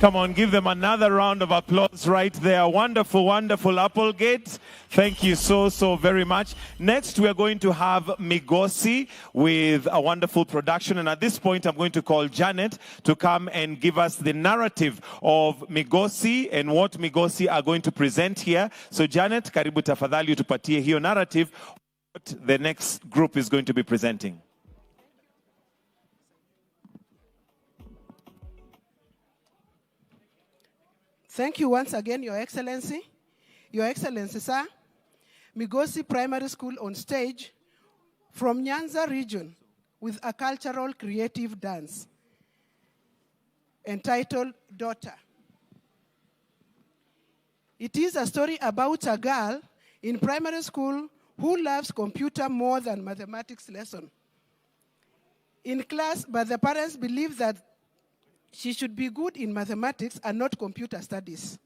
Come on, give them another round of applause right there. Wonderful, wonderful Applegate. Thank you so very much. Next, we are going to have Migosi with a wonderful production. And at this point, I'm going to call Janet to come and give us the narrative of Migosi and what Migosi are going to present here. So Janet, karibu tafadhali utupatie hiyo narrative, what the next group is going to be presenting. Thank you once again, Your Excellency. Your Excellency, sir. Migosi Primary School on stage from Nyanza region with a cultural creative dance entitled Daughter. It is a story about a girl in primary school who loves computer more than mathematics lesson. In class, but the parents believe that she should be good in mathematics and not computer studies.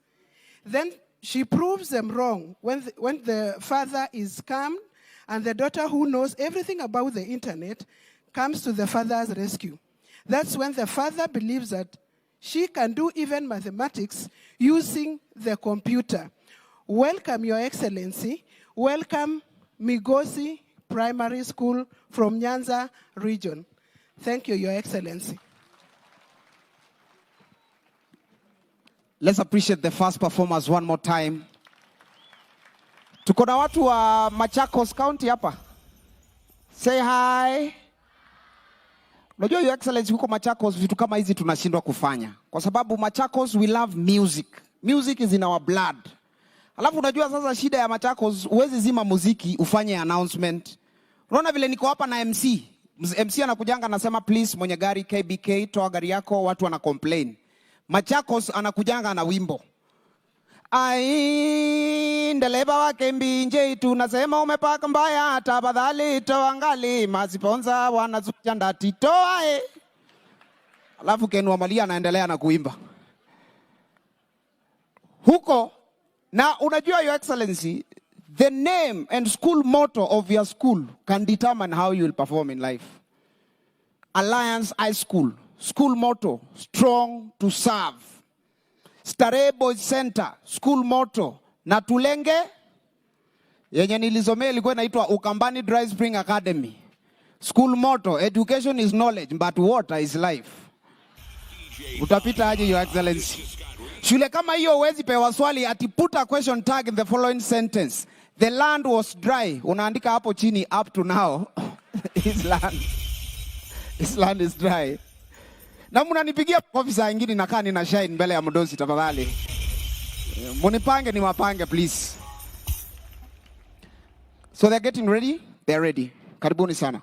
Then she proves them wrong when the father is calm and the daughter, who knows everything about the internet, comes to the father's rescue. That's when the father believes that she can do even mathematics using the computer. Welcome, Your Excellency. Welcome, Migosi Primary School from Nyanza region. Thank you, Your Excellency. Let's appreciate the first performers one more time. Tuko na watu wa Machakos County hapa. Say hi. Unajua, Your Excellency, huko Machakos vitu kama hizi tunashindwa kufanya. Kwa sababu Machakos, we love music. Music is in our blood. Alafu unajua sasa shida ya Machakos, uwezi zima muziki ufanye announcement. Unaona vile niko hapa na MC. MC anakujanga anasema please mwenye gari KBK toa gari yako, watu wana complain. Machakos anakujanga na wimbo. Ai, ndeleba wake mbinje tunasema umepaka mbaya, tafadhali toa ngali, masiponza wanazuja ndati toa. Alafu Ken Wamalia anaendelea na kuimba. Huko, na unajua, Your Excellency, the name and school motto of your school can determine how you will perform in life. Alliance High School. School motto, strong to serve. Starehe Boys Center, school motto, na tulenge, yenye nilizomea ilikuwa inaitwa Ukambani Dry Spring Academy. School motto, education is knowledge, but water is life. Utapita aje, Your Excellency? Shule kama hiyo huwezi pewa swali ati put a question tag in the following sentence. The land was dry. Unaandika hapo chini, up to now, his land is dry. Na mnanipigia kofi saa nyingine nakaa nina shine mbele ya mdosi, tafadhali. Munipange ni wapange, please. So they're getting ready? They're ready. Karibuni sana.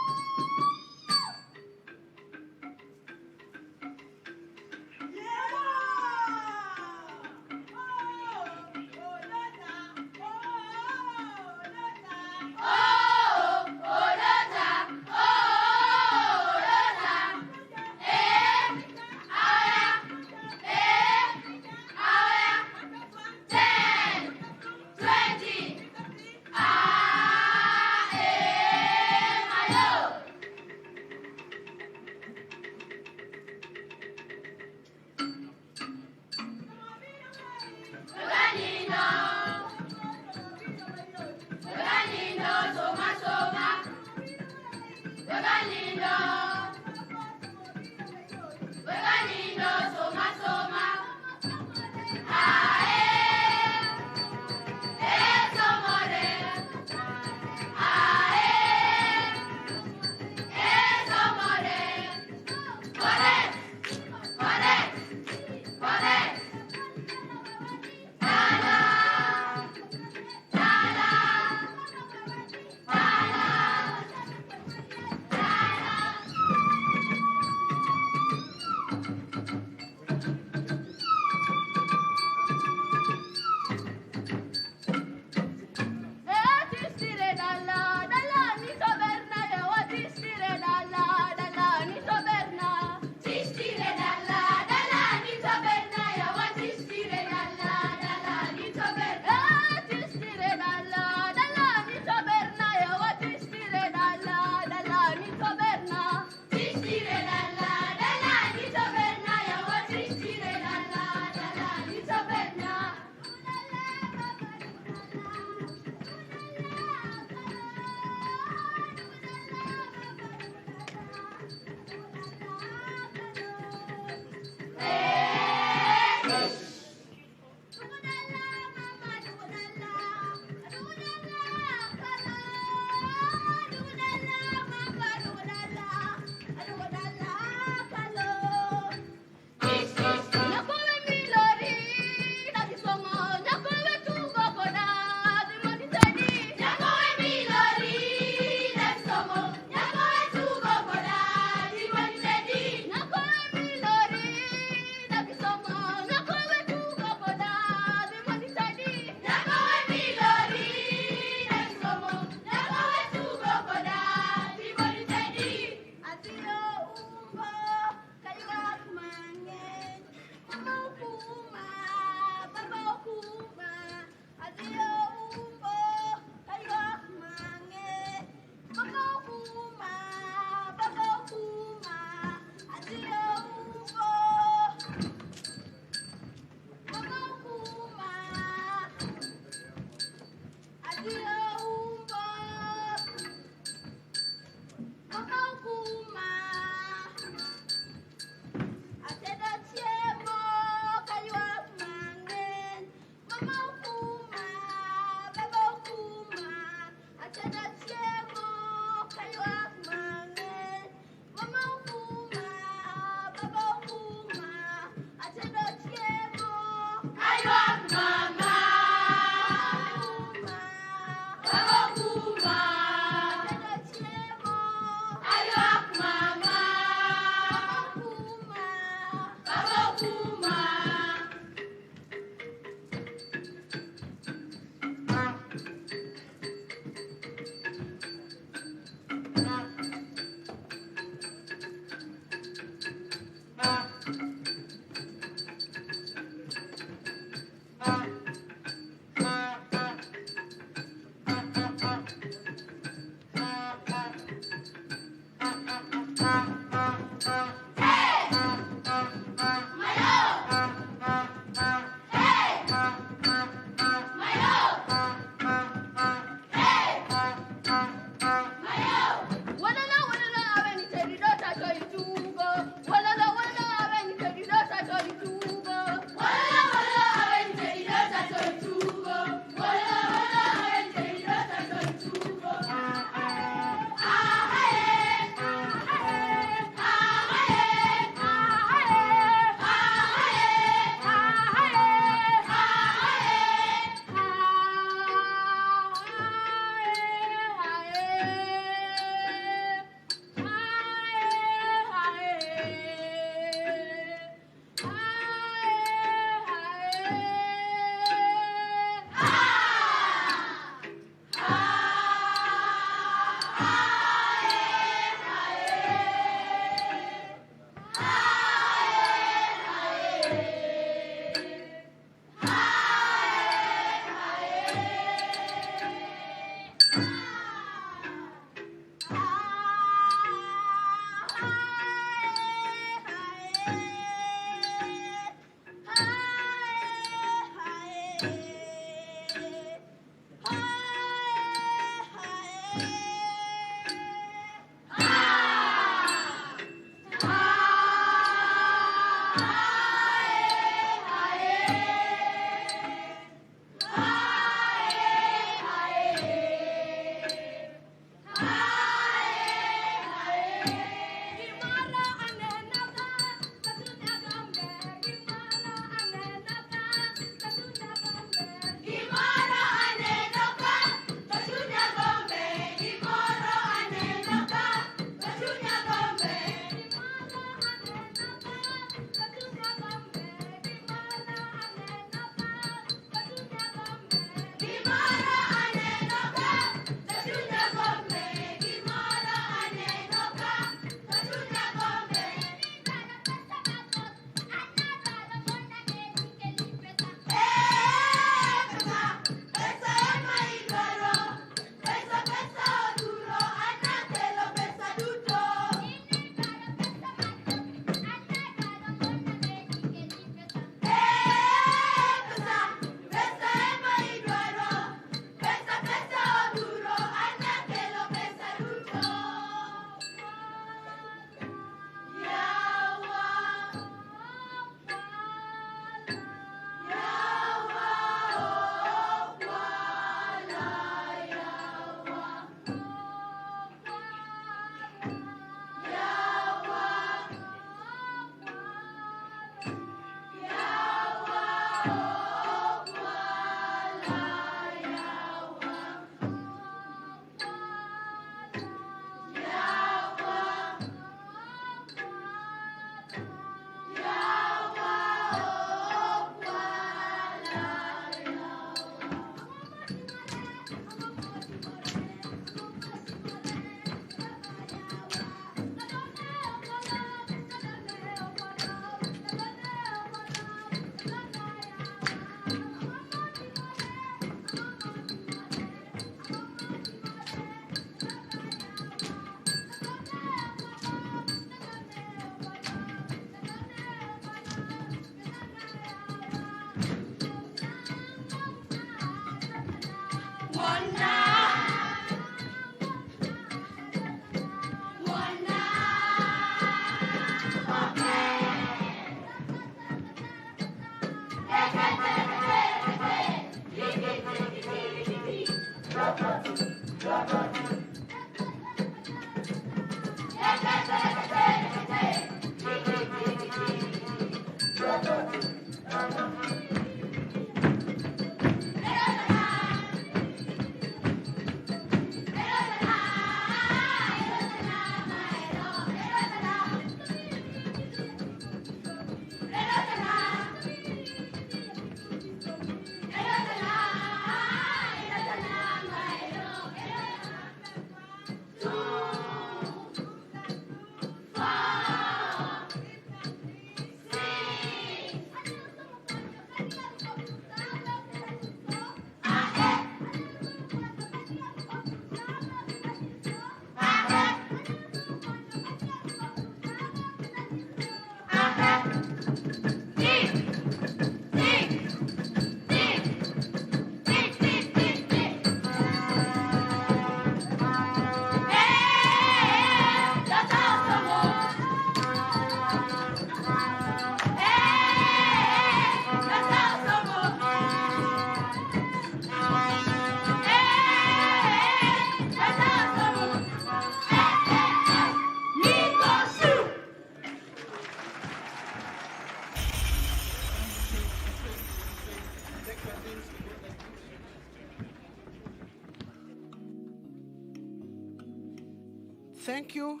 Thank you,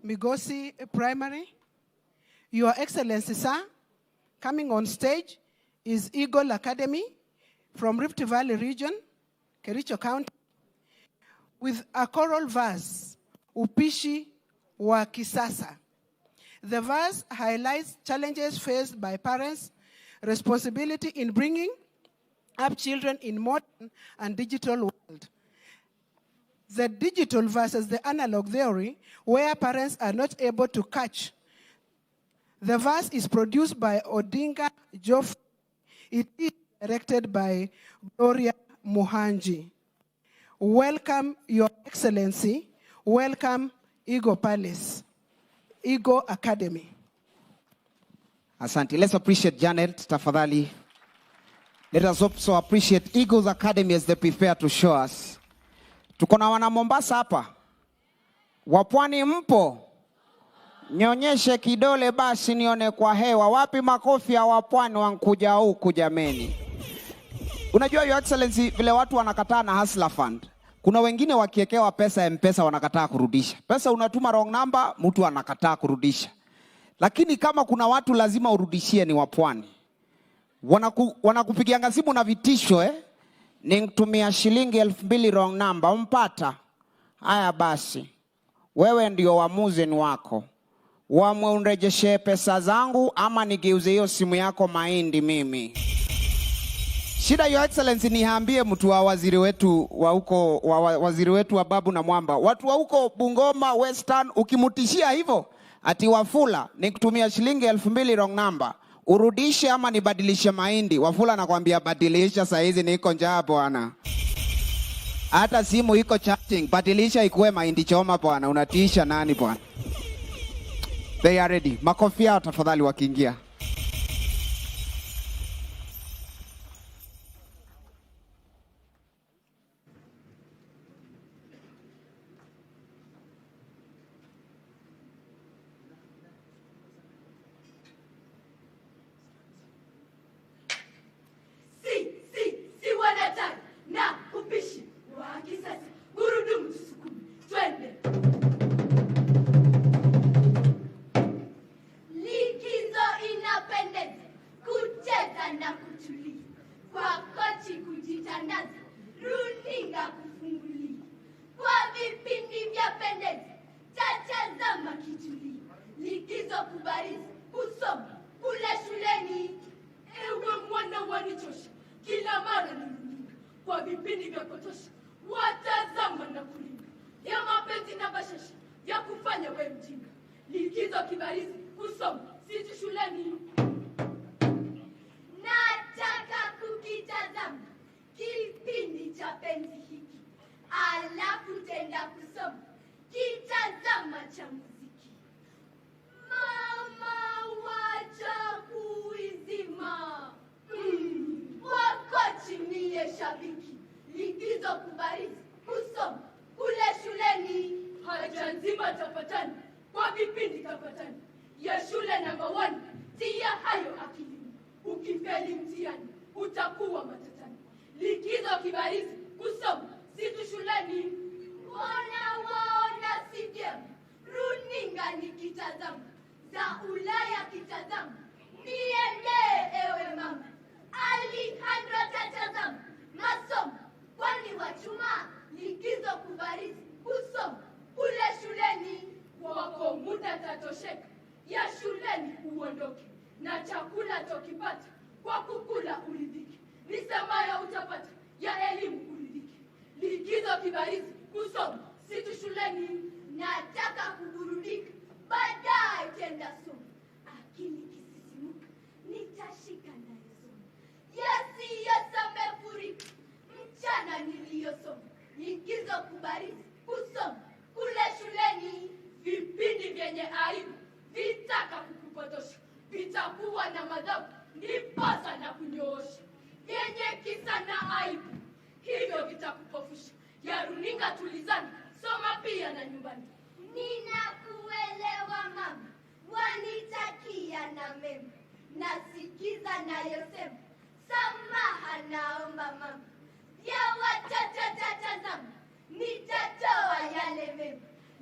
Migosi Primary. Your Excellency, sir, coming on stage is Eagle Academy from Rift Valley region, Kericho County, with a choral verse, Upishi wa Kisasa. The verse highlights challenges faced by parents, responsibility in bringing up children in modern and digital world. The digital versus the analog theory, where parents are not able to catch. The verse is produced by Odinga Joff. It is directed by Gloria Muhanji. Welcome, Your Excellency. Welcome, Eagle Palace, Eagle Academy. Asante. Let's appreciate Janet, tafadhali. Let us also appreciate Eagles Academy as they prepare to show us. Tuko na wana Mombasa hapa. Wapwani mpo? Nionyeshe kidole basi nione kwa hewa. Wapi makofi ya wapwani wankuja huku jameni? Unajua Your Excellency, vile watu wanakataa na Hustler Fund. Kuna wengine wakiekewa pesa ya M-Pesa wanakataa kurudisha. Pesa unatuma wrong number, mtu anakataa kurudisha. Lakini kama kuna watu lazima urudishie ni wapwani. Wanakupigianga simu na vitisho Nitumia shilingi 2,000 wrong number, umpata? Haya basi. Wewe ndio uamuzi ni wako. Uamue unrejeshe pesa zangu ama nigeuze hiyo simu yako mahindi mimi. Shida Your Excellency, niambie mtu wa waziri wetu wa huko waziri wetu wa Babu na Mwamba. Watu wa huko Bungoma Western ukimutishia hivyo ati Wafula nikutumia shilingi 2,000 wrong number, urudishe ama nibadilishe mahindi. Wafula anakuambia badilisha, saa hizi niko njaa bwana. Hata simu iko charging, badilisha ikuwe mahindi choma bwana. Unatisha nani bwana? They are ready. Makofi yao tafadhali wakiingia.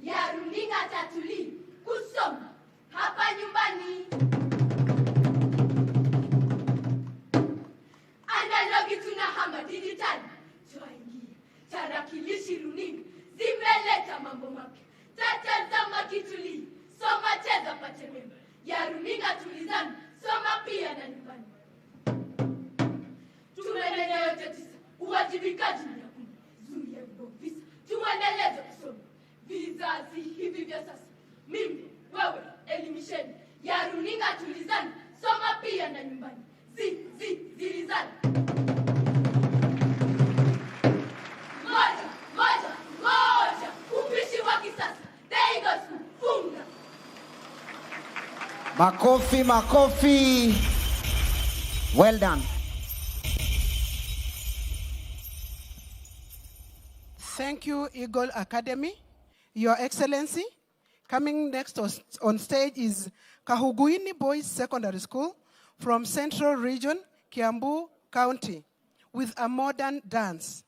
ya runinga tatuli kusoma hapa nyumbani. Analogi tunahama digitali, twaingia tarakilishi, runinga zimeleta mambo mapya. Tatazama kituli, soma, cheza, pate mema. Ya runinga tulizani, soma pia na nyumbani. Tumenene yote 9, uwajibikaji ni hakuna. Zuia visa, tuendeleze kusoma. Vizazi hivi vya sasa, mimi, wewe, elimisheni. Ya runinga tulizani, soma pia na nyumbani. Zilizani. Moja, upishi wa kisasa. There you go, funga. Makofi. Well done. Thank you, Eagle Academy. Your Excellency, coming next on stage is Kahuguini Boys Secondary School from Central Region, Kiambu County, with a modern dance,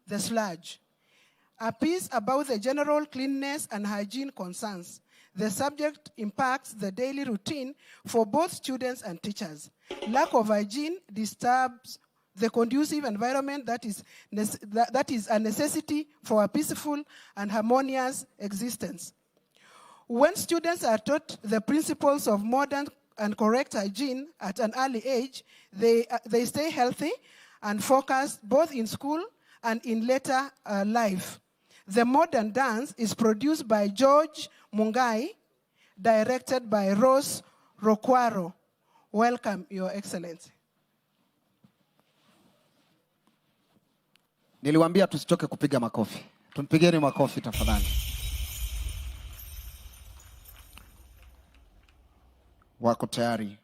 the sludge. A piece about the general cleanliness and hygiene concerns. The subject impacts the daily routine for both students and teachers. Lack of hygiene disturbs the conducive environment that is a necessity for a peaceful and harmonious existence. When students are taught the principles of modern and correct hygiene at an early age, they stay healthy and focused both in school and in later life. The modern dance is produced by George Mungai, directed by Rose Rokwaro. Welcome, Your Excellency. Niliwaambia tusichoke kupiga makofi. Tumpigeni makofi tafadhali. Wako tayari.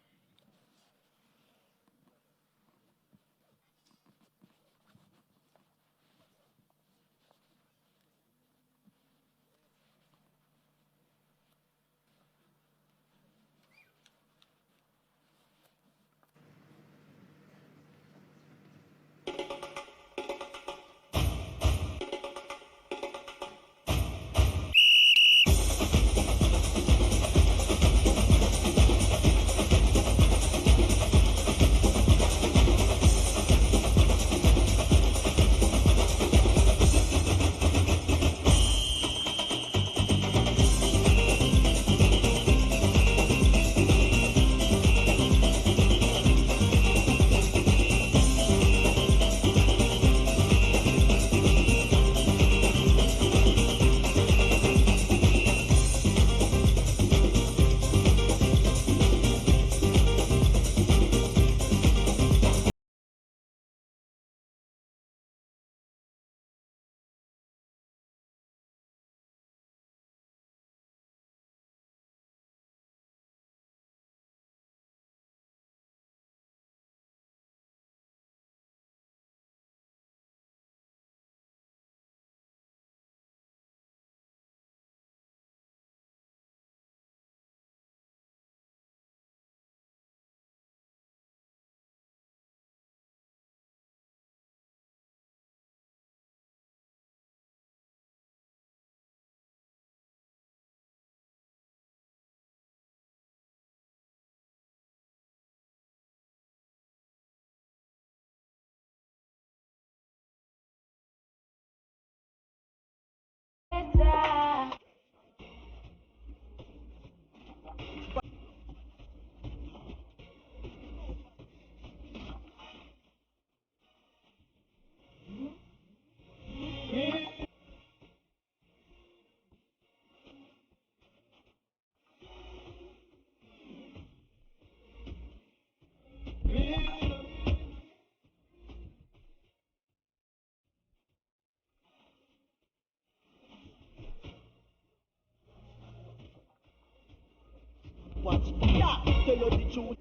Watch, yeah, tell you the truth.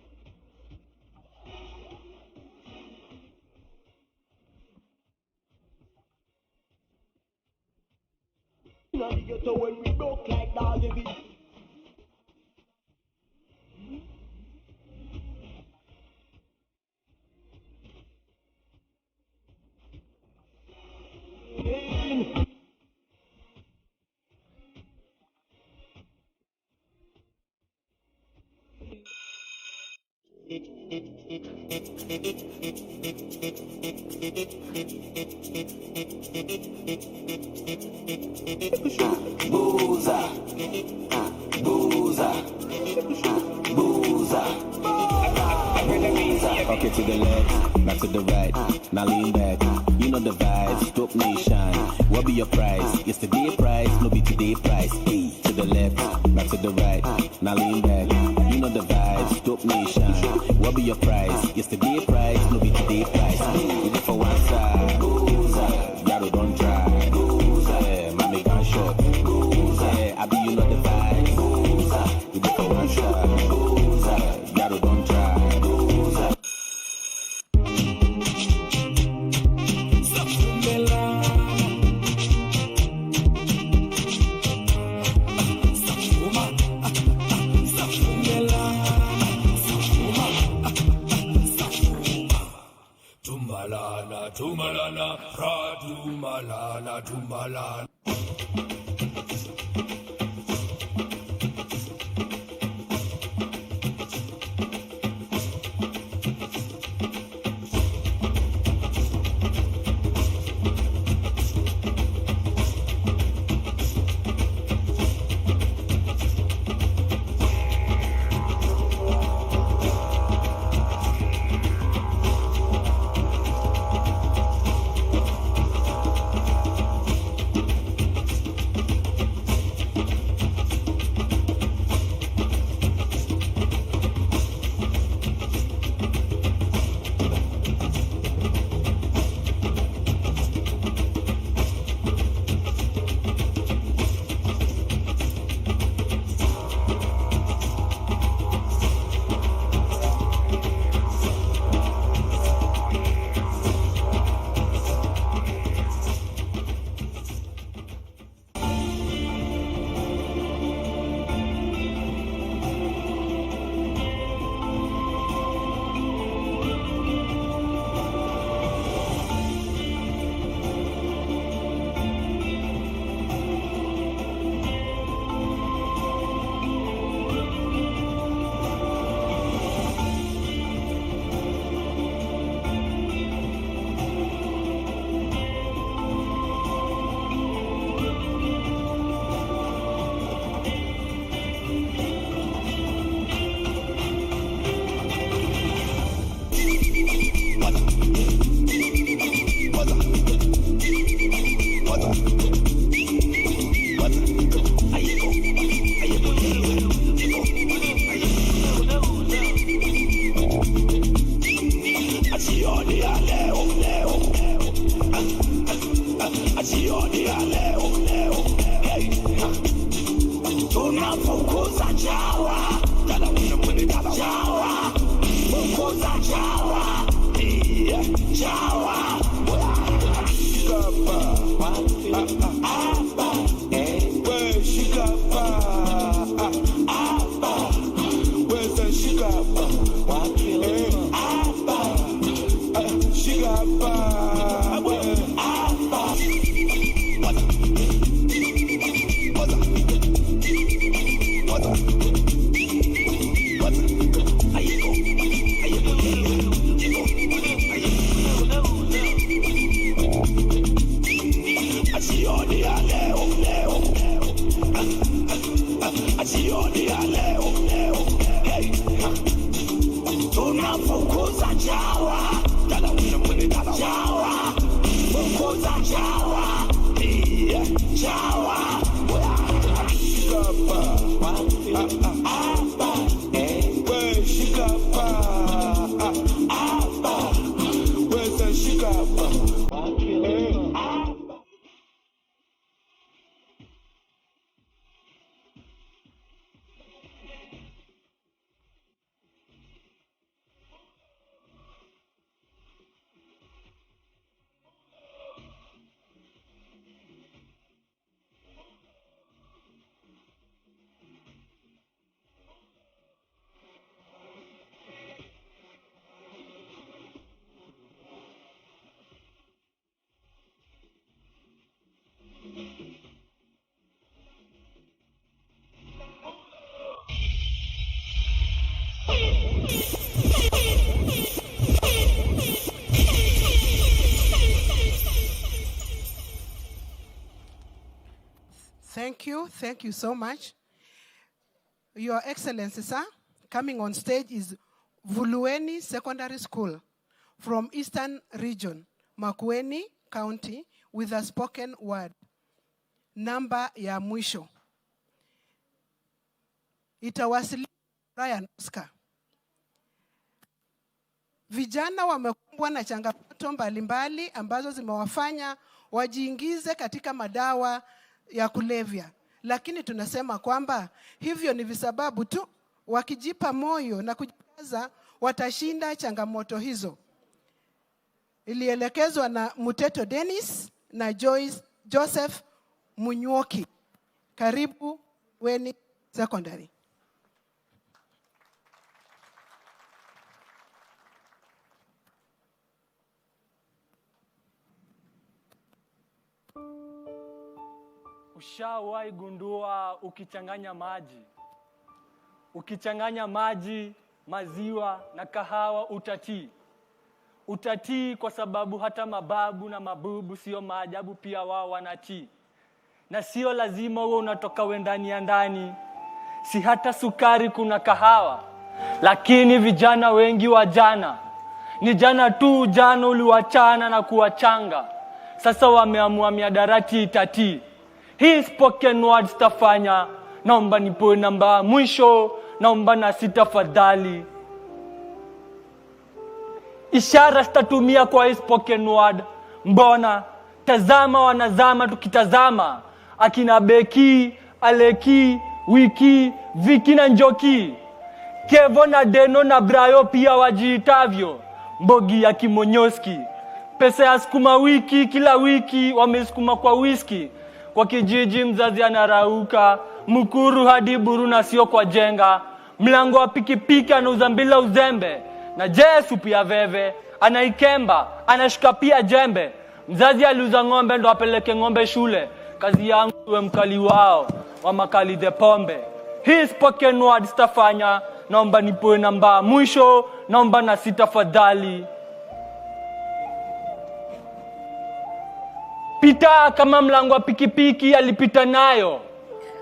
Now the ghetto when we broke like dog, if it Booza, booza, booza. Okay, to the left, back to the right. Now lean back. You know the vibes, dope nation. What be your price? Yesterday price, no be today price. Hey, to the left, back to the right. Now lean back. You know the vibes, dope nation. What be your price? Yesterday price, no be today price. You go for one side. Yaro don't try. Yeah, mommy gun short. Yeah, I be you know the vibes. You go for one side. Yaro don't try. Tumalana, Radumalana, Tumalana. She on Thank you so much. Your Excellency, sir, coming on stage is Vulueni Secondary School from Eastern Region, Makueni County, with a spoken word. Namba ya mwisho. Itawasili Ryan Oscar. Vijana wamekumbwa na changamoto mbalimbali ambazo zimewafanya wajiingize katika madawa ya kulevya. Lakini tunasema kwamba hivyo ni visababu tu, wakijipa moyo na kujikaza watashinda changamoto hizo. Ilielekezwa na Muteto Dennis na Joseph Munywoki. Karibu Weni Secondary. Ushawahi gundua ukichanganya maji, maziwa na kahawa utatii? Utatii kwa sababu hata mababu na mabubu sio maajabu, pia wao wanatii. Na sio lazima uwe unatoka ndani ya ndani, si hata sukari kuna kahawa. Lakini vijana wengi wa jana, ni jana tu jana uliwachana na kuwachanga, sasa wameamua miadarati itatii. Hii spoken words tafanya, naomba nipoe namba mwisho, naomba na sitafadhali. Ishara sitatumia kwa hii spoken word. Mbona? Tazama wanazama tukitazama. Akina Beki, Aleki, Wiki, Viki na Njoki, Kevo na Deno na Brayo pia wajiitavyo Mbogi ya Kimonyoski. Pesa ya sukuma wiki kila wiki wamesukuma kwa whisky. Kwa kijiji mzazi anarauka, Mukuru hadi Buru na sio kwa jenga. Mlango wa pikipiki anauza mbila uzembe, na Jesu pia veve anaikemba, anashika pia jembe. Mzazi aliuza ng'ombe ndo apeleke ng'ombe shule. Kazi yangu we mkali wao wa makali de pombe. Hii spoken word stafanya, naomba nipoe namba mwisho, naomba na sitafadhali. Pita kama mlango wa pikipiki alipita nayo.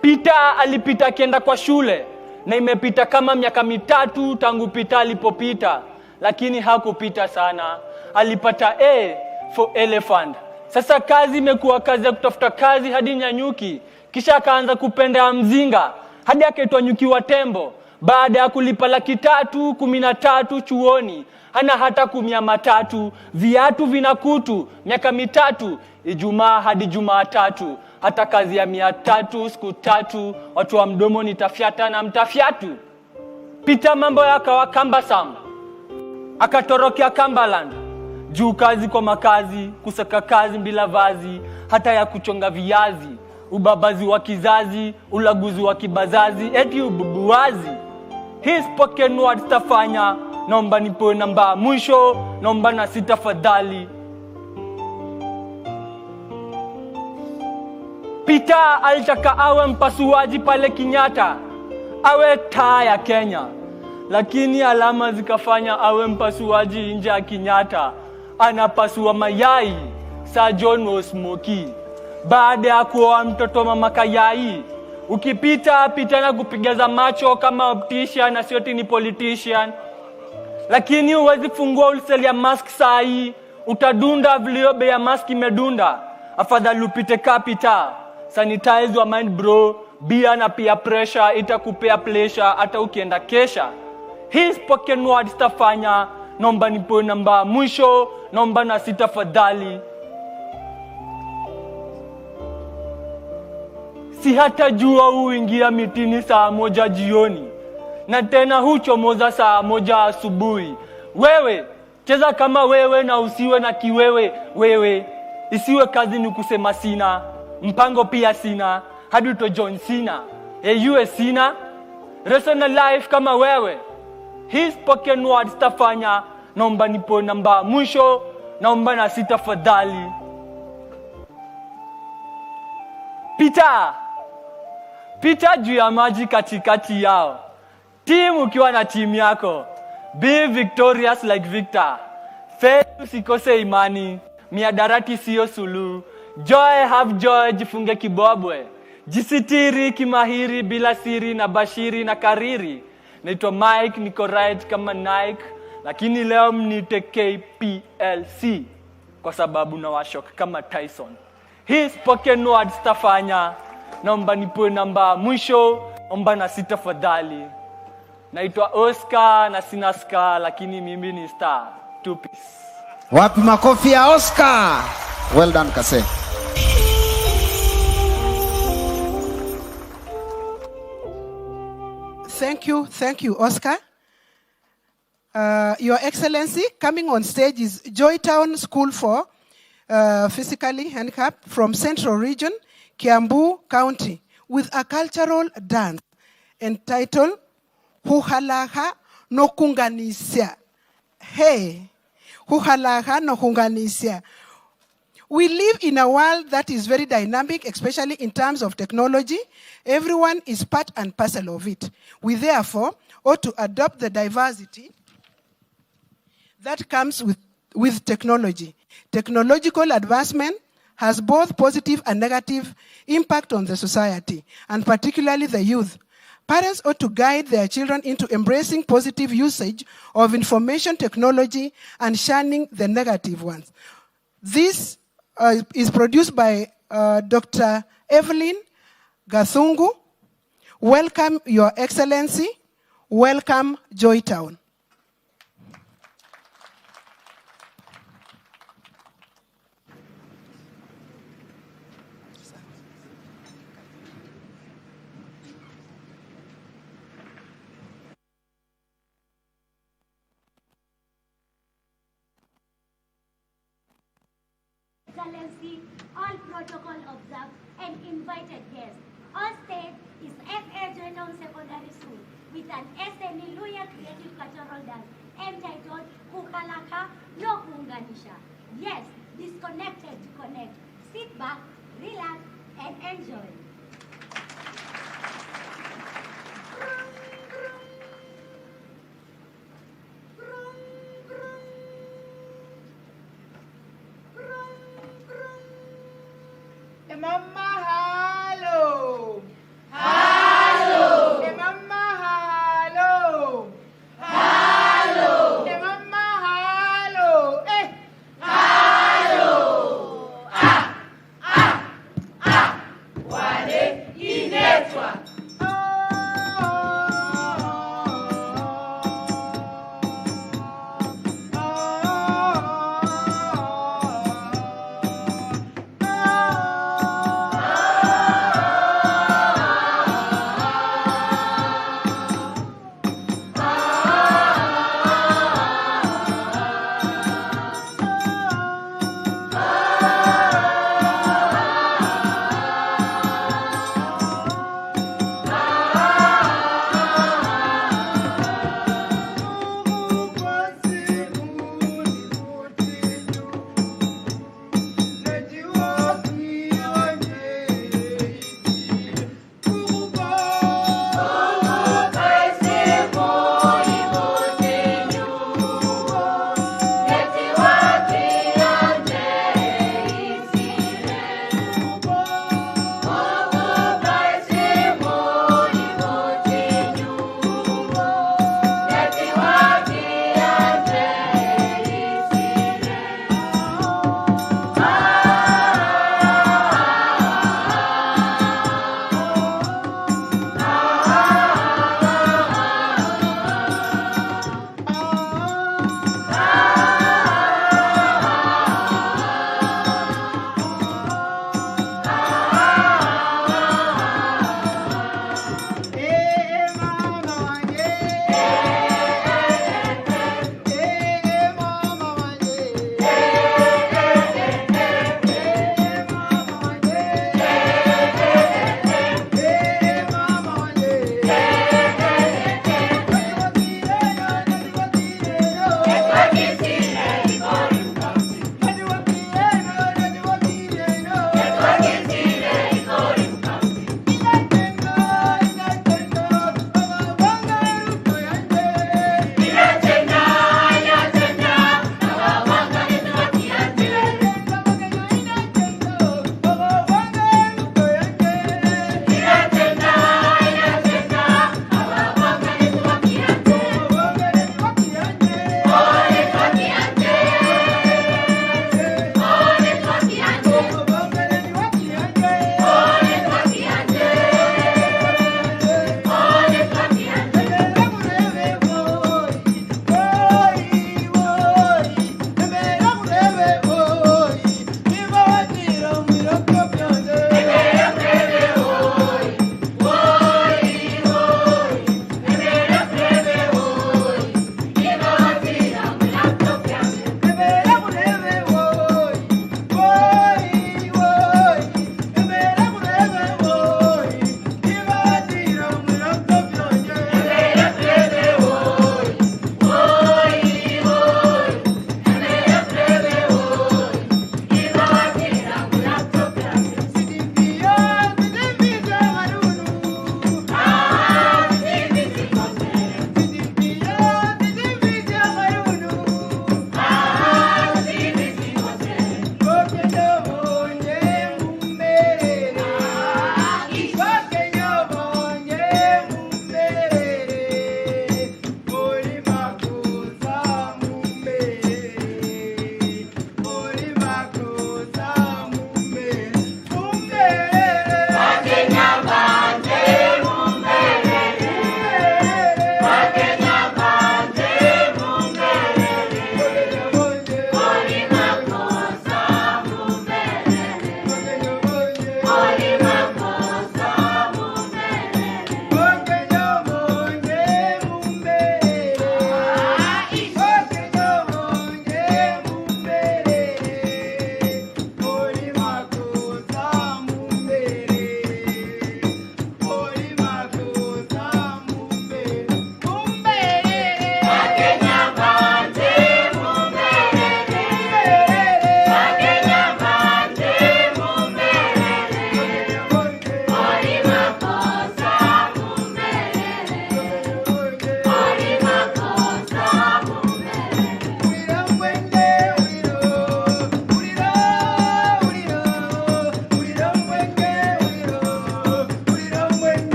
Pita alipita akienda kwa shule, na imepita kama miaka 3 tangu Pita alipopita, lakini hakupita sana. Alipata A for elephant. Sasa kazi imekuwa kazi ya kutafuta kazi hadi Nyanyuki, kisha akaanza kupenda mzinga hadi akaitwa Nyuki wa Tembo. Baada ya kulipa 313 chuoni, hana hata 300, viatu vinakutu, miaka 3, Ijumaa hadi Jumatatu, hata kazi ya 300 siku 3, watu wa mdomo nitafyata na mtafyatu. Pita mambo yakawa kambasam, akatorokea Kambaland. Juu kazi kwa makazi, kusaka kazi bila vazi, hata ya kuchonga viazi, ubabazi wa kizazi, ulaguzi wa kibazazi, eti ububuazi. Hii spoken word tafanya, naomba nipoe namba mwisho, naomba na sitafadhali. Pita alitaka awe mpasuaji pale Kenyatta, awe taa ya Kenya, lakini alama zikafanya awe mpasuaji nje ya Kenyatta. Anapasua mayai, Sir John Osmoki. Baada ya kuoa mtoto mama Kayai, ukipita pita na kupigaza macho kama optician na sio ni politician. Lakini huwezi fungua ulseli ya mask sai, utadunda viliobe ya mask imedunda. Afadhali upite kapita, sanitize wa mind bro, bia na pia pressure itakupea pleasure hata ukienda kesha. Hii spoken word stafanya, naomba nipoe namba mwisho, naomba na sitafadhali. Si hata jua huingia mitini saa 1 jioni, na tena huchomoza saa 1 asubuhi. Wewe, cheza kama wewe na usiwe na kiwewe. Wewe, isiwe kazi ni kusema sina, mpango pia sina, hadi to John Cena. Yeye sina, rational life kama wewe. Hii spoken word stafanya, naomba nipoe namba mwisho, naomba na sitafadhali. Pita juu ya maji katikati yao. Timu ukiwa na timu yako, be victorious like Victor. Faith usikose imani, miadarati sio sulu. Joy have joy, jifunge kibobwe. Jisitiri kimahiri bila siri na bashiri na kariri. Naitwa Mike, niko right kama Nike, lakini leo mnite KPLC kwa sababu na washok kama Tyson. Hii spoken word stafanya, naomba nipoe namba mwisho, naomba na sita fadhali. Naitwa Oscar na sina scar, lakini mimi ni star. 2 piece. Wapi makofi ya Oscar? Well done, Kase. Thank you, Oscar. Your Excellency, coming on stage is Joytown School for Physically Handicapped from Central Region, Kiambu County, with a cultural dance entitled Huhalaha no Kunganisya. Hey, Huhalaha no Kunganisya. We live in a world that is very dynamic, especially in terms of technology. Everyone is part and parcel of it. We therefore ought to adopt the diversity that comes with technology. Technological advancement has both positive and negative impact on the society, and particularly the youth. Parents ought to guide their children into embracing positive usage of information technology and shunning the negative ones. This is produced by Dr. Evelyn Gathungu. Welcome, Your Excellency. Welcome, Joytown. Excellency, all protocol observed and invited guests. On stage is FA Joytown Secondary School with an SME Luya Creative Cultural Dance entitled Kukalaka no Kunganisha. Yes, disconnected to connect. Sit back, relax, and enjoy. Mama, hello. Hello. Mama, hello. Hello. Mama, hello. Eh. Hello. Wale inetwa.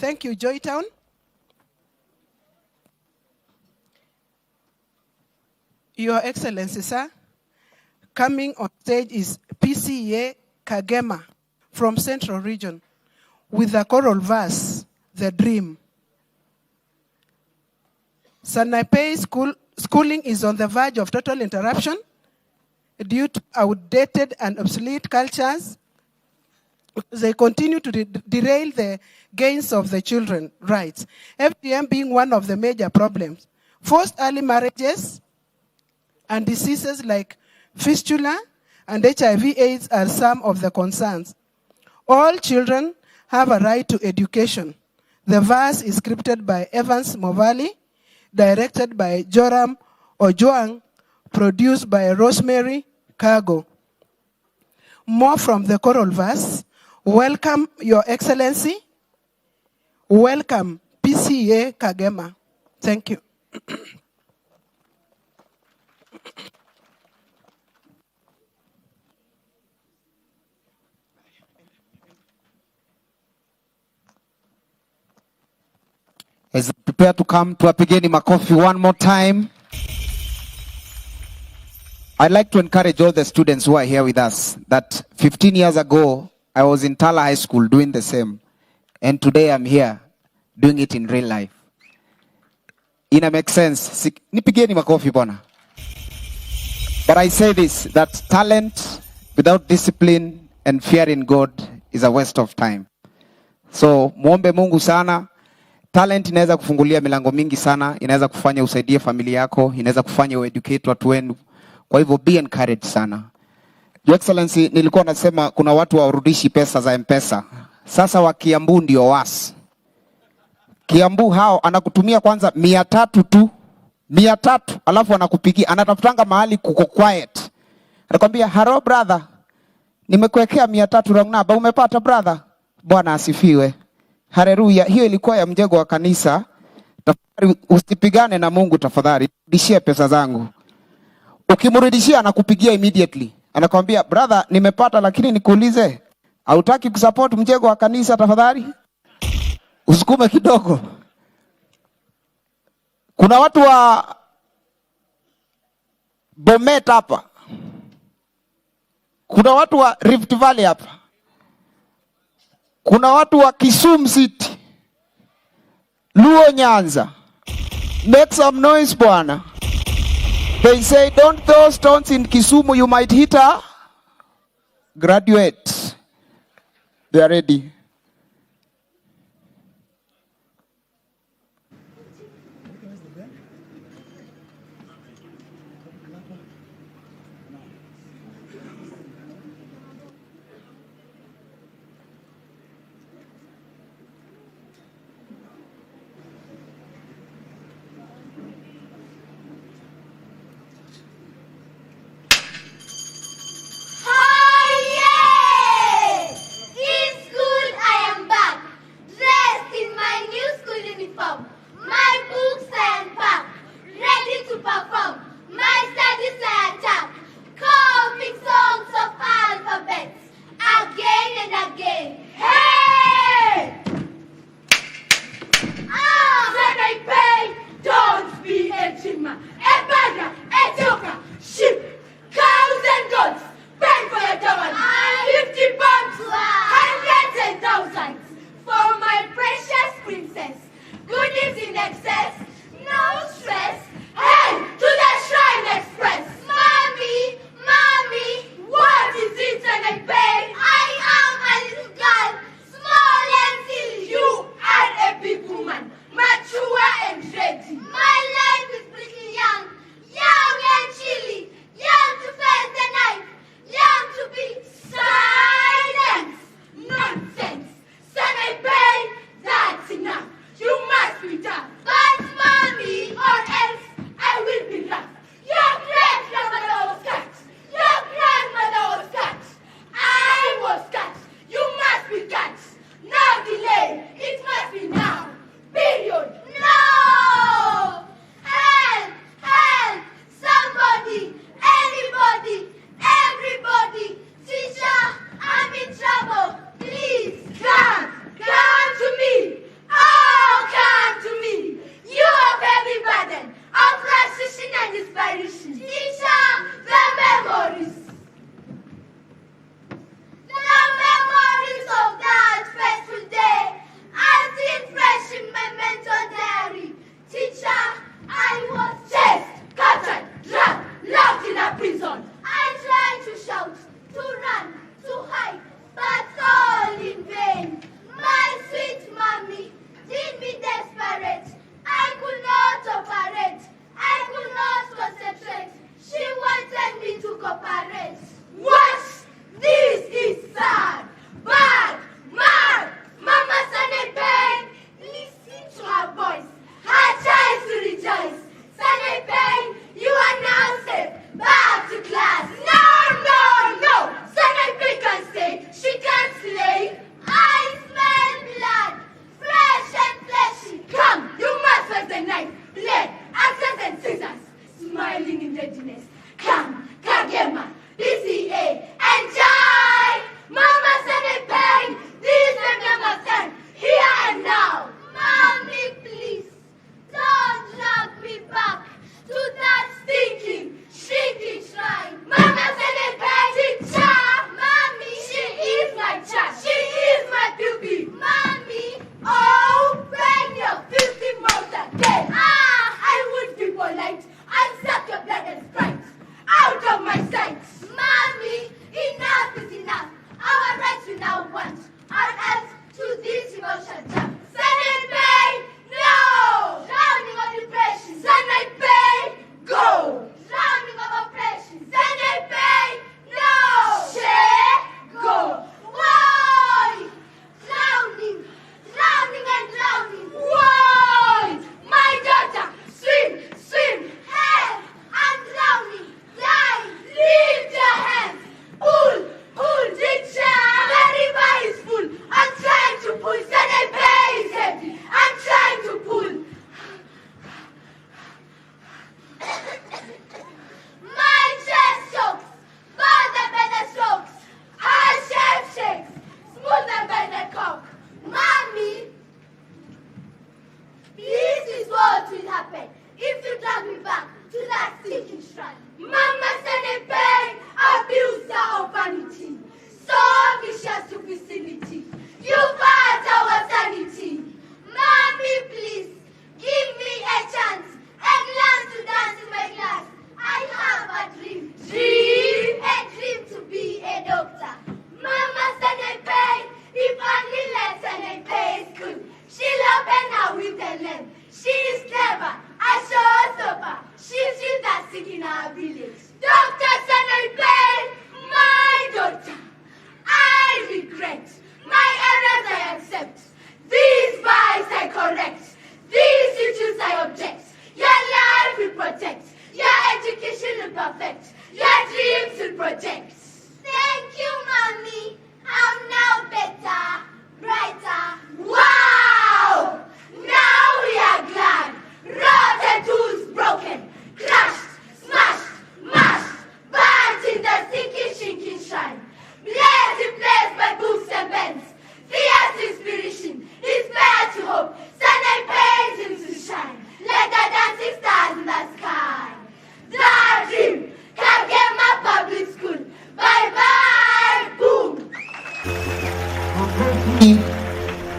Thank you, Joytown. Your Excellency, sir, coming on stage is PCA Kagema from Central Region with the choral verse, The Dream. Sanaipei schooling is on the verge of total interruption due to outdated and obsolete cultures. They continue to derail the gains of the children's rights. FGM being one of the major problems. Forced early marriages and diseases like fistula and HIV/AIDS are some of the concerns. All children have a right to education. The verse is scripted by Evans Movali, directed by Joram Ojuang, produced by Rosemary Cargo. More from the choral verse. Welcome, Your Excellency. Welcome, PCA Kagema. Thank you. As we prepare to come, tuwapigeni makofi one more time. I'd like to encourage all the students who are here with us that 15 years ago, I was in Tala High School doing the same. And today I'm here doing it in real life. Ina make sense. Nipigeni makofi bona. But I say this, that talent without discipline and fear in God is a waste of time. So, muombe Mungu sana. Talent inaweza kufungulia milango mingi sana, inaweza kufanya usaidie familia yako, inaweza kufanya ueducate watu wenu. Kwa hivyo be encouraged sana. Your Excellency, nilikuwa nasema kuna watu warudishi pesa za M-Pesa. Sasa wa Kiambu ndio wasi. Kiambu hao anakutumia kwanza 300 tu. 300 alafu anakupigia, anatafutanga mahali kuko quiet. Anakuambia, "Hello brother. Nimekuwekea 300 wrong number. Umepata brother?" Bwana asifiwe. Haleluya. Hiyo ilikuwa ya mjengo wa kanisa. Tafadhali usipigane na Mungu tafadhali. Rudishie pesa zangu. Ukimrudishia anakupigia immediately. Anakuambia, "Brother, nimepata lakini nikuulize, hautaki kusupport mjengo wa kanisa tafadhali?" Usukume kidogo. Kuna watu wa Bomet hapa. Kuna watu wa Rift Valley hapa. Kuna watu wa Kisumu City. Luo Nyanza. Make some noise bwana. They say don't throw stones in Kisumu, you might hit a graduate. They are ready. Hi, yeah! In school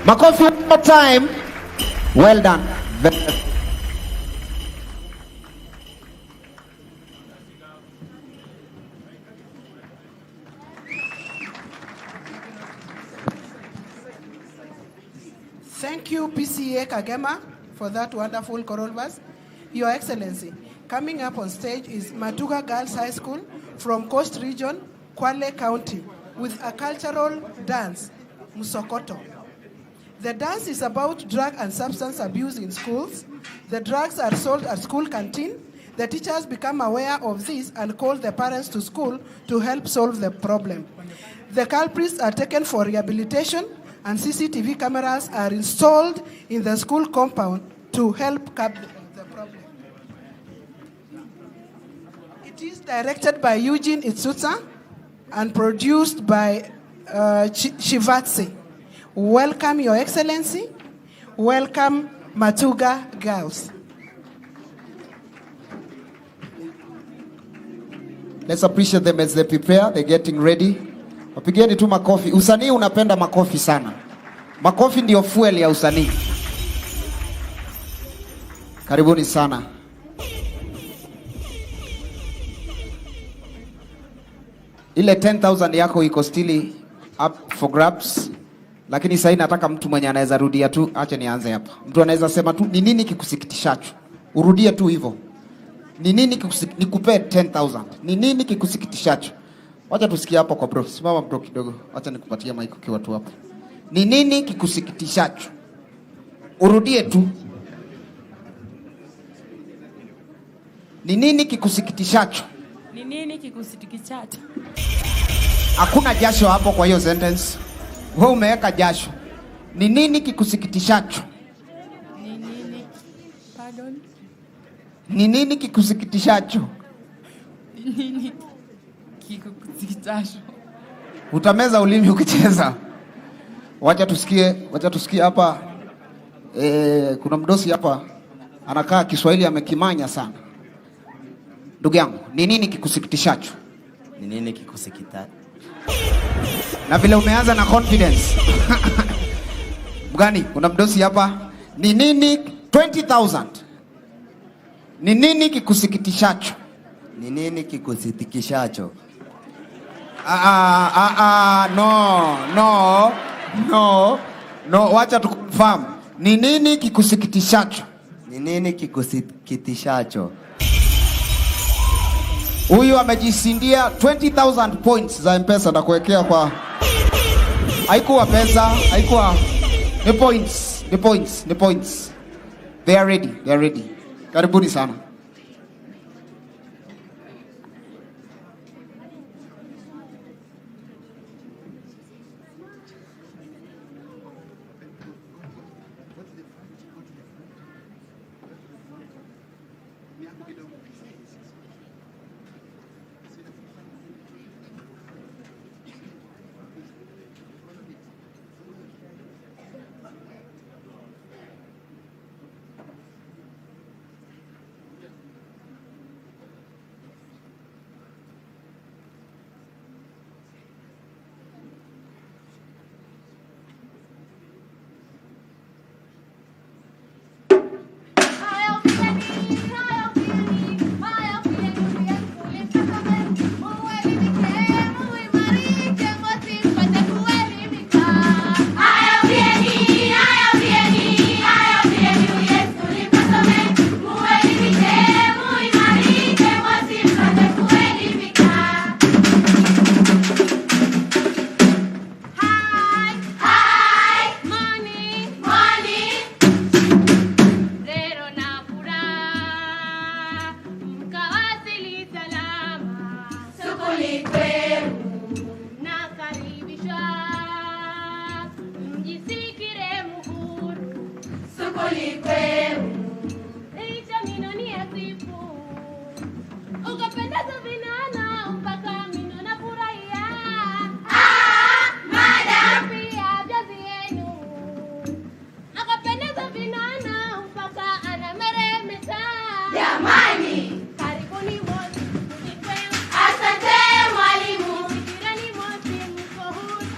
Makofi one more time. Well done. Thank you, PCA Kagema, for that wonderful choral verse. Your Excellency, coming up on stage is Matuga Girls High School from Coast Region, Kwale County, with a cultural dance, Musokoto. The dance is about drug and substance abuse in schools. The drugs are sold at school canteen. The teachers become aware of this and call the parents to school to help solve the problem. The culprits are taken for rehabilitation, and CCTV cameras are installed in the school compound to help curb the problem. It is directed by Eugene Itsutsa and produced by Shivatse. Welcome, Your Excellency. Welcome, Matuga Girls. Let's appreciate them as they prepare. They're getting ready. Wapigeni tu makofi. Usanii unapenda makofi sana. Makofi ndio fuel ya usanii. Karibuni sana. Ile 10,000 yako iko still up for grabs. Lakini sasa nataka mtu mwenye anaweza rudia tu. Acha nianze hapa. Mtu anaweza sema tu ni nini kikusikitishacho? Urudie tu hivyo. Ni nini nikupe 10,000? Ni nini kikusikitishacho? Wacha tusikie hapo kwa bro. Simama bro kidogo. Wacha nikupatie mic ukiwa tu hapo. Ni nini kikusikitishacho? Urudie tu. Ni nini kikusikitishacho? Ni nini kikusikitishacho? Hakuna jasho hapo kwa hiyo sentence. Wewe umeweka jasho. Ni nini kikusikitishacho? Ni nini? Pardon? Ni nini kikusikitishacho? Ni nini kikusikitishacho? Utameza ulimi ukicheza. Wacha tusikie hapa. Kuna mdosi hapa anakaa Kiswahili amekimanya sana. Ndugu yangu, ni nini kikusikitishacho? Ni nini kikusikitishacho? Na vile umeanza na confidence. Mgani, kuna mdosi hapa. Ni nini 20,000? Ni nini kikusikitishacho? Ni nini kikusikitishacho? No, wacha tukufahamu. Ni nini kikusikitishacho? Ni nini kikusikitishacho? Huyu amejisindia 20,000 points za M-Pesa na kuwekea kwa. Haikuwa pesa, haikuwa. Ni points. They are ready. Karibuni sana.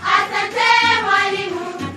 Asante mwalimu.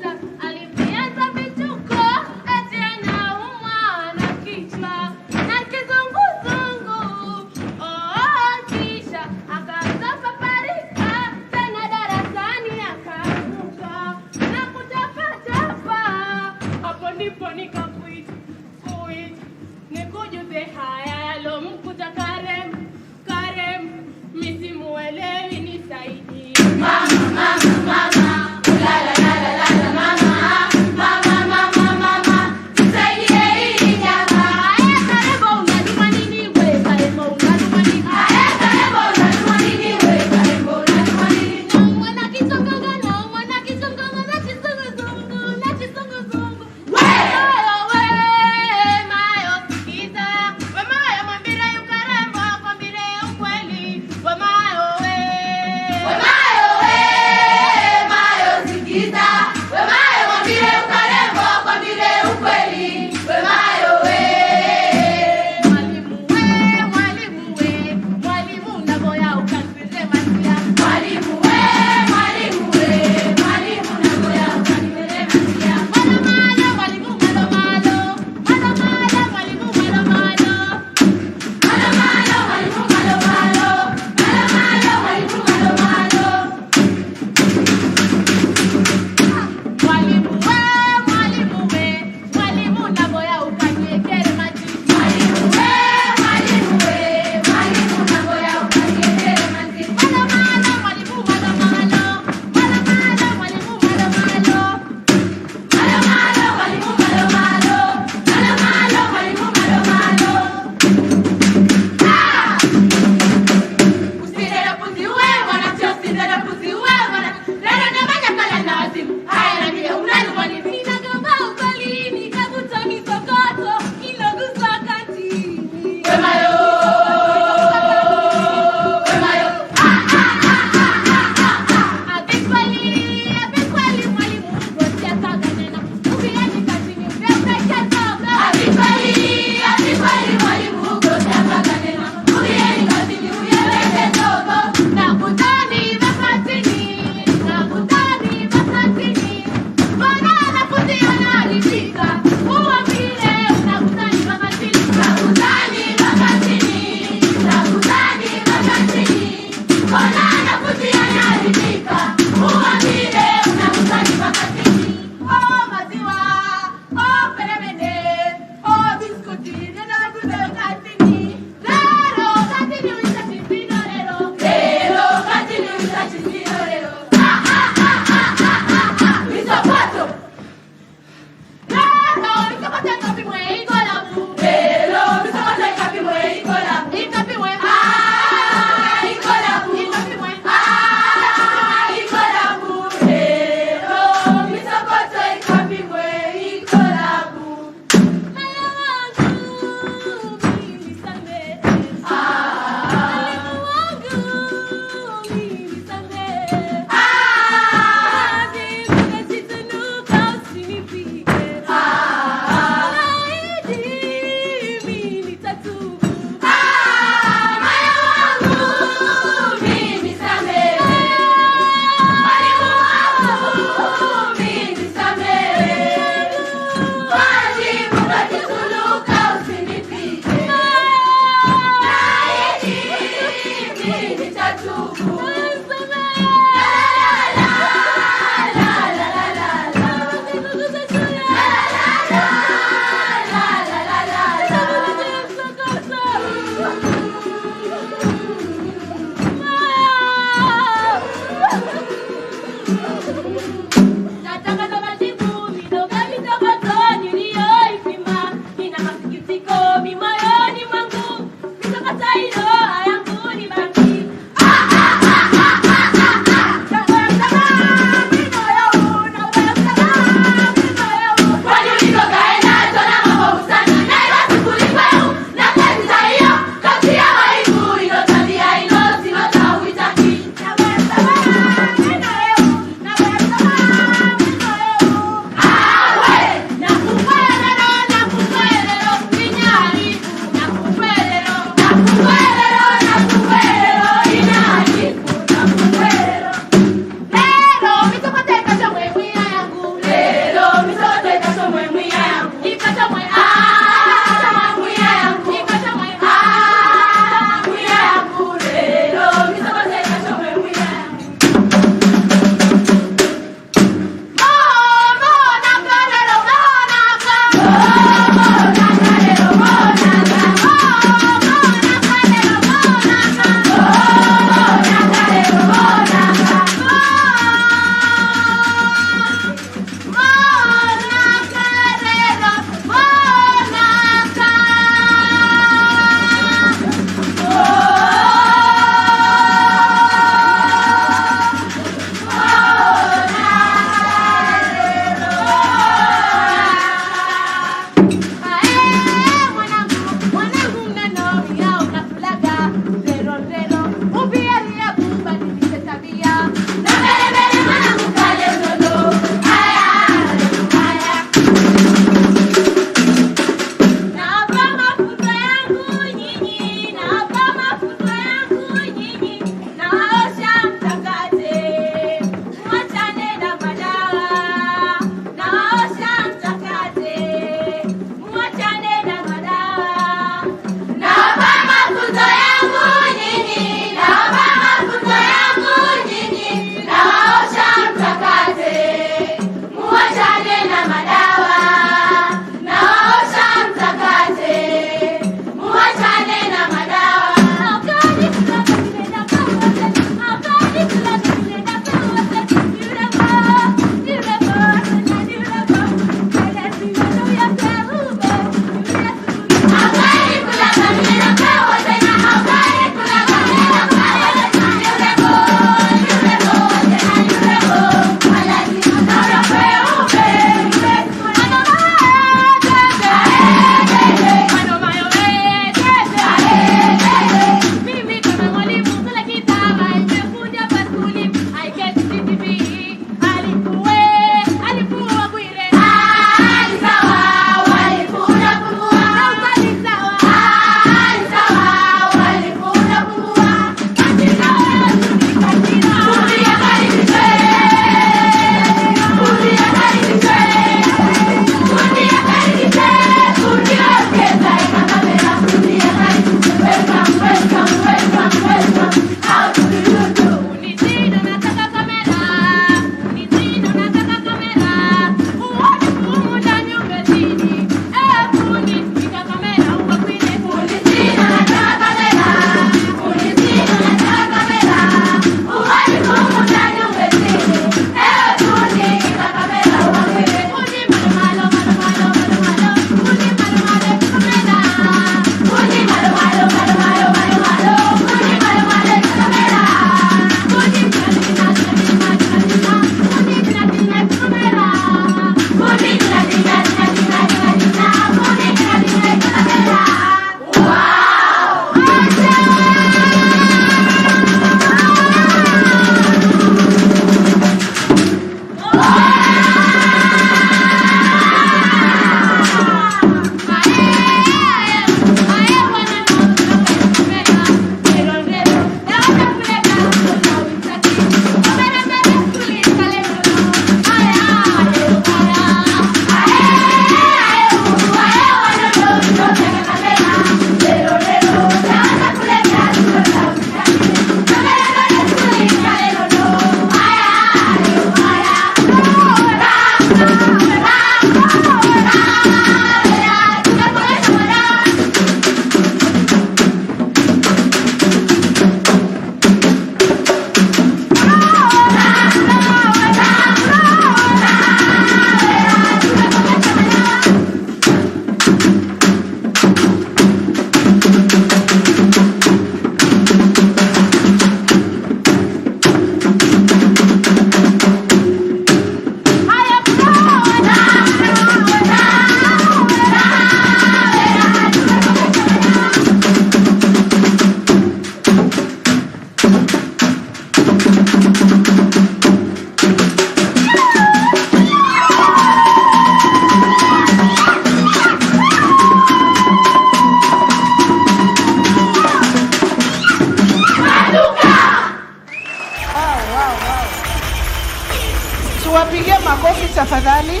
tafadhali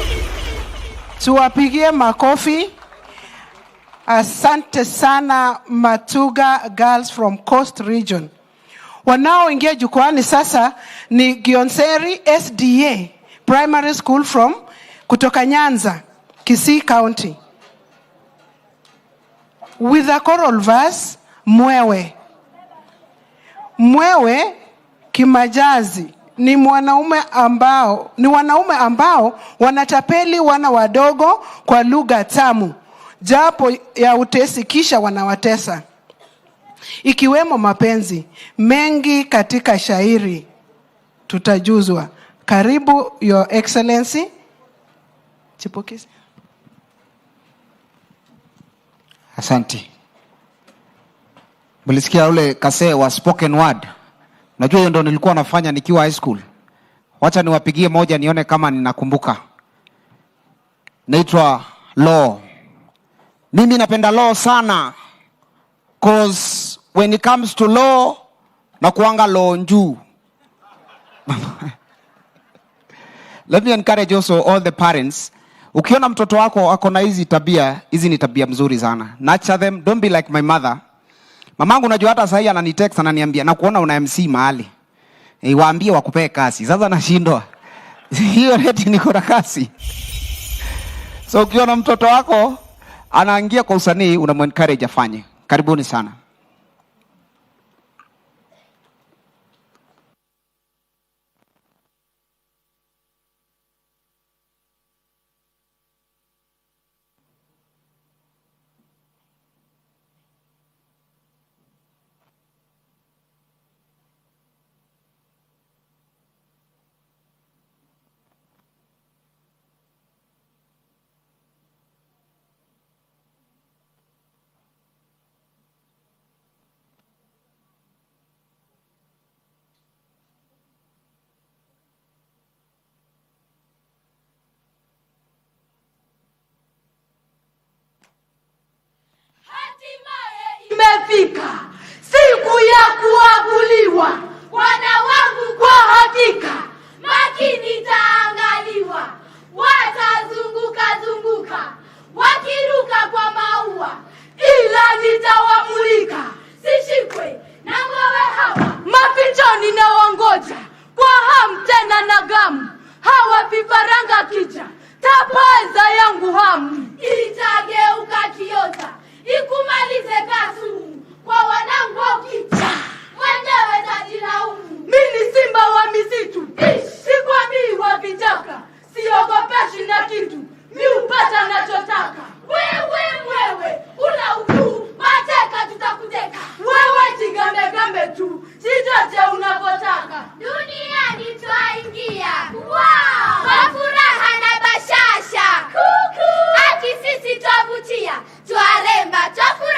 tuwapigie makofi. Asante sana Matuga Girls from Coast Region. Wanaoingia jukwani sasa ni Gionseri SDA Primary School from kutoka Nyanza, Kisii County. With a choral verse, Mwewe. Mwewe kimajazi ni wanaume ambao wanatapeli wana wadogo kwa lugha tamu, japo ya utesi kisha wanawatesa. Ikiwemo mapenzi mengi katika shairi tutajuzwa. Karibu Your Excellency. Chipokezi. Asante. Mlisikia ule kase wa spoken word? Najua hiyo ndo nilikuwa nafanya nikiwa high school. Wacha niwapigie moja nione kama ninakumbuka. Naitwa law. Mimi napenda law sana. Cause when it comes to law, na kuanga law njuu. Let me encourage also all the parents. Ukiona mtoto wako ako na hizi ni tabia mzuri sana. Nurture them, don't be like my mother. Mamangu unajua hata sasa ananitext ananiambia na kuona una MC mahali. Waambie wakupee kasi. Sasa nashindwa. Hiyo reti niko na kasi. So ukiona mtoto wako anaingia kwa usanii unamuencourage afanye. Karibuni sana. Imefika siku ya kuaguliwa, wana wangu kwa hakika makini taangaliwa, watazunguka zunguka wakiruka kwa maua, ila nitawamulika sishikwe na mwewe hawa mafichoni na wangoja kwa hamu tena na gamu, hawa vifaranga kicha tapaza yangu hamu, itageuka kiota ikumalize kasumu kwa wanangu wakicha mwenyewe tajilaumu. Mimi simba wa misitu sikwambii wa vichaka, siogopeshi na kitu miupata nachotaka. Wewe mwewe una ukuu mateka tutakuteka, wewe jigambe tu chichote unapotaka. Duniani twaingia kwa furaha na bashasha, aki sisi twavutia twaremba twafurahi.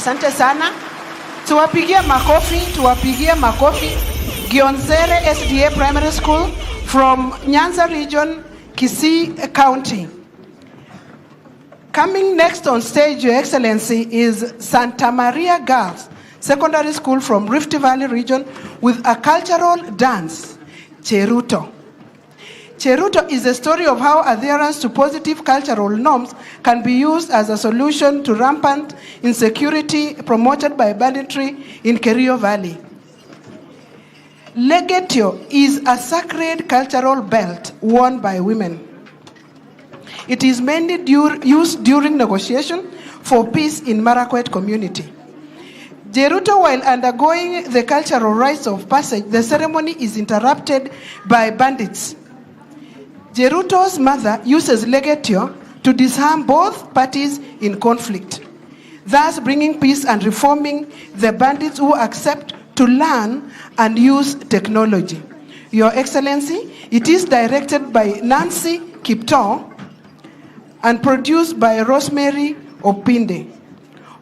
Asante sana. Tuwapigie makofi. Gionzere SDA Primary School from Nyanza Region, Kisii County. Coming next on stage, Your Excellency, is Santa Maria Girls Secondary School from Rift Valley region with a cultural dance, Cheruto. Cheruto is a story of how adherence to positive cultural norms can be used as a solution to rampant insecurity promoted by banditry in Kerio Valley. Legetio is a sacred cultural belt worn by women. It is mainly used during negotiation for peace in Marakwet community. Cheruto, while undergoing the cultural rites of passage, the ceremony is interrupted by bandits. Cheruto's mother uses legetio to disarm both parties in conflict, thus bringing peace and reforming the bandits who accept to learn and use technology. Your Excellency, it is directed by Nancy Kipto and produced by Rosemary Opinde.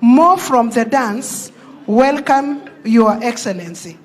More from the dance. Welcome, Your Excellency.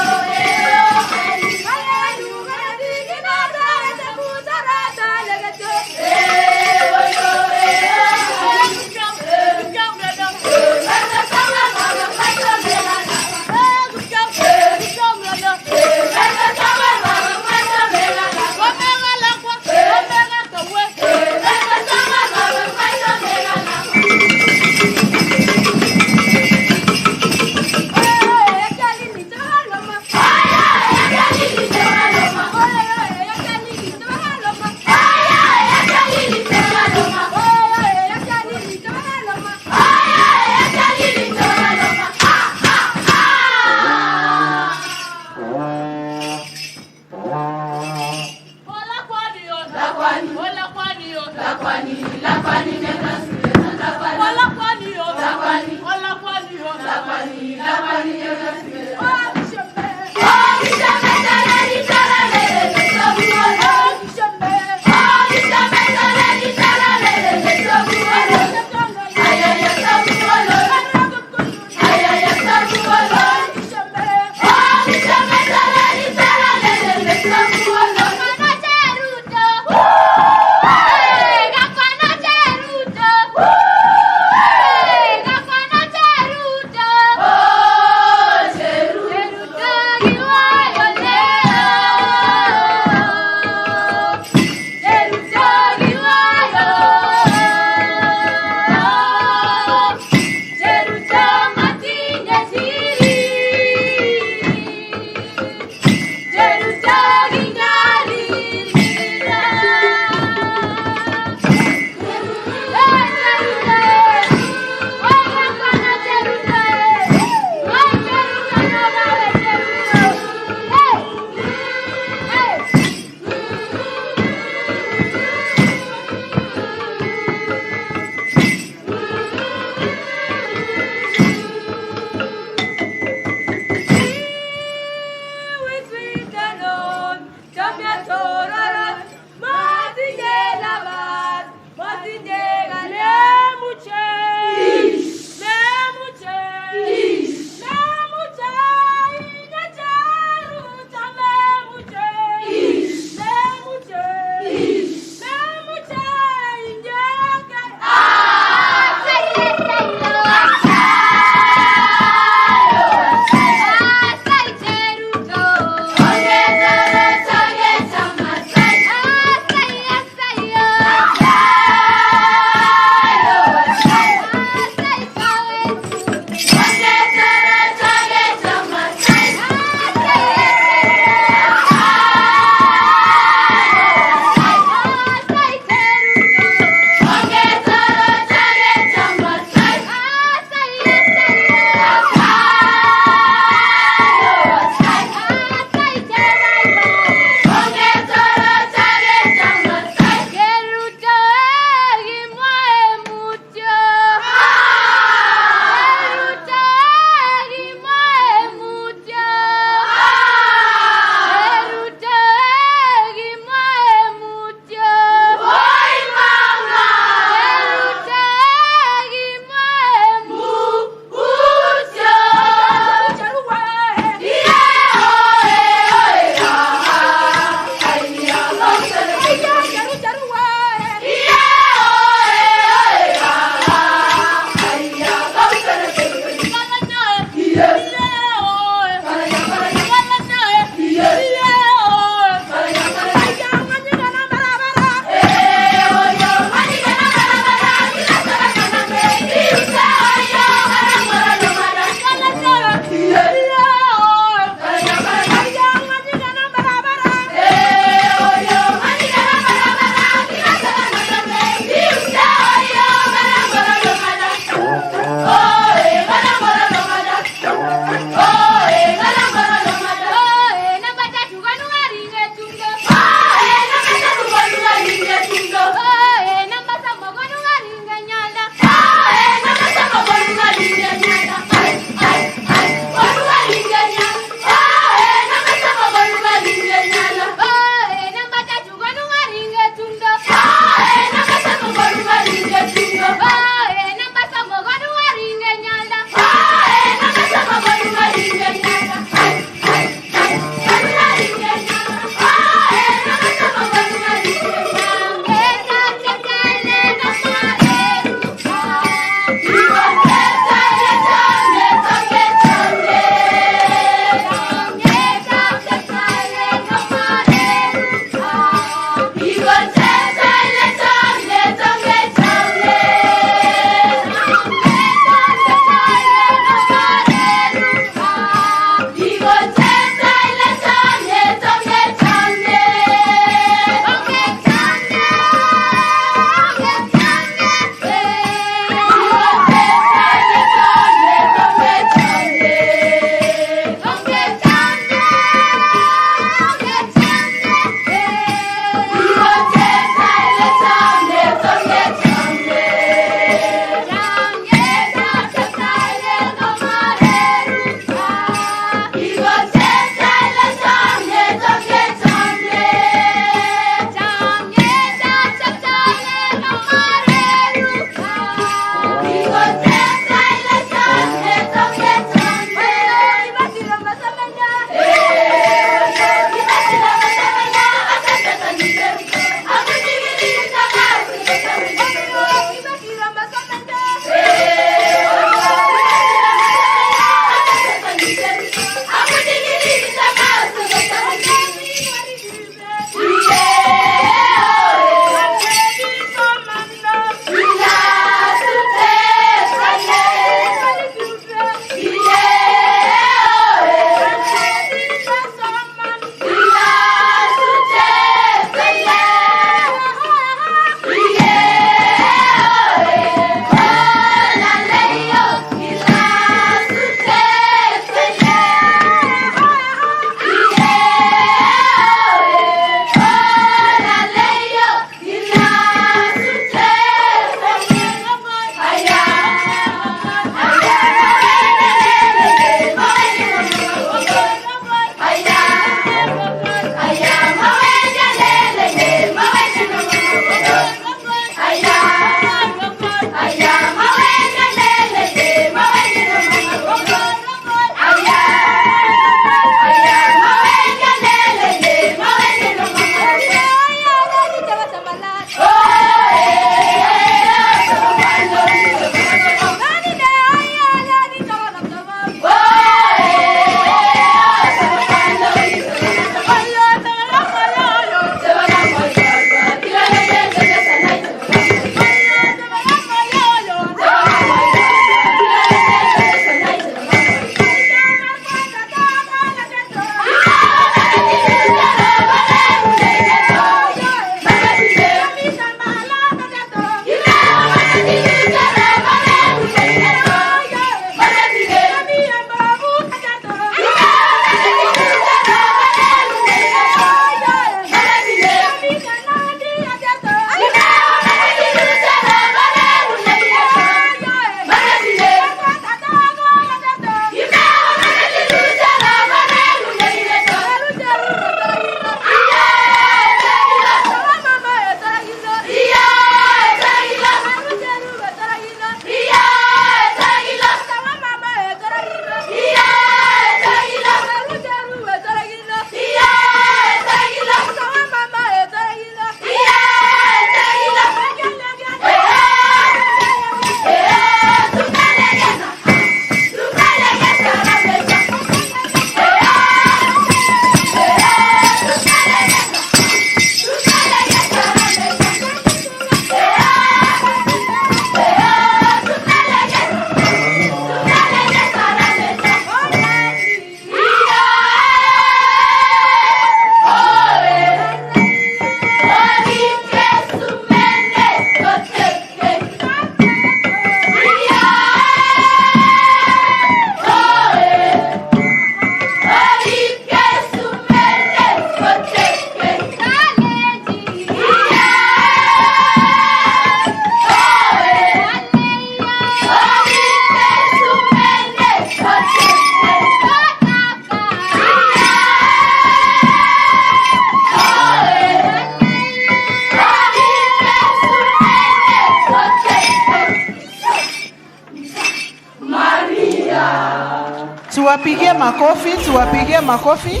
Tuwapigie makofi, tuwapigie makofi.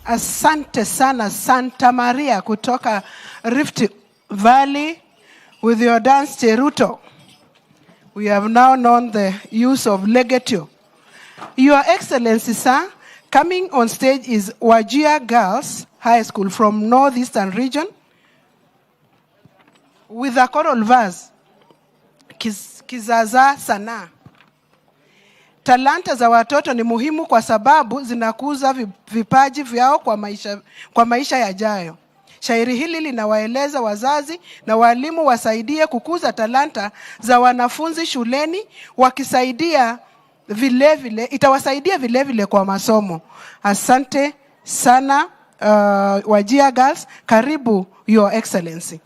Asante sana Santa Maria kutoka Rift Valley with your dance Ruto. We have now known the use of legatio. Your Excellency, sir, coming on stage is Wajir Girls High School from Northeastern region with a choral verse, Kizaza Sana. Talanta za watoto ni muhimu kwa sababu zinakuza vipaji vyao kwa maisha yajayo. Shairi hili linawaeleza wazazi na walimu wasaidie kukuza talanta za wanafunzi shuleni, wakisaidia itawasaidia vile vile kwa masomo. Asante sana Wajir Girls, karibu Your Excellency.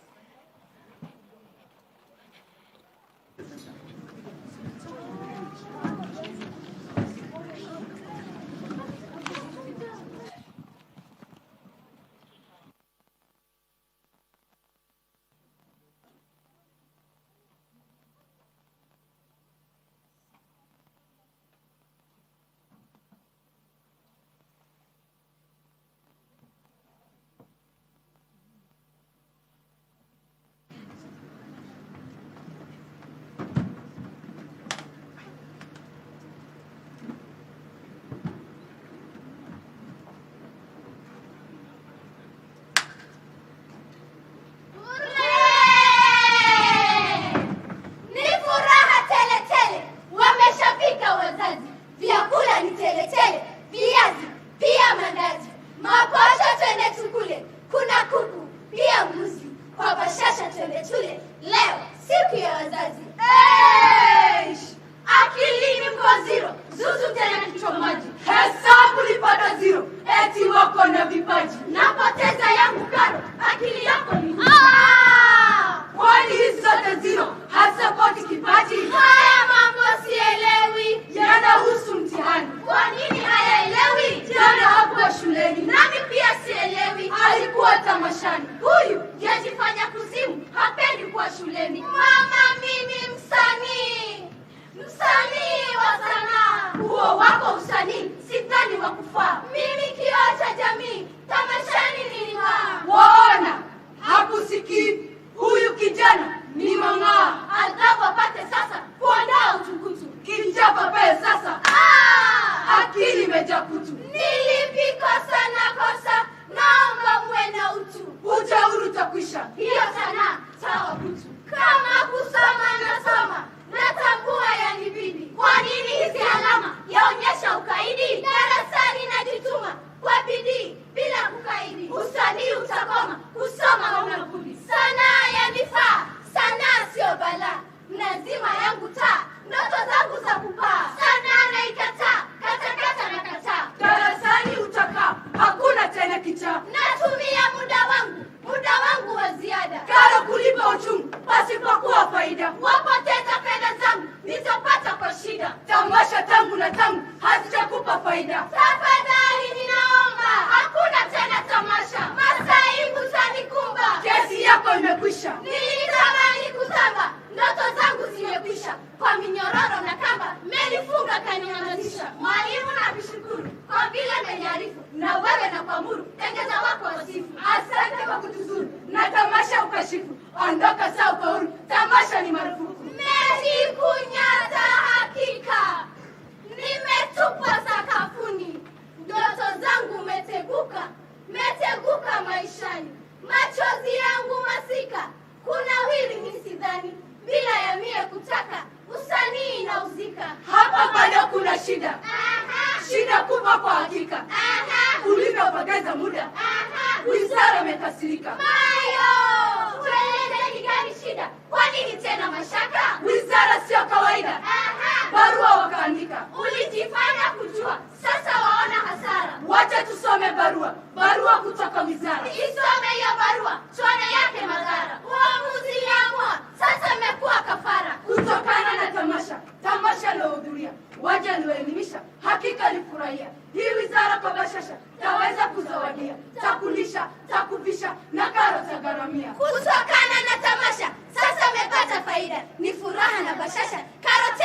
Kutokana na tamasha, sasa amepata faida. Ni furaha na bashasha. Karo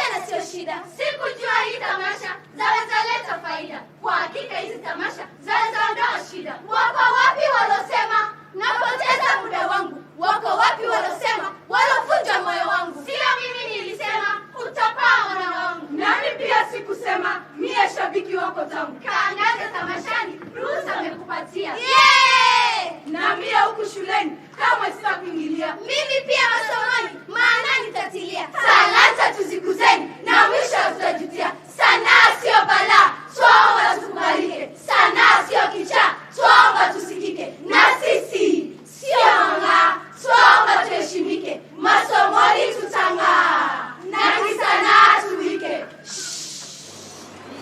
shida. Sikujua hii tamasha zaweza leta faida. Kwa hakika hizi tamasha zaweza ondoa shida. Wako wapi walosema napoteza muda wangu? Wako wapi walosema walovunja moyo wangu? Sio mimi nilisema utapaa mwana wangu. Nami pia sikusema mie shabiki wako tangu. Kaangaze tamashani, ruhusa amekupatia. Na mie huku shuleni kama sitakuingilia. Mimi pia masomoni maana nitatilia. Talanta tuzikuzeni na mwisho tutajutia. Sanaa sio balaa, tuomba tukubalike. Sanaa sio kichaa, tuomba tusikike. Na sisi sio ng'aa, tuomba tuheshimike. Masomoni tutang'aa na kisanaa tuwike.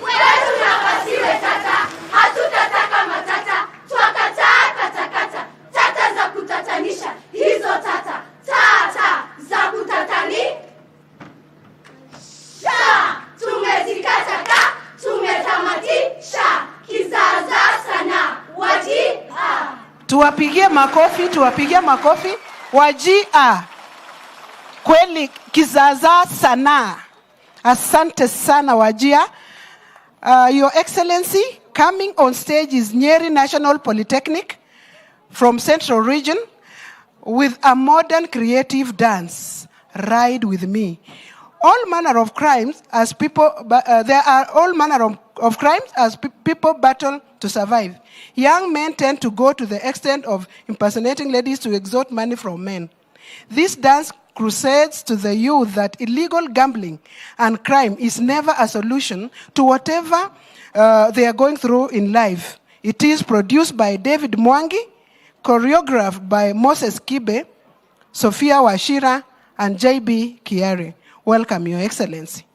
Wetu nafasiwe tata, hatutataka matata. Twakataa katakata, tata za kutatanisha. Hizo tata, tata za kutatanisha. Tumezikataka, tumetamatisha. Kizaza sana, wajia. Tuwapigie makofi. Wajia. Kweli kizaza sana. Asante sana wajia. Your Excellency, coming on stage is Nyeri National Polytechnic from Central Region with a modern creative dance. Ride with me. All manner of crimes as people, there are all manner of crimes as people battle to survive. Young men tend to go to the extent of impersonating ladies to extort money from men. This dance crusades to the youth that illegal gambling and crime is never a solution to whatever they are going through in life. It is produced by David Mwangi, choreographed by Moses Kibe, Sophia Washira, and JB Kiari. Welcome, Your Excellency.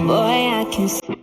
Boy, I can see.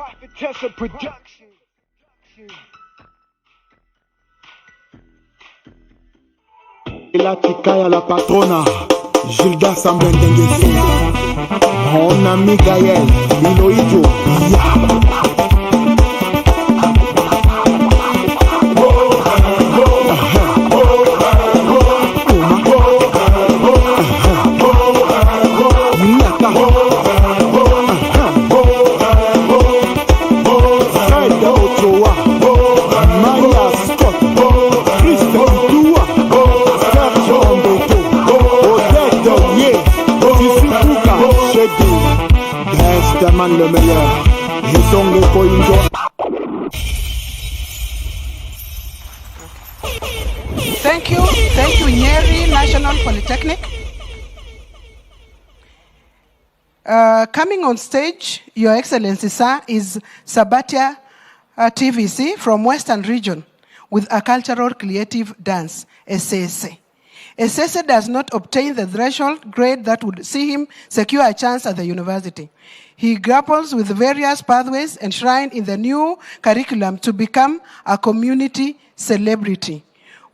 Prophetess of production. La Tikaya la patrona, Gilda Sambendengesi, mon ami Gaël, Miloïdio, le meilleur, ils sont les points. Thank you, Nyeri National Polytechnic. Coming on stage, Your Excellency, sir, is Sabatia TVC from Western Region with a cultural creative dance, SSA. SSA does not obtain the threshold grade that would see him secure a chance at the university. He grapples with various pathways enshrined in the new curriculum to become a community celebrity.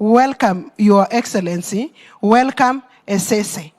Welcome, Your Excellency. Welcome, Esese.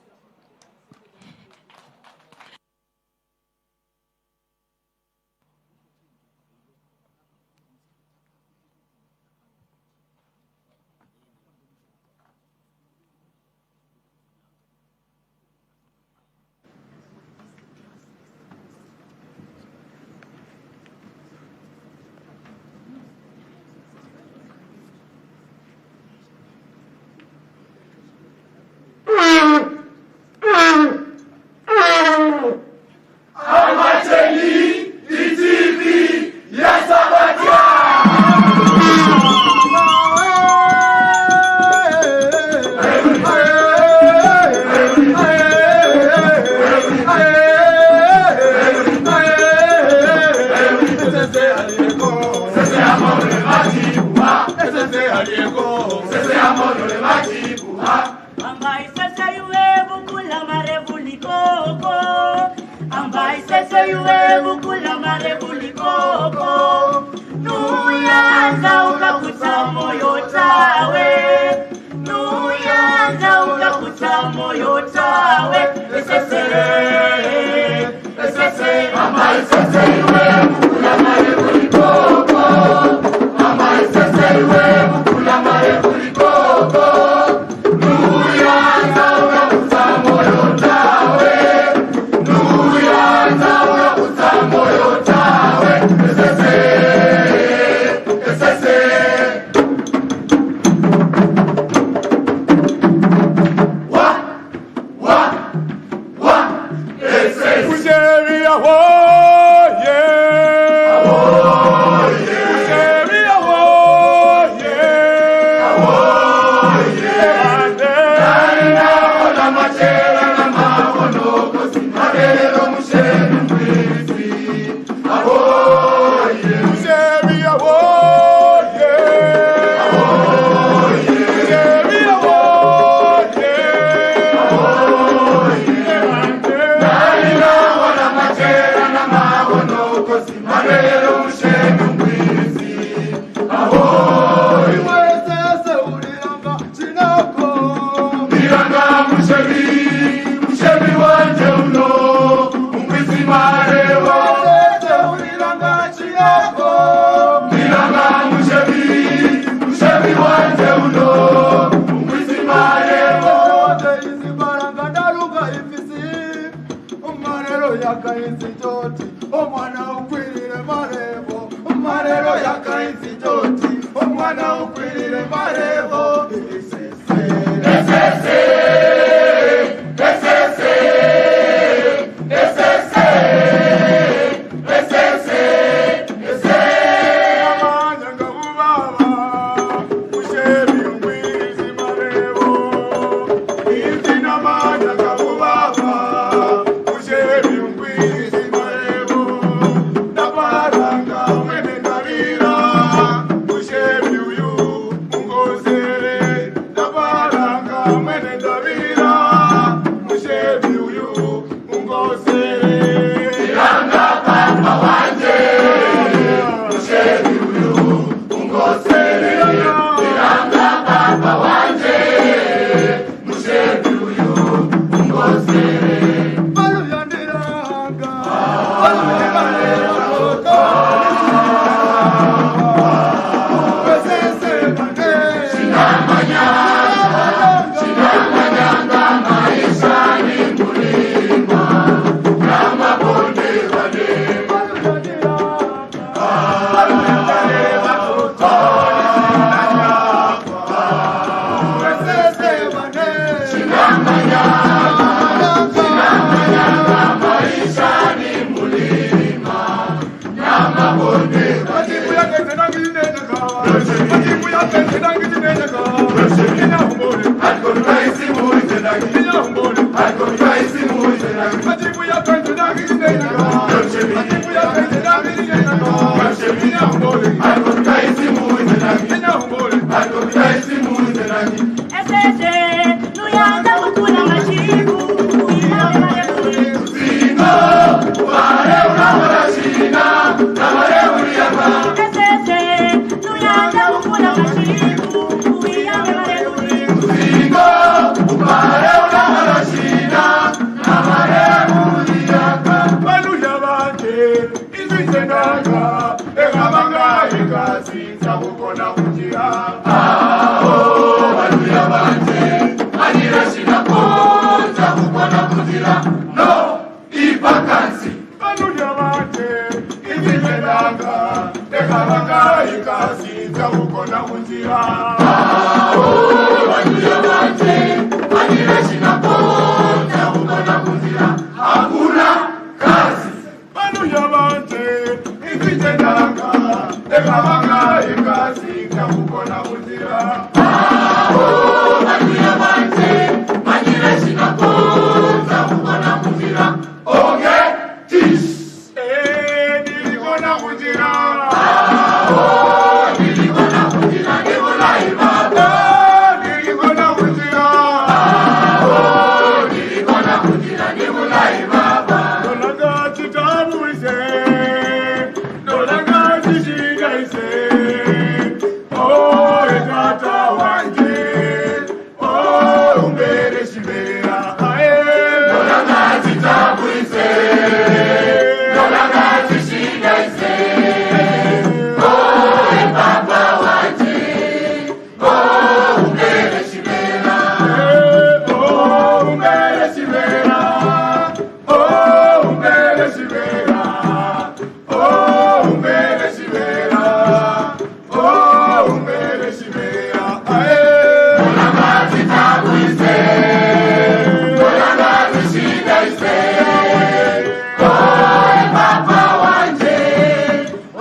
Omwana ukwirire marebo, marero yakainzi joti. kujira. Oh, waluya banje, manira shina konza kukona kujira. No, ipakansi. Waluya banje, ikijenanga, tekabanga ikasi, kukona kujira. Oh, waluya banje, manira shina konza kukona kujira. Hakuna kazi. Waluya banje, ikijenanga, tekabanga ikasi, kukona kujira. Oh, waluya banje, manira shina konza kukona kujira. Okay, tish. Nilikona kujira. Oh, nilikona kujira. Nikolai baba. Nilikona kujira. Oh, nilikona kujira. Nikolai baba. Nolanga chitabu ise. Nolanga chishika ise. Oh, etata wanje. Oh, umbere shibera. Nolanga chitabu ise. Nolanga chishika ise. Oh, papa wanje. Oh, umbere shibera. Oh, umbere shibera. Oh, umbere shibera. Oh, umbere shibera. Oh, umbere shibera. Nolanga chitabu ise. Nolanga chishika ise. Oh, papa wanje.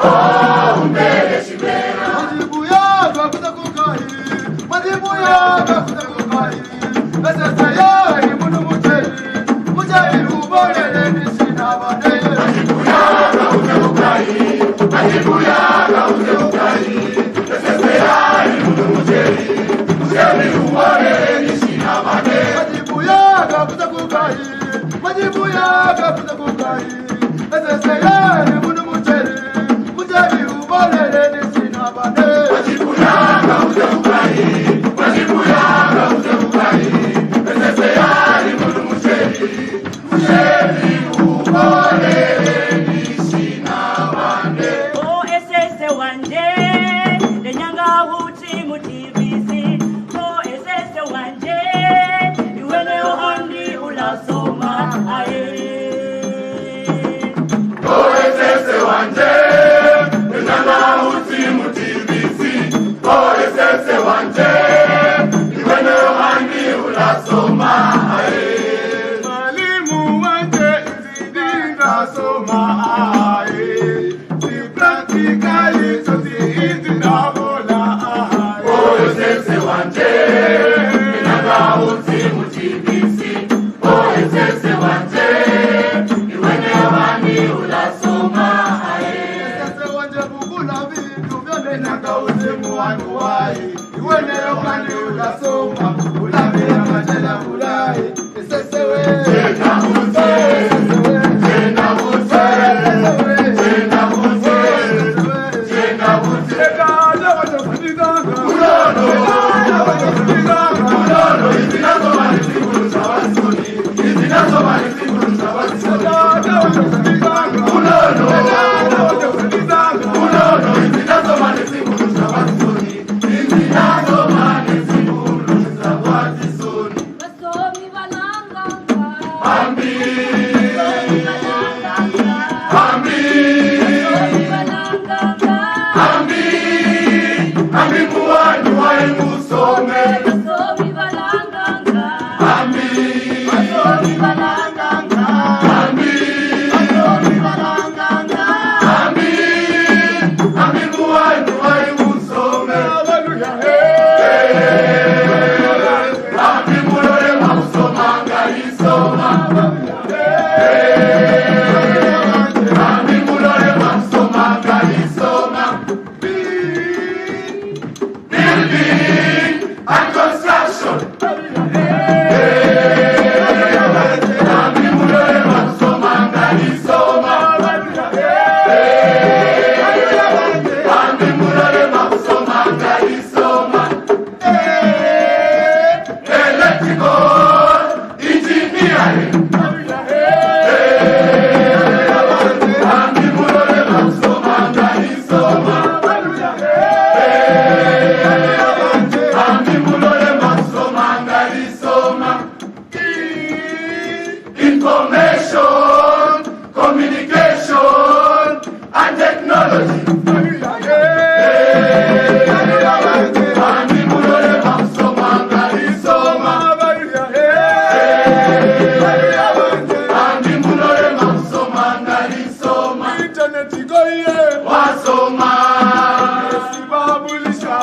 Oh, umbere shibera. Majibu yako kutakukai. Majibu yako kutakukai. Sasa yeye munu muteli. Mujali ubonele nisina bane. Majibu yako kutakukai. Majibu yako kutakukai. Sasa yeye munu muteli. Mujali ubonele nisina bane. Majibu yako kutakukai. Majibu yako kutakukai. Sasa yeye munu muteli. Mujali ubonele nisina bane. Majibu yako kutakukai. Majibu yako kutakukai. Sasa yeye munu muteli. Mujali ubonele nisina bane. Oh, esese wanje, lenyanga huti mutivisi. Oh, esese wanje, iwene ohandi ulasoma aye. Oh, esese wanje, lenyanga huti mutivisi. Oh, esese wanje, iwene ohandi ulasoma aye. Mwalimu wanje, izidinga soma aye. Si practically, so si izinabola aye. Oh, esese wanje, lenyanga huti mutivisi. Oh, esese wanje, iwene ohandi ulasoma aye. Esese wanje bukula vitu vyone nakauze muwangu wae. Iwene ohandi ulasoma, ulavira majela ulai. Esese we, jena huze, jena huze, jena huze, jena huze. Ekaja wajo kudidanga, ulono, ekaja wajo kudidanga, ulono. Izinazo mani sikuru sawasuni, izinazo mani sikuru sawasuni. Ekaja wajo kudidanga, ulono, ekaja wajo kudidanga, ulono. Izinazo mani sikuru sawasuni, izinazo mani sikuru sawasuni. Basomi bananga. Bambi.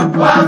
Yeah.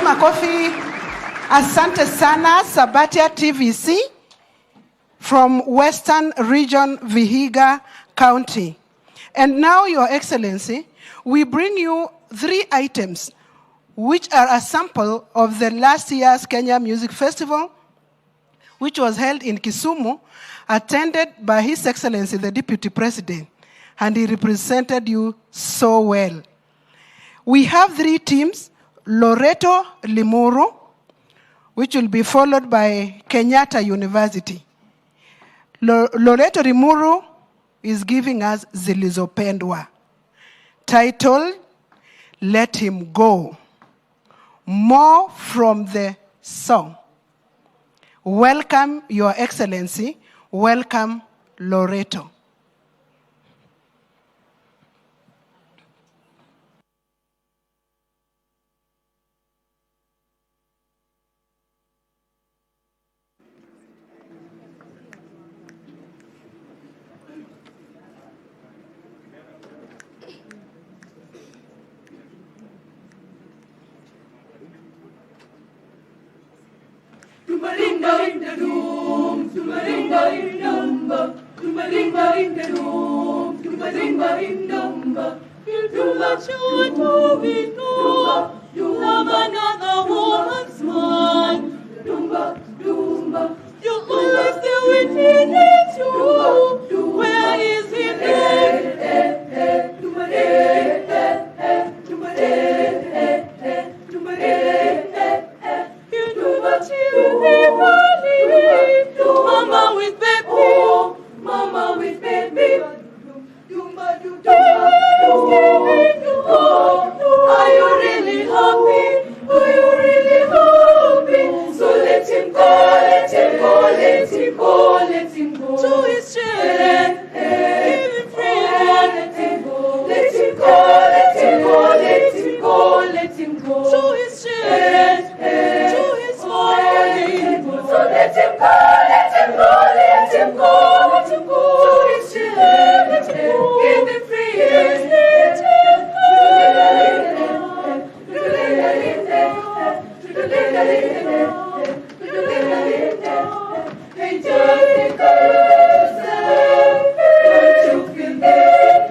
Makofi. Asante sana, Sabatia TVC from Western Region, Vihiga County. And now, Your Excellency, we bring you 3 items which are a sample of the last year's Kenya Music Festival, which was held in Kisumu, attended by His Excellency, the Deputy President, and he represented you so well. We have 3 teams: Loreto Limuru, which will be followed by Kenyatta University. Loreto Limuru is giving us Zilizopendwa, titled, Let Him Go. More from the song. Welcome, Your Excellency. Welcome, Loreto. You have another woman's mind. You always stay within it. Where is he? You do what you never leave. Mama with baby. Mama with baby. Are you really happy? Are you really happy? So let him go, let him go, let him go, let him go. To his strength, give him free. Let him go, let him go, let him go, let him go, let him go. To his strength, to his falling. So let him go, let him go, let him go, let him go. To his strength, let him go, give him free. Let him go. Hey, just think of yourself. Don't you feel better?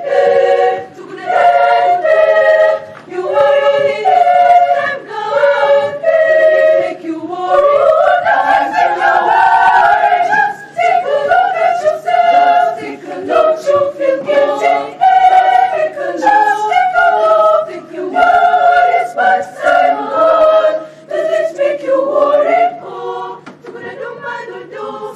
You are only time gone. Make you worry. Just take a look at yourself. Take a look. Don't you feel guilty? Take a look. Think you what is past time gone. Does it make you worry?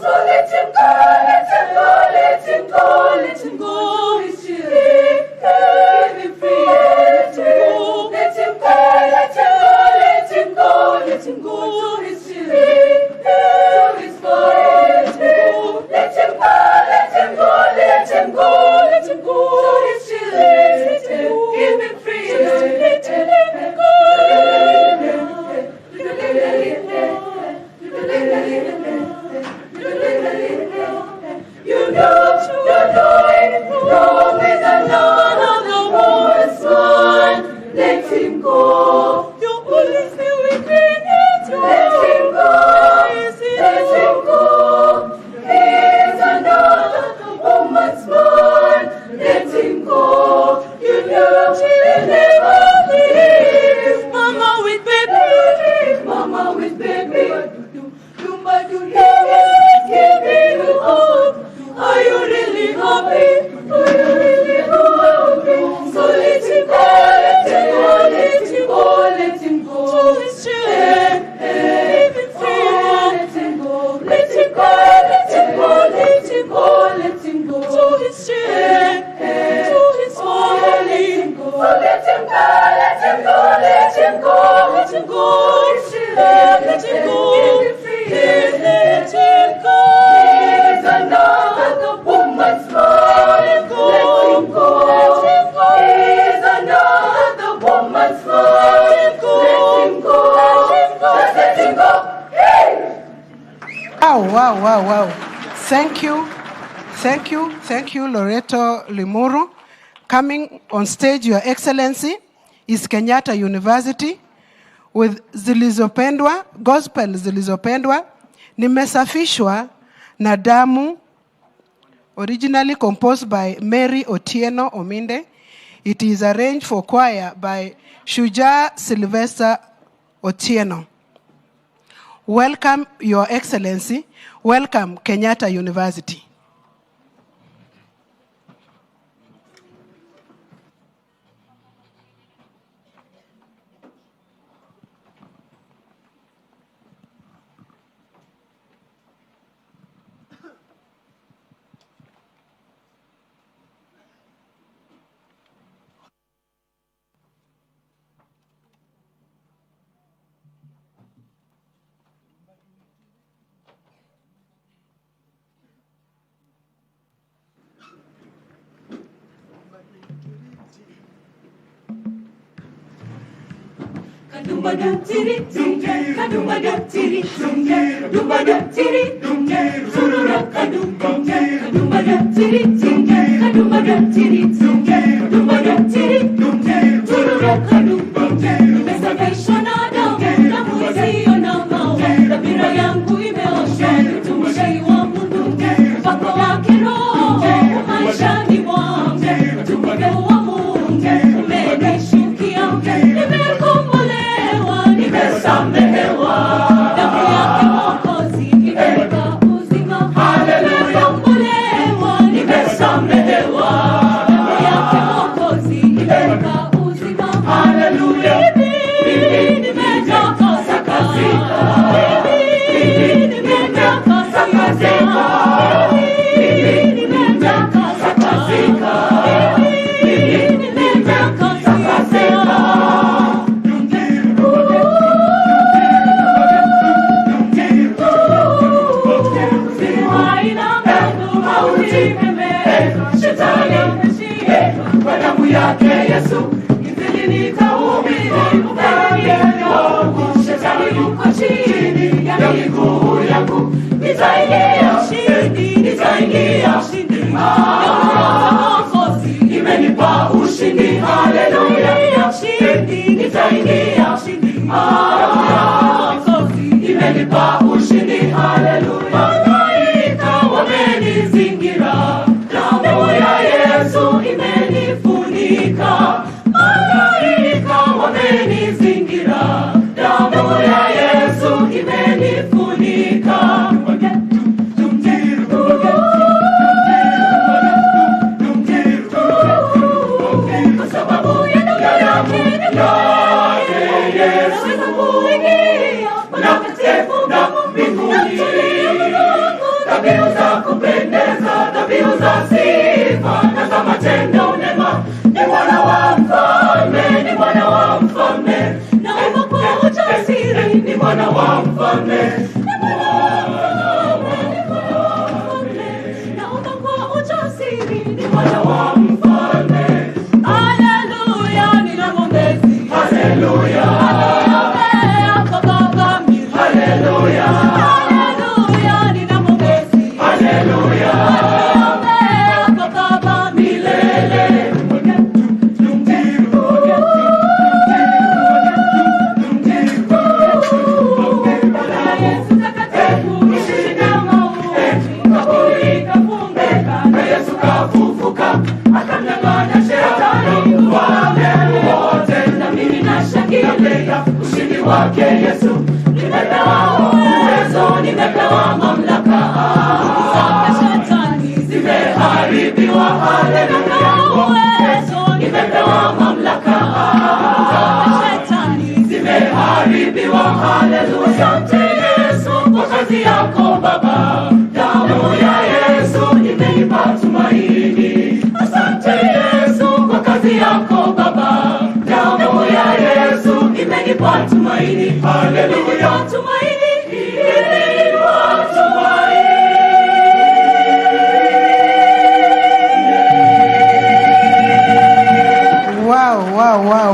So let him go, let him go, let him go, let him go. He's chilling, give him free. Let him go, let him go, let him go, let him go, let him go. He's chilling, to his body. Let him go, let him go, let him go, let him go. He's chilling, give him free. Let him go. You know what you're doing wrong with another woman's mind. Let him go. You always stay within it. Let him go. Let him go. He's another woman's mind. Let him go. You know you'll never leave. Mama with baby. Mama with baby. Giving you hope. Are you really happy? Are you really happy? So let him go, let him go, let him go, let him go. To his strength, give him free. Let him go, let him go, let him go, let him go, let him go. To his strength, to his falling. So let him go, let him go, let him go, let him go. Let him go, give him free. Let him go. He's another woman's mind. Let him go. Let him go. He's another woman's mind. Let him go. Let him go. Just let him go. Hey! Wow. Thank you, Loreto Limuru. Coming on stage, Your Excellency, is Kenyatta University with zilizopendwa, gospel zilizopendwa, nimesafishwa na damu, originally composed by Mary Otieno Ominde. It is arranged for choir by Shujaa Sylvester Otieno. Welcome, Your Excellency. Welcome, Kenyatta University.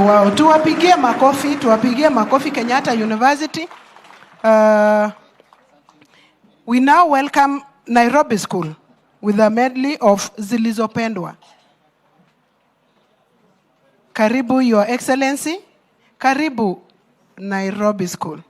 Wow. Tuwapigie makofi Kenyatta University. We now welcome Nairobi School with a medley of Zilizopendwa. Karibu, Your Excellency. Karibu, Nairobi School.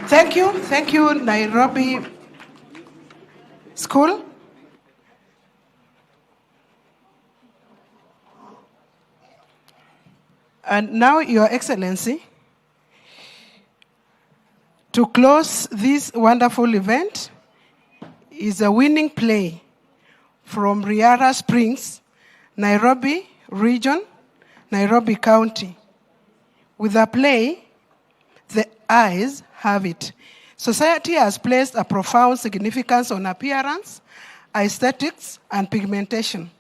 Thank you, Nairobi School. And now, Your Excellency, to close this wonderful event is a winning play from Riara Springs, Nairobi Region, Nairobi County. With the play, The Eyes Have It. Society has placed a profound significance on appearance, aesthetics, and pigmentation.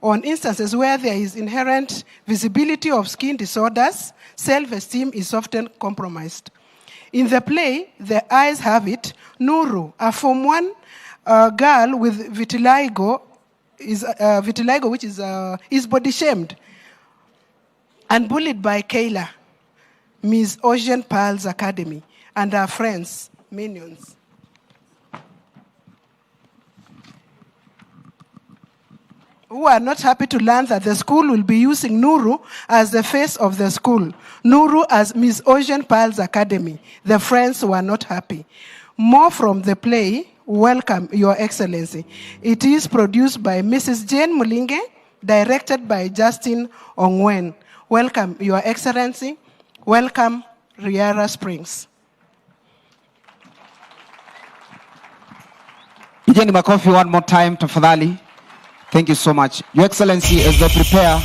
On instances where there is inherent visibility of skin disorders, self-esteem is often compromised. In the play, The Eyes Have It, Nuru, a Form 1 girl with vitiligo, which is body shamed and bullied by Kayla, Miss Ocean Pearls Academy, and her friends, minions. Who are not happy to learn that the school will be using Nuru as the face of the school. Nuru as Miss Ocean Pearls Academy. The friends were not happy. More from the play, Welcome, Your Excellency. It is produced by Mrs. Jane Mulinge, directed by Justin Ongwen. Welcome, Your Excellency. Welcome, Riara Springs. Pigeni makofi one more time, tafadhali. Thank you so much. Your Excellency, as they prepare,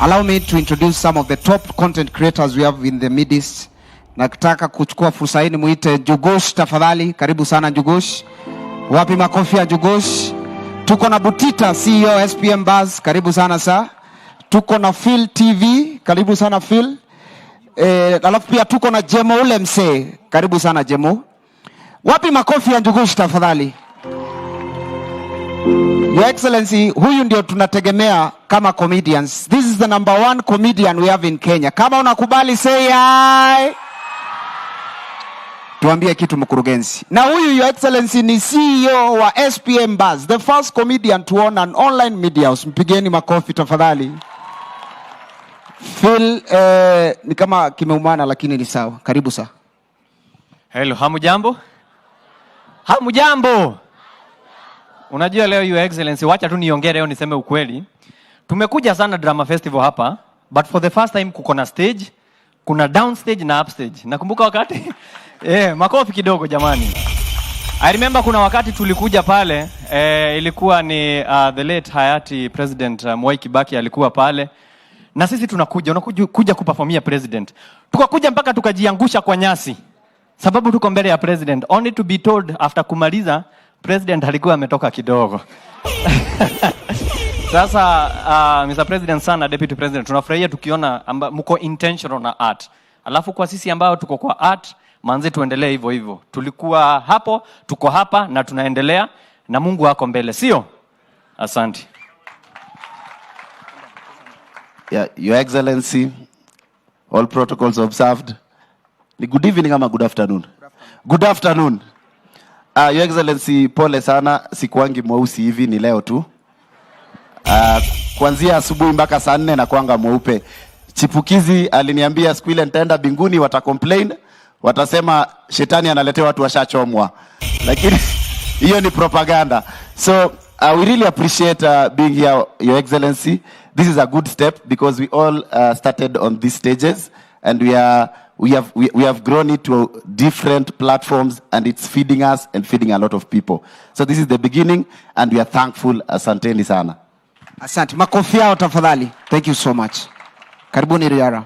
allow me to introduce some of the top content creators we have in the Mideast. Nataka kuchukua fursa hii muite Jugush, tafadhali. Karibu sana Jugush. Wapi makofi ya Jugush? Tuko na Butita, CEO SPM Buzz. Karibu sana sa. Tuko na Phil TV. Karibu sana Phil. Alafu pia tuko na Jemo ule msee. Karibu sana Jemo. Wapi makofi ya Jugush, tafadhali? Your Excellency, huyu ndio tunategemea kama comedians. This is the number 1 comedian we have in Kenya. Kama unakubali, say hi. Tuambie kitu mkurugenzi. Na huyu, Your Excellency, ni CEO wa SPM Buzz, the first comedian to own an online media house. Mpigeni makofi tafadhali. Phil, ni kama kimeumana lakini ni sawa. Karibu sa. Hello, hamujambo? Hamujambo? Unajua leo, Your Excellency, wacha tu niongee leo niseme ukweli. Tumekuja sana drama festival hapa, but for the first time kuko na stage, kuna downstage na upstage. Nakumbuka wakati makofi kidogo jamani. I remember kuna wakati tulikuja pale, ilikuwa ni the late hayati President Mwai Kibaki alikuwa pale. Na sisi unakuja kuperformia president. Tukakuja mpaka tukajiangusha kwa nyasi. Sababu tuko mbele ya president, only to be told after kumaliza president alikuwa ametoka kidogo. Sasa Mr. President sana, Deputy President, tunafurahia tukiona mko intentional na art. Alafu kwa sisi ambao tuko kwa art, manze tuendelee hivyo hivyo. Tulikuwa hapo, tuko hapa na tunaendelea na Mungu wako mbele, sio? Asante. Yeah, Your Excellency, all protocols observed. Good evening ama good afternoon? Good afternoon. Your Excellency, pole sana, sikuangi mweusi hivi, ni leo tu. Kuanzia asubuhi mpaka saa 4 na kuanga mweupe. Chipukizi aliniambia siku ile nitaenda binguni watacomplain, watasema shetani analetea watu washachomwa. Lakini hiyo ni propaganda. So we really appreciate being here, Your Excellency. This is a good step because we all started on these stages and we have grown it to different platforms and it's feeding us and feeding a lot of people. So this is the beginning and we are thankful. Asanteni sana. Asante. Makofi yao tafadhali. Thank you so much. Karibuni Riara.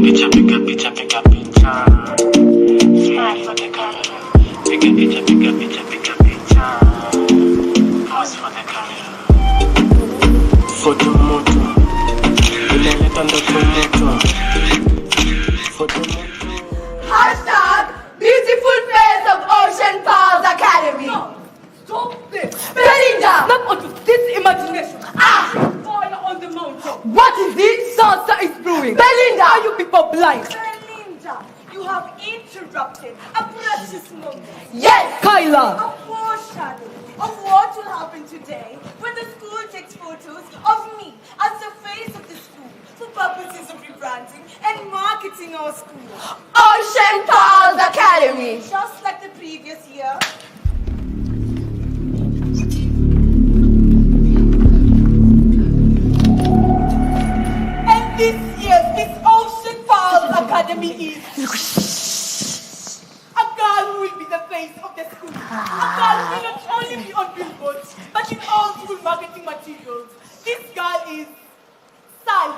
picha, piga picha, piga picha. Smile for the camera. Piga picha, piga picha, piga picha. Pose for the camera. Photo moto. Inaleta ndoto moto. Photo moto. Hashtag beautiful face of Ocean Pals Academy. No, stop this. Belinda! Snap onto this imagination. Fire on the mountain. What is it? Salsa is brewing. Belinda! Are you people blind? Belinda, you have interrupted a precious moment. Yes! Kyla! A foreshadow of what will happen today when the school takes photos of me as the face of the school for purposes of rebranding and marketing our school. Ocean Pals Academy! Just like the previous year. And this year's Miss Ocean Pals Academy is a girl who will be the face of the school. A girl who will not only be on billboards, but in all school marketing materials. This girl is Sally.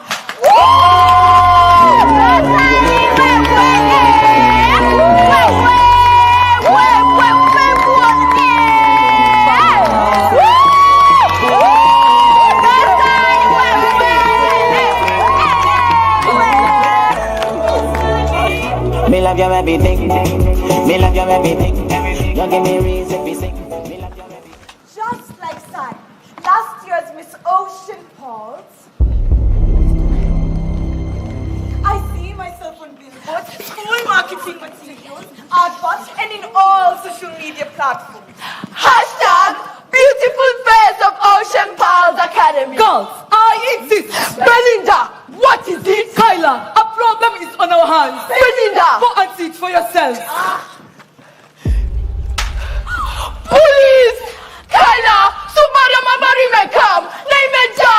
Me love your everything. Me love your everything. You give me reason to sing. Just like Sai, last year's Miss Ocean Pals, I see myself on billboards, school marketing materials, adverts, and in all social media platforms. Hashtag beautiful face of Ocean Pals Academy. Girls, I exist. Belinda! What is it? Kyla, a problem is on our hands. Belinda! Go and see it for yourself. Police! Kyla! Sumara Mamari may come! Naimeja!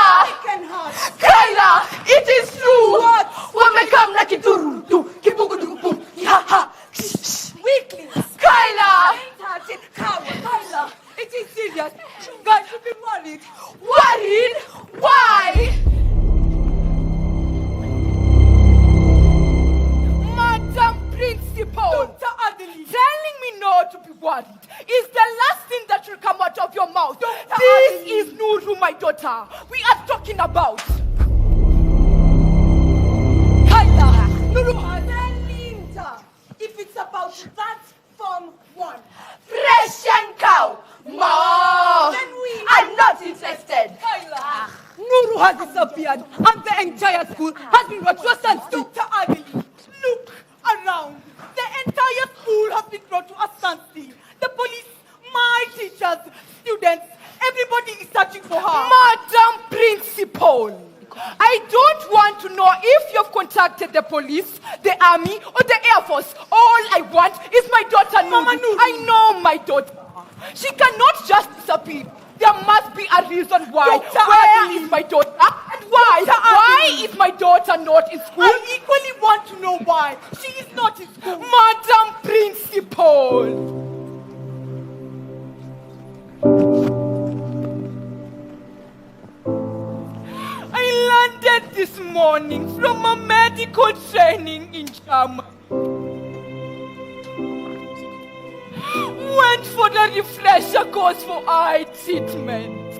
Kyla! It is true! What? Wame come na kituru! Kibugudugu! Yaha! Weaklings! Kyla! Faint-hearted coward! Kyla, it is serious. You guys should be worried. Worried? Why? Madam Principal, Dr. Adelie, telling me not to be worried is the last thing that will come out of your mouth. Dr. This Adelie. is Nuru, my daughter. We are talking about. Kyla, Nuru has... Belinda, if it's about that Form 1, Fresh and cow! More! then we I'm not interested! Kyla, Nuru has disappeared and the entire school has been brought to a standstill. Dr. Adelie, look around. The entire school has been brought to a standstill. The police, my teachers, students, everybody is searching for her. Madam Principal, I don't want to know if you've contacted the police, the army, or the Air Force. All I want is my daughter, Mama Nuru. Nuru. I know my daughter. She cannot just disappear. There must be a reason why. Dr. Where Adelie. is my daughter? And why? Dr. Why Adelie. is my daughter not in school? I equally want to know why. She is not in school. Madam Principal. I landed this morning from a medical training in Germany. Went for the refresher course for eye treatment.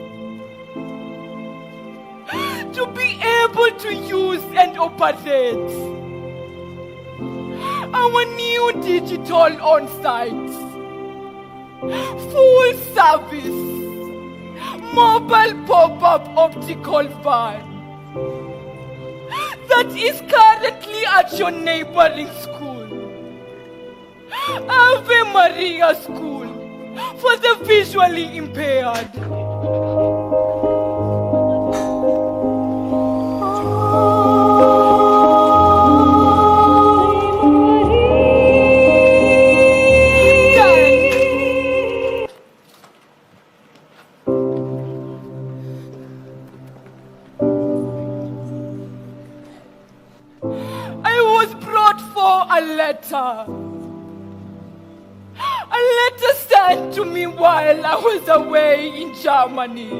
To be able to use and operate our new digital on-site, full service, mobile pop-up optical van that is currently at your neighboring school, Ave Maria School for the visually impaired. I was brought for a letter. A letter sent to me while I was away in Germany.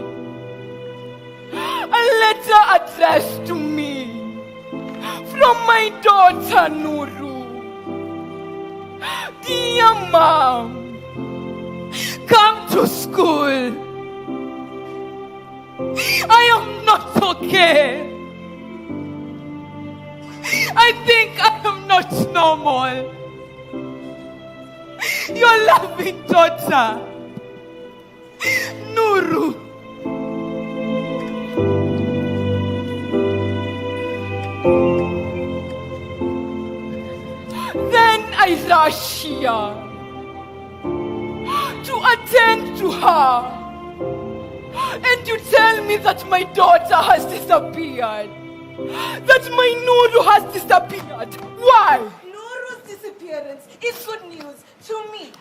A letter addressed to me from For my daughter Nuru. Dear mom, come to school. I am not okay. I think I am not normal. Your loving daughter, Nuru. Then I rush here to attend to her. And you tell me that my daughter has disappeared. That my Nuru has disappeared. Why? Nuru's disappearance is good news to me.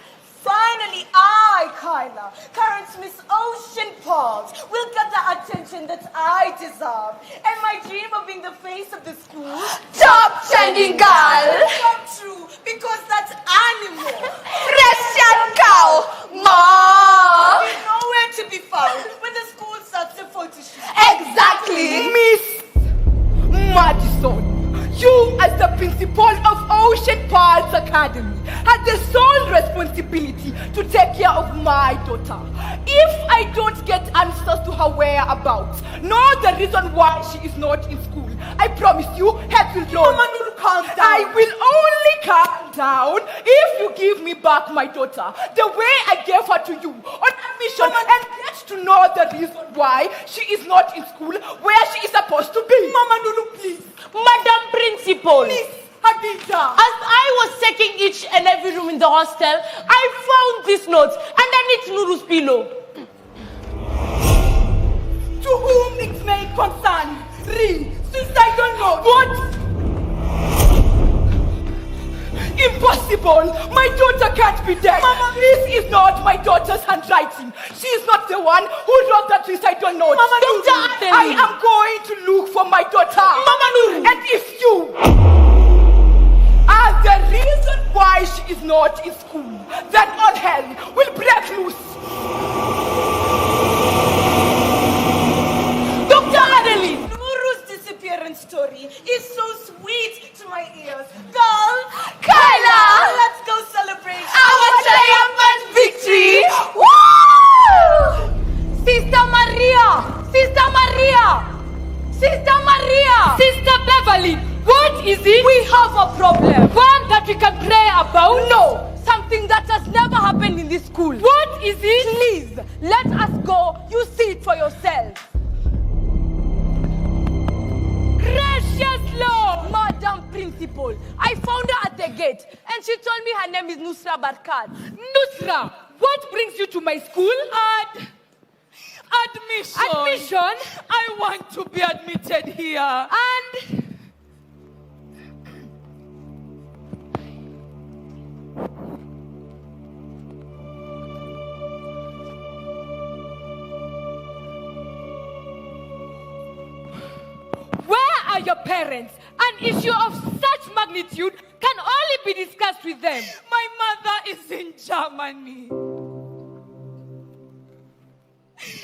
Finally, I, Kyla, current Miss Ocean Palms, will get the attention that I deserve. And my dream of being the face of the school, Top trending girl. come true because that animal, Russian cow. Ma. will be nowhere to be found when the school starts the photo shoot. Exactly. Miss Madison, you as the principal of Ocean Pearls Academy had the sole responsibility to take care of my daughter. If I don't get answers to her whereabouts, nor the reason why she is not in school, I promise you, head will blow. Mama Nuru, calm down. I will only calm down if you give me back my daughter the way I gave her to you on admission and get to know the reason why she is not in school where she is supposed to be. Mama Nuru, please. Madam Principal, Miss Hadija. as I was checking each and every room in the hostel, I found this note underneath Nuru's pillow. To whom it may concern, read, since I don't know. What? Impossible! My daughter can't be dead. Mama, this is not my daughter's handwriting. She is not the one who wrote that recite note. Mama Nuru, I am going to look for my daughter. Mama Nuru. And if you are the reason why she is not in school, then all hell will break loose. Dr. Adeline! Nuru's disappearance story is so sweet to my ears. Girl, Kyla. let's go celebrate Our triumphant victory. Woo! Sister Maria! Sister Maria! Sister Maria! Sister Beverly, what is it? We have a problem. One that we can pray about? No, something that has never happened in this school. What is it? Please, let us go. You see it for yourself. Gracious Lord! Madam Principal, I found her at the gate and she told me her name is Nusra Barkat. Nusra, what brings you to my school? Admission. Admission? I want to be admitted here. And where are your parents? An issue of such magnitude can only be discussed with them. My mother is in Germany.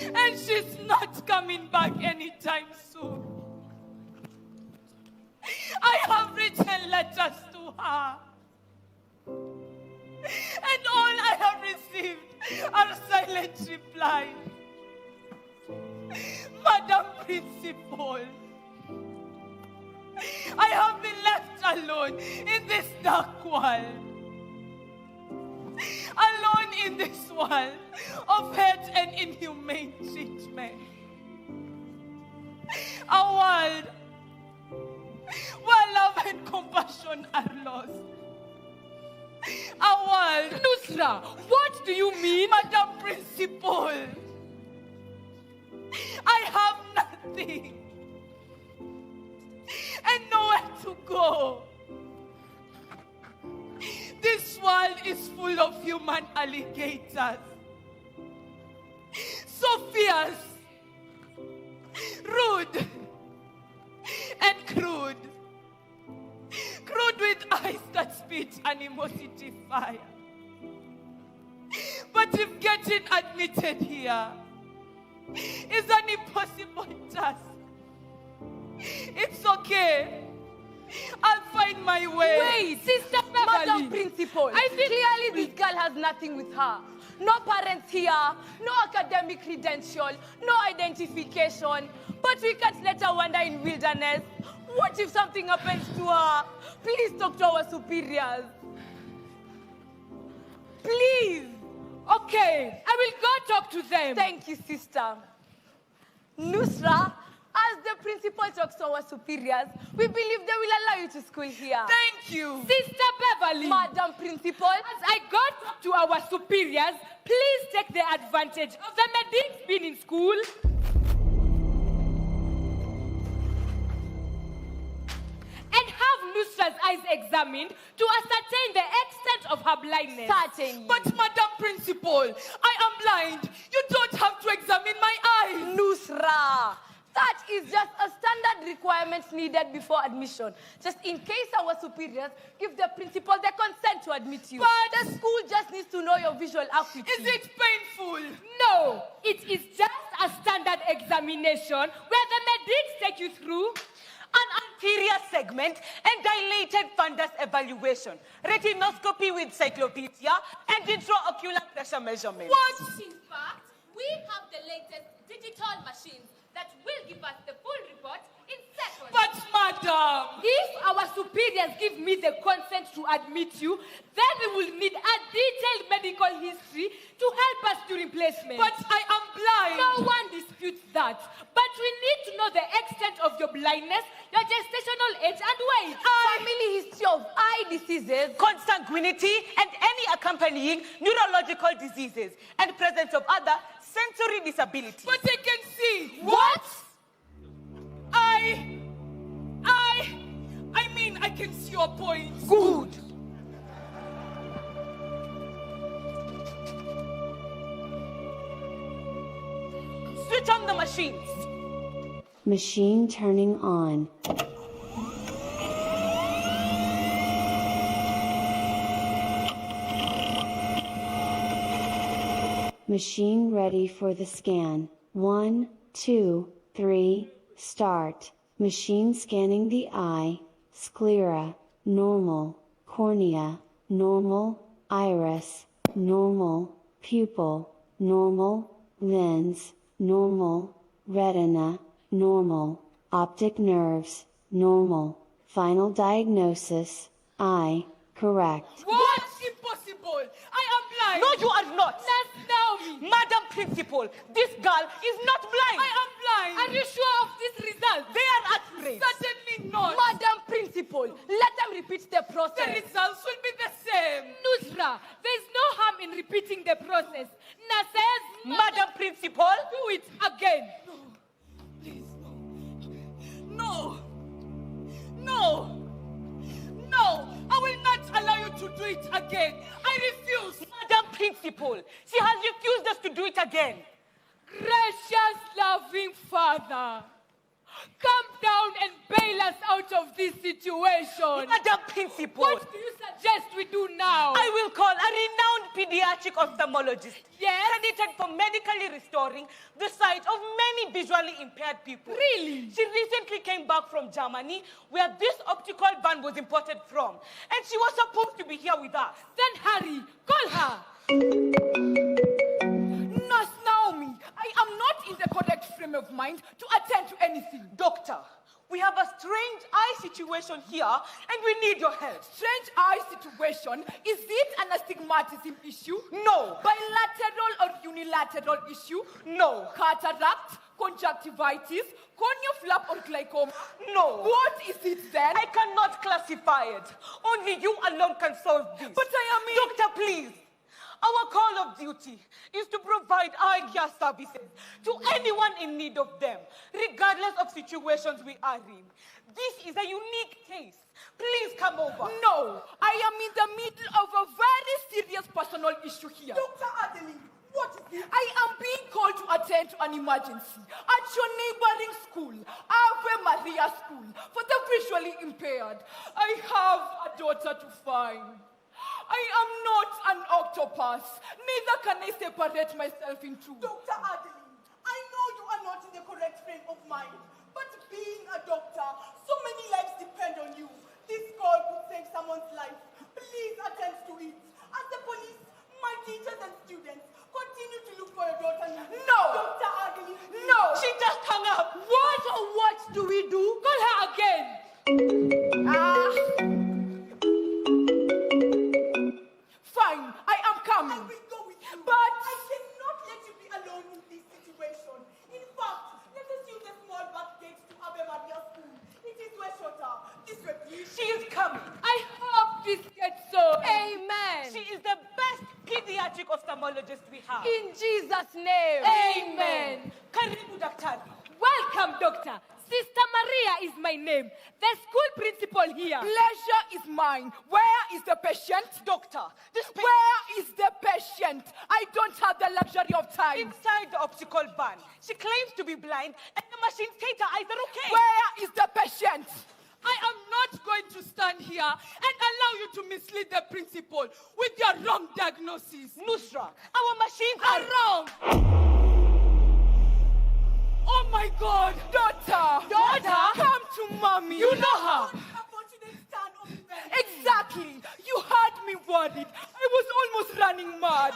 And she's not coming back anytime soon. I have written letters to her. And all I have received are silent replies. Madam Principal, I have been left alone in this dark world. Alone in this world of hate and inhumane treatment. A world where love and compassion are lost. A world... Nusra, what do you mean? Madam Principal, I have nothing and nowhere to go. This world is full of human alligators. So fierce, rude, and crude. Crude with eyes that spit animosity fire. But if getting admitted here is an impossible task, it's okay. I'll find my way. Wait, Sister Beverly. Madam Principal, I think clearly this girl has nothing with her. No parents here, no academic credential, no identification. But we can't let her wander in wilderness. What if something happens to her? Please talk to our superiors. Please. Okay, I will go talk to them. Thank you, sister. Nusra, as the principal talks to our superiors, we believe they will allow you to school here. Thank you. Sister Beverly. Madam Principal. As I got to our superiors, please take the advantage of the medics being in school. And have Nusra's eyes examined to ascertain the extent of her blindness. Certainly. But Madam Principal, I am blind. You don't have to examine my eyes. Nusra, that is just a standard requirement needed before admission. Just in case our superiors give the principal the consent to admit you. But the school just needs to know your visual acuity. Is it painful? No, it is just a standard examination where the medics take you through an anterior segment and dilated fundus evaluation, retinoscopy with cyclopedia, and intraocular pressure measurement. What? In fact, we have the latest digital machines that will give us the full report in seconds. But madam, if our superiors give me the consent to admit you, then we will need a detailed medical history to help us during placement. But I am blind. No one disputes that. But we need to know the extent of your blindness, your gestational age and weight. Family history of eye diseases, consanguinity, and any accompanying neurological diseases, and presence of other sensory disabilities. But I can see. What? I mean, I can see your point. Good. Switch on the machines. Machine turning on. Machine ready for the scan. 1, 2, 3, start. Machine scanning the eye, sclera, normal, cornea, normal, iris, normal, pupil, normal, lens, normal, retina, normal, optic nerves, normal. Final diagnosis, eye, correct. What? Impossible! I am blind! No, you are not! That's Naomi! Madam Principal, this girl is not blind! I am blind! Are you sure of this result? They are accurate! Certainly not! Madam Principal, let them repeat the process. The results will be the same. Nusra, there's no harm in repeating the process. Na says, Madam Principal, do it again. No! No! No! I will not allow you to do it again. I refuse. Madam Principal, she has refused us to do it again. Gracious, loving Father, come down and bail us out of this situation. Madam Principal, what do you suggest we do now? I will call a renowned pediatric ophthalmologist, credited for medically restoring the sight of many visually impaired people. Really? She recently came back from Germany, where this optical van was imported from, and she was supposed to be here with us. Then hurry, call her. Nurse Naomi, I am not in the correct frame of mind to attend to anything. Doctor, we have a strange eye situation here, and we need your help. Strange eye situation? Is it an astigmatism issue? No. Bilateral or unilateral issue? No. Cataract, conjunctivitis, corneal flap or glaucoma? No. What is it then? I cannot classify it. Only you alone can solve this. But I am in... Doctor, please. Our call of duty is to provide eye care services to anyone in need of them, regardless of situations we are in. This is a unique case. Please come over. No, I am in the middle of a very serious personal issue here. Dr. Adeline, what is it? I am being called to attend to an emergency at your neighboring school, Ave Maria School, for the visually impaired. I have a daughter to find. I am not an octopus. Neither can I separate myself in two. Dr. Adeline, I know you are not in the correct frame of mind, But being a doctor, so many lives depend on you. This call could save someone's life. Please attend to it. As the police, my teachers and students continue to look for your daughter. No! Dr. Agili. No! She just hung up. What or what do we do? Call her again. Fine, I am coming. I will go with you. But I cannot let you be alone in this situation. In fact, let us use the small back gate to Ave Maria School. It is way shorter. This way, please. She is coming. I hope this gets so. Amen. She is the best pediatric ophthalmologist we have. In Jesus' name. Amen. Karibu daktari. Welcome, doctor. Sister Maria is my name. The school principal here. pleasure is mine. Where is the patient? Doctor, Where is the patient? I don't have the luxury of time. inside the optical van. She claims to be blind and the machine states her eyes are okay. Where is the patient? I am not going to stand here and allow you to mislead the principal with your wrong diagnosis. Nusra, our machines are wrong. Oh my God! Daughter! Come to mommy! You know her! Exactly! You had me worried. I was almost running mad.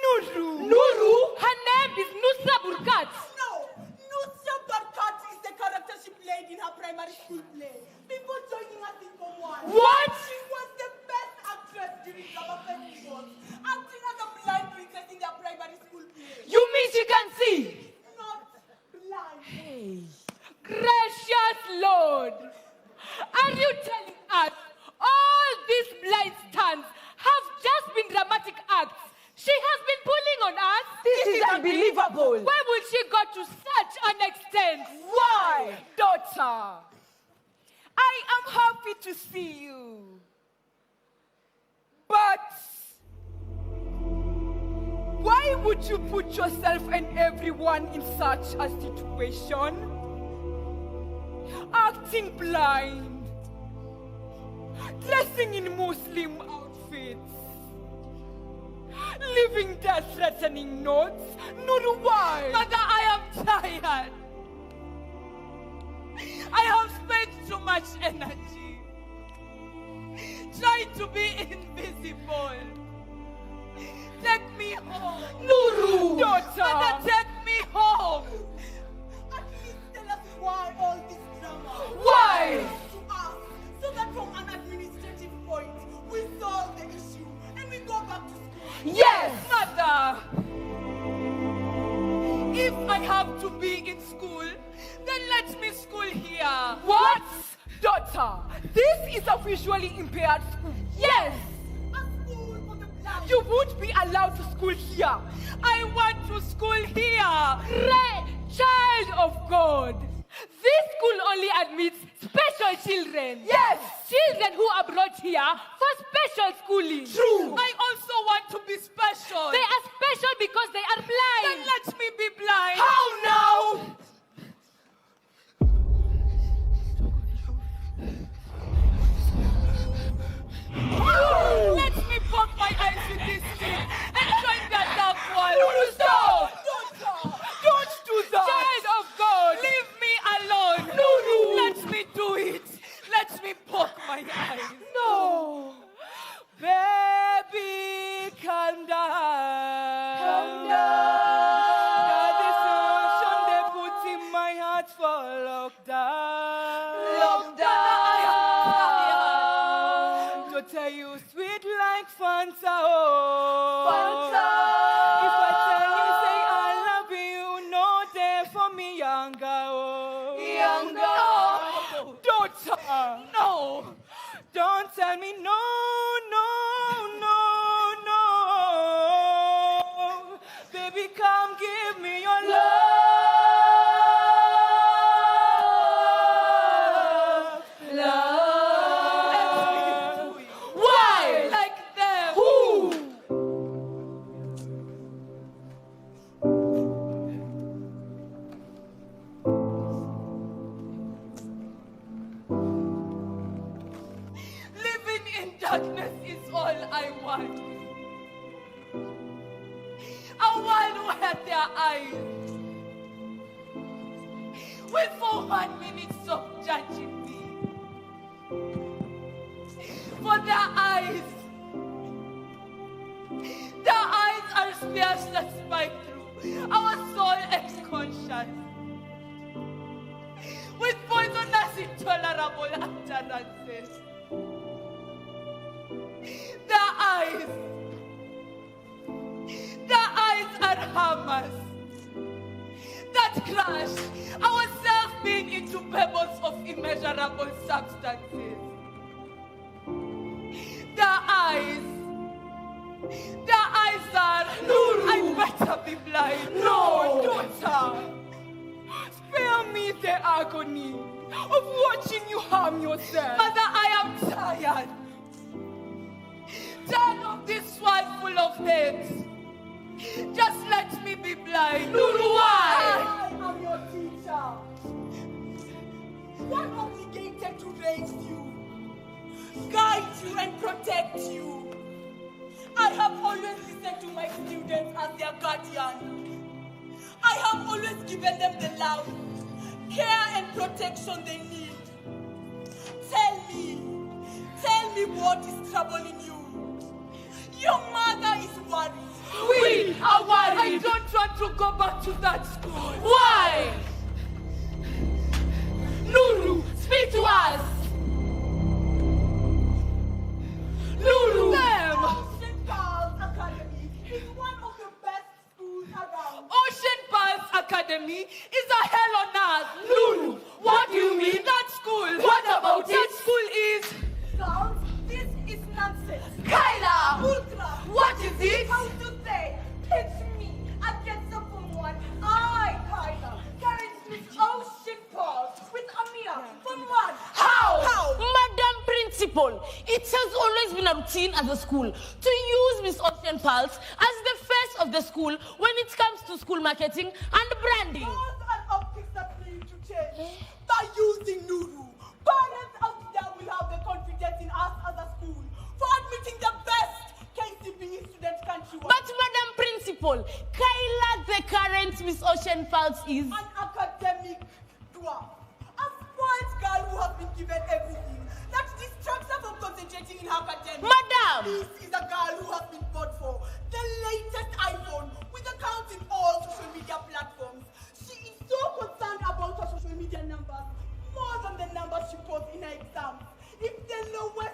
Nuru! Nuru? Her name is Nusra Burkat. No! Nusra Barkat is the character she played in her primary school play. Before joining us in Form 1. What? She was the best actress during summer festivals, acting as a blind princess in their primary school play. You mean she can see? Not blind. Hey. Gracious Lord, are you telling us all these blind stands have just been dramatic acts? She has been pulling on us? This is unbelievable. Why would she go to such an extent? Why? Daughter, I am happy to see you. But why would you put yourself and everyone in such a situation? Acting blind, dressing in Muslim outfits, leaving death-threatening notes. Nuru, why? Mother, I am tired. I have spent too much energy trying to be invisible. Take me home. Nuru! Daughter! Mother, take me home. At least tell us why all this drama. Why? To us, so that from an administrative point, we solve the issue and we go back to school. Yes! Mother, if I have to be in school, then let me school here. What? Daughter, this is a visually impaired school. Yes! You won't be allowed to school here. I want to school here. Great child of God. This school only admits special children. Yes! Children who are brought here for special schooling. True. I also want to be special. They are special because they are blind. Then let me be blind. How now? Let me poke my eyes with this stick and join that dark wall. Nuru, stop! Don't do that! Child of God, leave me alone. Nuru! Let me do it. Let me poke my eyes. No! Baby, calm down. Calm down. God, this notion they put in my heart for lockdown. To tell you sweet like Fanta, oh. Fanta. If I tell you, say I love you, no day for me, younger, oh. Younger. No. Daughter. No. Don't tell me no, no, no, no. Baby, come give me your love. Why? Like them. Who? Living in darkness is all I want. A world where there their eyes. With 400 minutes of judging me. For their eyes are spears that spike through our soul and conscience. With poisonous, intolerable utterances. Their eyes are hammers that crush our self-being into pebbles of immeasurable substances. Their eyes are, Nuru, I better be blind. No, daughter. Spare me the agony of watching you harm yourself. Mother, I am tired. Tired of this world full of hate. Just let me be blind. Nuru, why? I am your teacher. One obligated to raise you, guide you, and protect you. I have always listened to my students as their guardian. I have always given them the love, care, and protection they need. Tell me what is troubling you. Your mother is worried. We are worried. I don't want to go back to that school. Why? Nuru, speak to us. Nuru. Them. Ocean Pearls Academy is one of the best schools around. Ocean Pearls Academy is a hell on earth. Nuru, what do you mean? That school. What about it? That school is... Girls, this is nonsense. Kyla! Ultra! What is it? How to say? Pitch me against the Form 1. I, Kyla, carried Miss Ocean Pearls with Amir Form 1. How? Madam Principal, it has always been a routine at the school to use Miss Ocean Pearls as the face of the school when it comes to school marketing and branding. Those are optics that need to change by using Nuru. Parents out there will have the confidence in us as a school for admitting the best KCPE students countrywide. But Madam Principal, Kyla, the current Miss Ocean Pearls is an academic dwarf. A spoiled girl who has been given everything that distracts her from concentrating in her academics. Madam! This is a girl who has been bought for the latest iPhone with accounts in all social media platforms. She is so concerned about her social media numbers more than the numbers she posts in her exams. If the lowest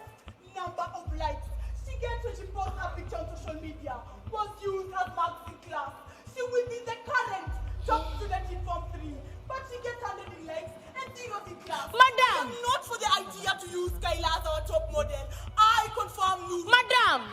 number of likes she gets when she posts a picture on social media was used as marks in class, she will be the current top student in Form 3. But she gets 100 in likes and zeros in class. Madam! I'm not for the idea to use Kyla as our top model. I confirm Nuru. Madam!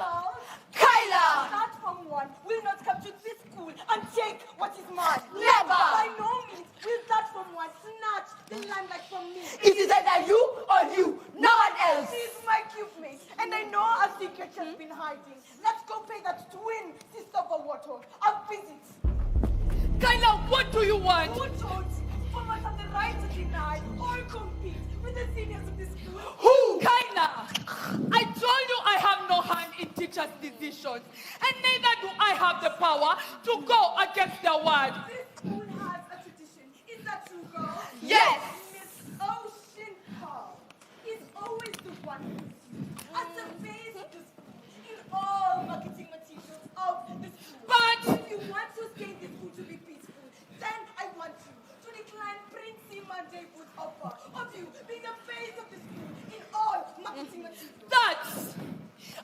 Kyla! That Form 1 will not come to this school and take what is mine. Never! By no means will that Form 1 snatch the limelight from me. It is either you or you, no one else. She's my cupmate, and I know a secret she's been hiding. Let's go pay that twin sister for water a visit. Kyla, what do you want? Who told you? Formers have the right to deny or compete with the seniors of this school. Who? Kyla! I told you I have no hand in teachers' decisions, and neither do I have the power to go against their word. This school has a tradition. Is that true, girl? Yes! Miss Ocean Pearls is always the one who's used as the face of the school in all marketing materials of the school. But if you want to stay this school to be peaceful, then I want you to decline Princey Mandebo's offer of you being the face of the school in all marketing materials. that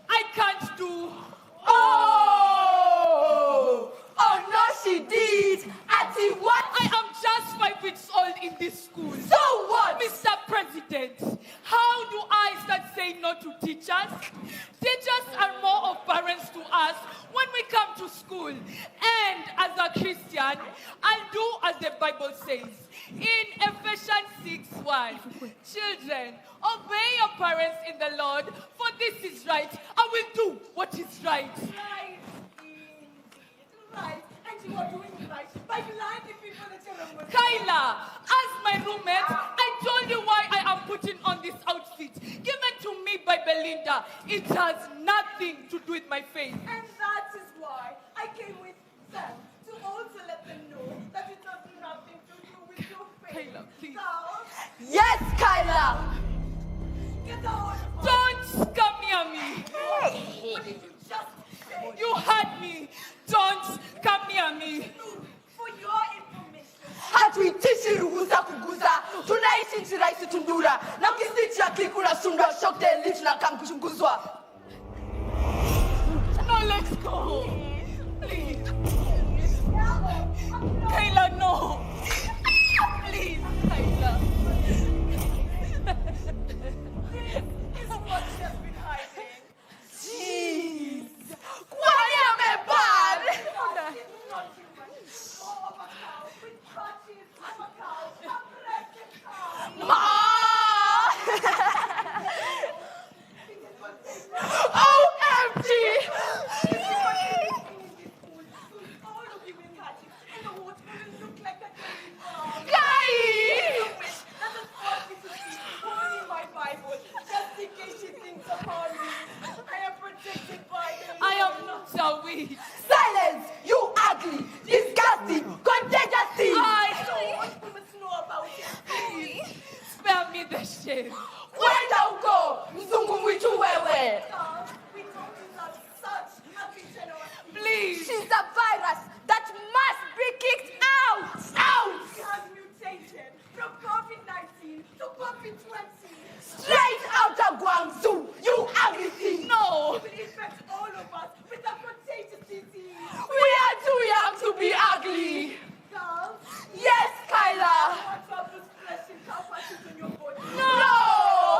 I can't do. Oh no, she did. Auntie, what? I am just 5 weeks old in this school. So what? Mr. President, how do I start saying no to teachers? Teachers are more of parents to us when we come to school. And as a Christian, I'll do as the Bible says. In Ephesians 6:1, children, obey your parents in the Lord, for this is right. I will do what is right. Right, indeed. Right, and you are doing right by blinding people that you're wrong with. Kyla, as my roommate, I told you why I am putting on this outfit given to me by Belinda. It has nothing to do with my faith. And that is why I came with them to also let Yes, Kyla. Don't come near me. You heard me. Don't come near me. For your information, Hatuitishi ruhusa kuguza, tunaishi nchi rahisi tundura, na ukisiti ya kliku na sundwa, shokte litu na kamkushunguzwa. No, let's go. Please. Kayla, no. Please, Kayla. this is what she has been hiding. Jeez. Kwani amebad? Ma! OMG! I am not a witch. Silence! You ugly, disgusting, contagious thing! We must know about it. Please, spare me the shame. Kwenda huko, mzungu mwitu wewe! We don't deserve such a creature. Please. She's a virus that must be kicked out! Out! She has mutated from COVID-19 to COVID-20. Straight out of Guangzhou, you ugly thing! No! It will infect all of us with a contagious disease. We are too young to be ugly! Girls, Yes, Kyla! what about those flesh and cow patches on your body? No!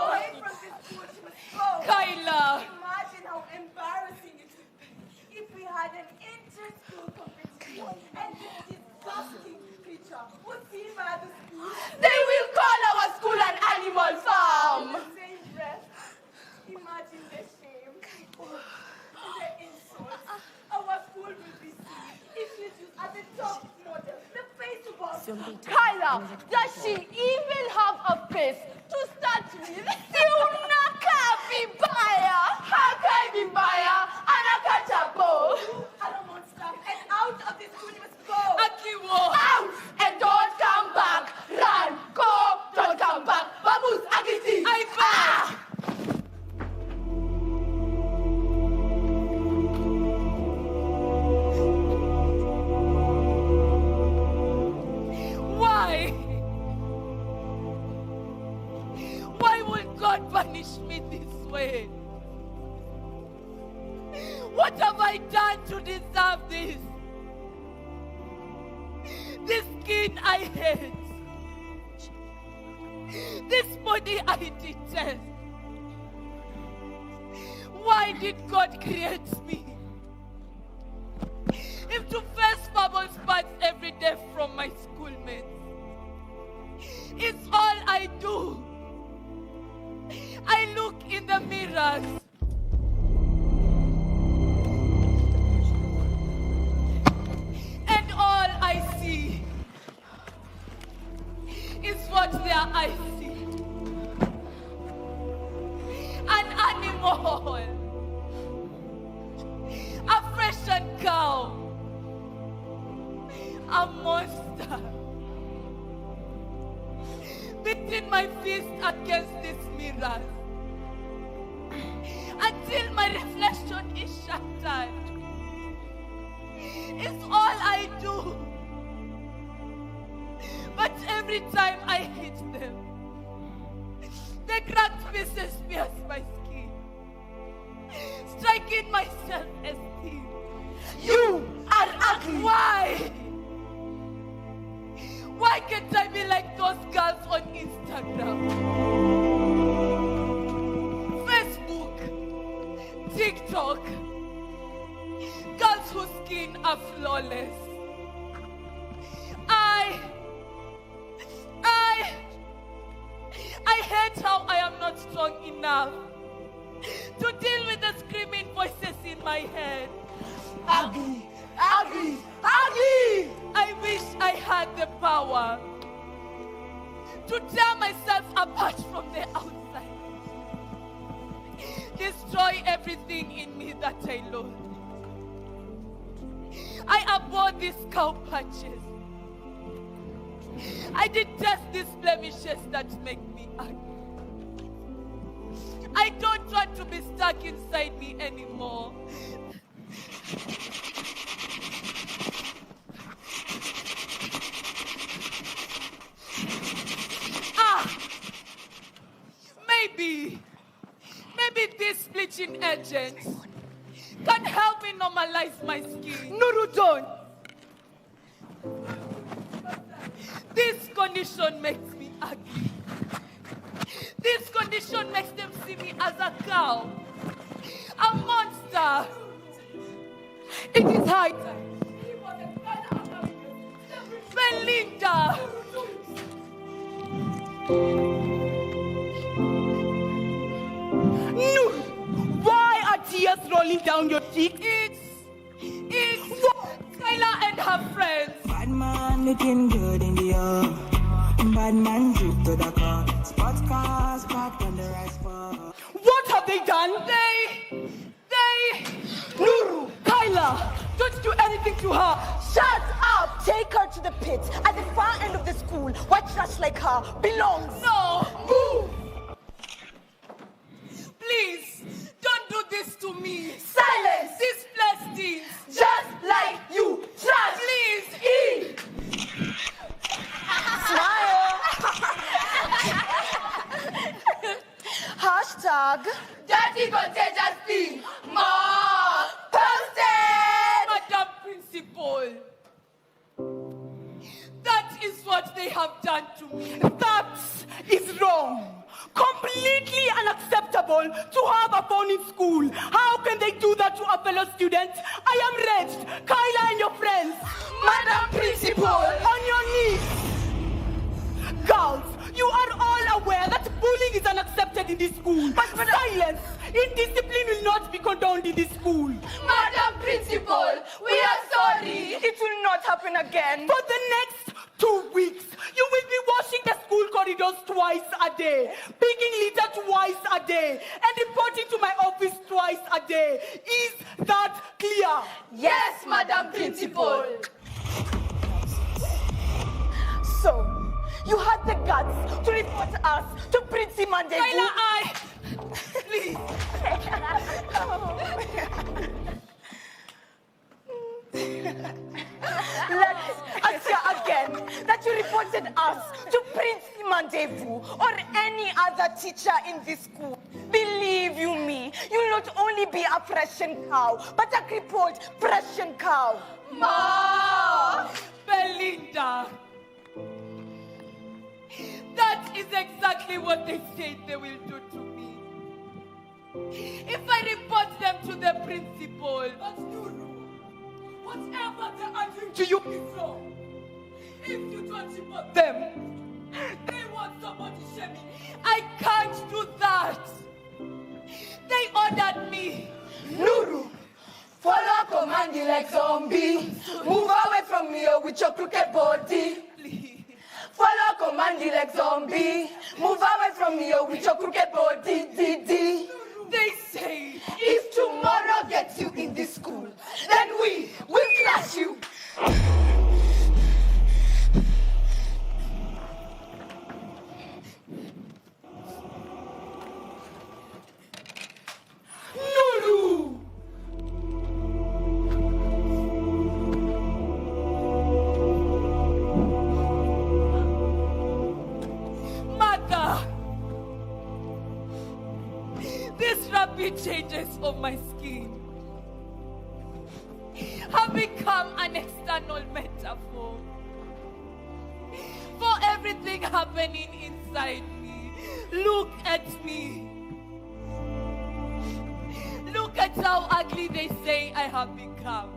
Away from this school, she must go. Kyla! Imagine how embarrassing it would be if we had an inter-school competition and this disgusting creature was seen by the school. They will call our school an animal In farm! the same breath, imagine the shame, the insult. Our school will be seen if she's used as a top model, the face of our school. Kyla, does she even have a face to start with? Siunaka vibaya, hakai vibaya, anakachapo. I don't want stuff. And out of this school, you must go. Akiwo! Out and don't come back. Run, go, don't come back. Babu's agiti. I beg! Why? Why would God punish me this way? What have I done to deserve this? This skin I hate. This body I detest. Why did God create me? If to face bubble spats every day from my schoolmates. It's all I do. I look in the mirrors. And all I see is what their eyes see. An animal. A freshened cow. A monster. Beating my fist against these mirrors until my reflection is shattered. It's all I do. But every time I hit them, the cracked pieces pierce my skin, striking my self-esteem. You are ugly. Why? Why can't I be like those girls on Instagram, Facebook, TikTok? Girls whose skin are flawless. I hate how I am not strong enough to deal with the screaming voices in my head. Ugly, ugly, ugly! I wish I had the power to tear myself apart from the outside. Destroy everything in me that I loathe. I abhor these cow patches. I detest these blemishes that make me ugly. I don't want to be stuck inside me anymore. Maybe this bleaching agent can help me normalize my skin. Nuru, don't. This condition makes me ugly. This condition makes them see me as a cow, a monster. It is high time. Belinda! No! Why are tears rolling down your cheeks? It's Kyla and her friends. Bad man looking good in the air. Bad man drip to the car. Sports cars parked on the right spot. What have they done? Nuru! Kyla! Don't do anything to her! Shut up! Take her to the pit at the far end of the school where trash like her belongs. No! Move! Please, don't do this to me. Silence! These plastic. Just like you! Trash! Please! Eat! Smile! Hashtag Dirty contagious thing. More posted. Madam Principal, that is what they have done to me. That is wrong. Completely unacceptable to have a phone in school. How can they do that to a fellow student? I am wretched. Kyla and your friends. Madam Principal! On your knees. Girls, you are all aware that bullying is unaccepted in this school. But silence! Indiscipline will not be condoned in this school. Madam Principal, we are sorry. It will not happen again. For the next 2 weeks, you will be washing the school corridors twice a day, picking litter twice a day, and reporting to my office twice a day. Is that clear? Yes, Madam Principal. So, you had the guts to report us to Prince Mandevu. Kyla, please. Let's hear again that you reported us to Prince Mandevu or any other teacher in this school. Believe you me, you'll not only be a Prussian cow, but a crippled Prussian cow. Ma! Belinda! That is exactly what they said they will do to me. If I report them to the principal. But Nuru, whatever they are doing to you is wrong. If you don't report them, they want somebody shaming. I can't do that. They ordered me. Nuru, follow command like zombie. Move away from me with your crooked body. Please. Follow command like zombie. Move away from me with your crooked body. They say if tomorrow gets you in this school, then we will crush you. Nuru! Mother! These rapid changes of my skin have become an external metaphor for everything happening inside me. Look at me. Look at how ugly they say I have become.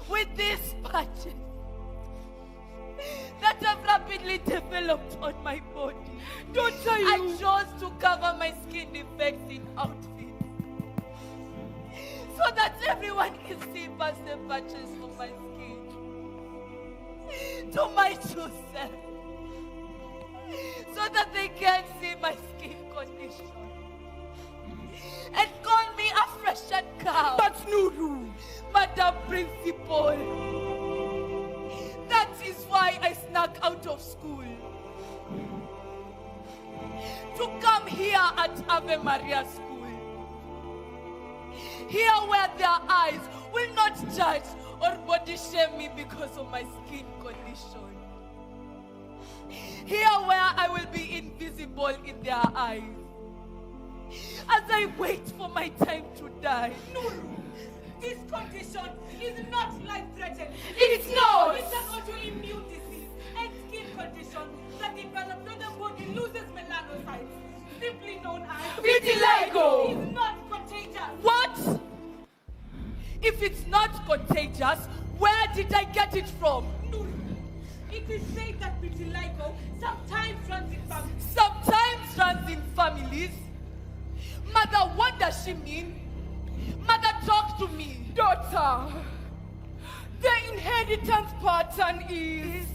With these patches that have rapidly developed on my body. I chose to cover my skin defects in outfits so that everyone can see past the patches on my skin to my true self, so that they can see my skin condition and call me a freshened cow. But Nuru, Madam Principal, that is why why I snuck out of school to come here at Ave Maria School. Here where their eyes will not judge or body shame me because of my skin condition. Here where I will be invisible in their eyes. As I wait for my time to die. Nuru, this condition is not life-threatening. It's not. It's an autoimmune disease and skin condition that develops when the body loses melanocytes, simply known as vitiligo. It's not contagious. What? If it's not contagious, where did I get it from? Nuru, it is said that vitiligo sometimes runs in families. Sometimes runs in families? Mother, what does she mean? Mother, talk to me. Daughter, the inheritance pattern is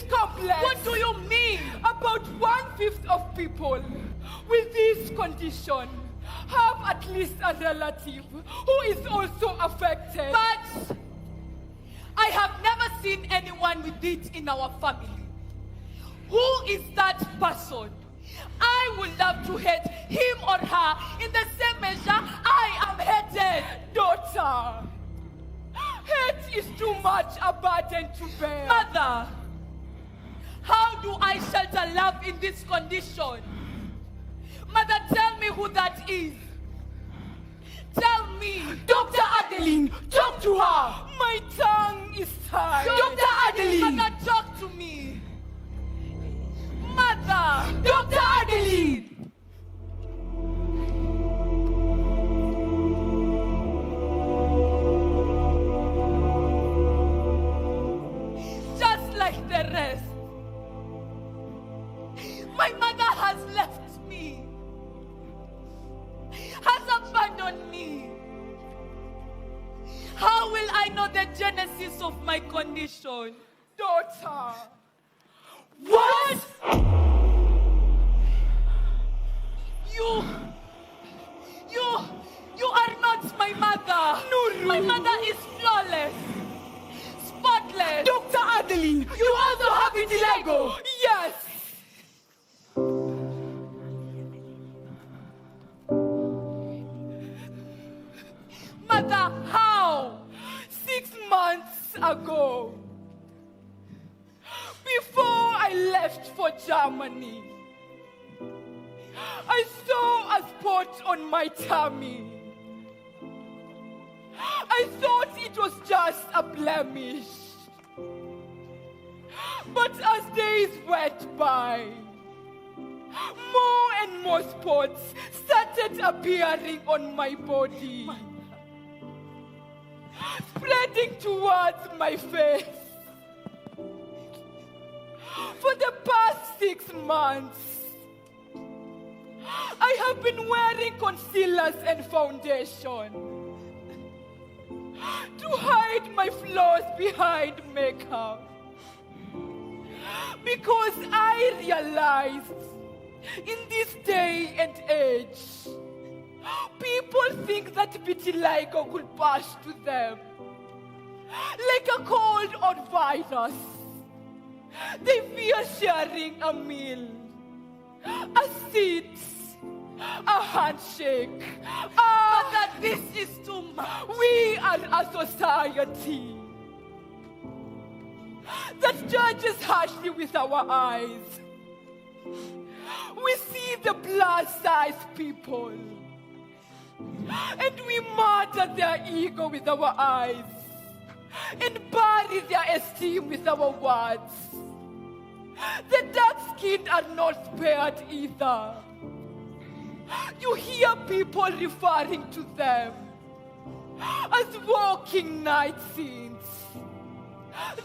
complex. What do you mean? About 1/5 of people with this condition have at least a relative who is also affected. But I have never seen anyone with it in our family. Who is that person? I would love to hate him or her in the same measure I am hated. Daughter, hate is too much a burden to bear. Mother, how do I shelter love in this condition? Mother, tell me who that is. Tell me. Dr. Adeline, talk to her. My tongue is tied. Dr. Adeline. Mother, talk to me. Mother. Dr. Adeline. Just like the rest, my mother has left me, has abandoned me. How will I know the genesis of my condition? Daughter. What? You are not my mother. Nuru. My mother is flawless, spotless. Dr. Adeline, you also have vitiligo. Yes. Mother, how? 6 months ago, before I left for Germany, I saw a spot on my tummy. I thought it was just a blemish. But as days went by, more and more spots started appearing on my body, spreading towards my face. For the past 6 months, I have been wearing concealers and foundation to hide my flaws behind makeup. Because I realized in this day and age, people think that vitiligo could pass to them like a cold or virus. They fear sharing a meal, a seat, a handshake. That this is too much. We are a society that judges harshly with our eyes. We see the plus-size people and we murder their ego with our eyes and bury their esteem with our words. The dark-skinned are not spared either. You hear people referring to them as walking night scenes.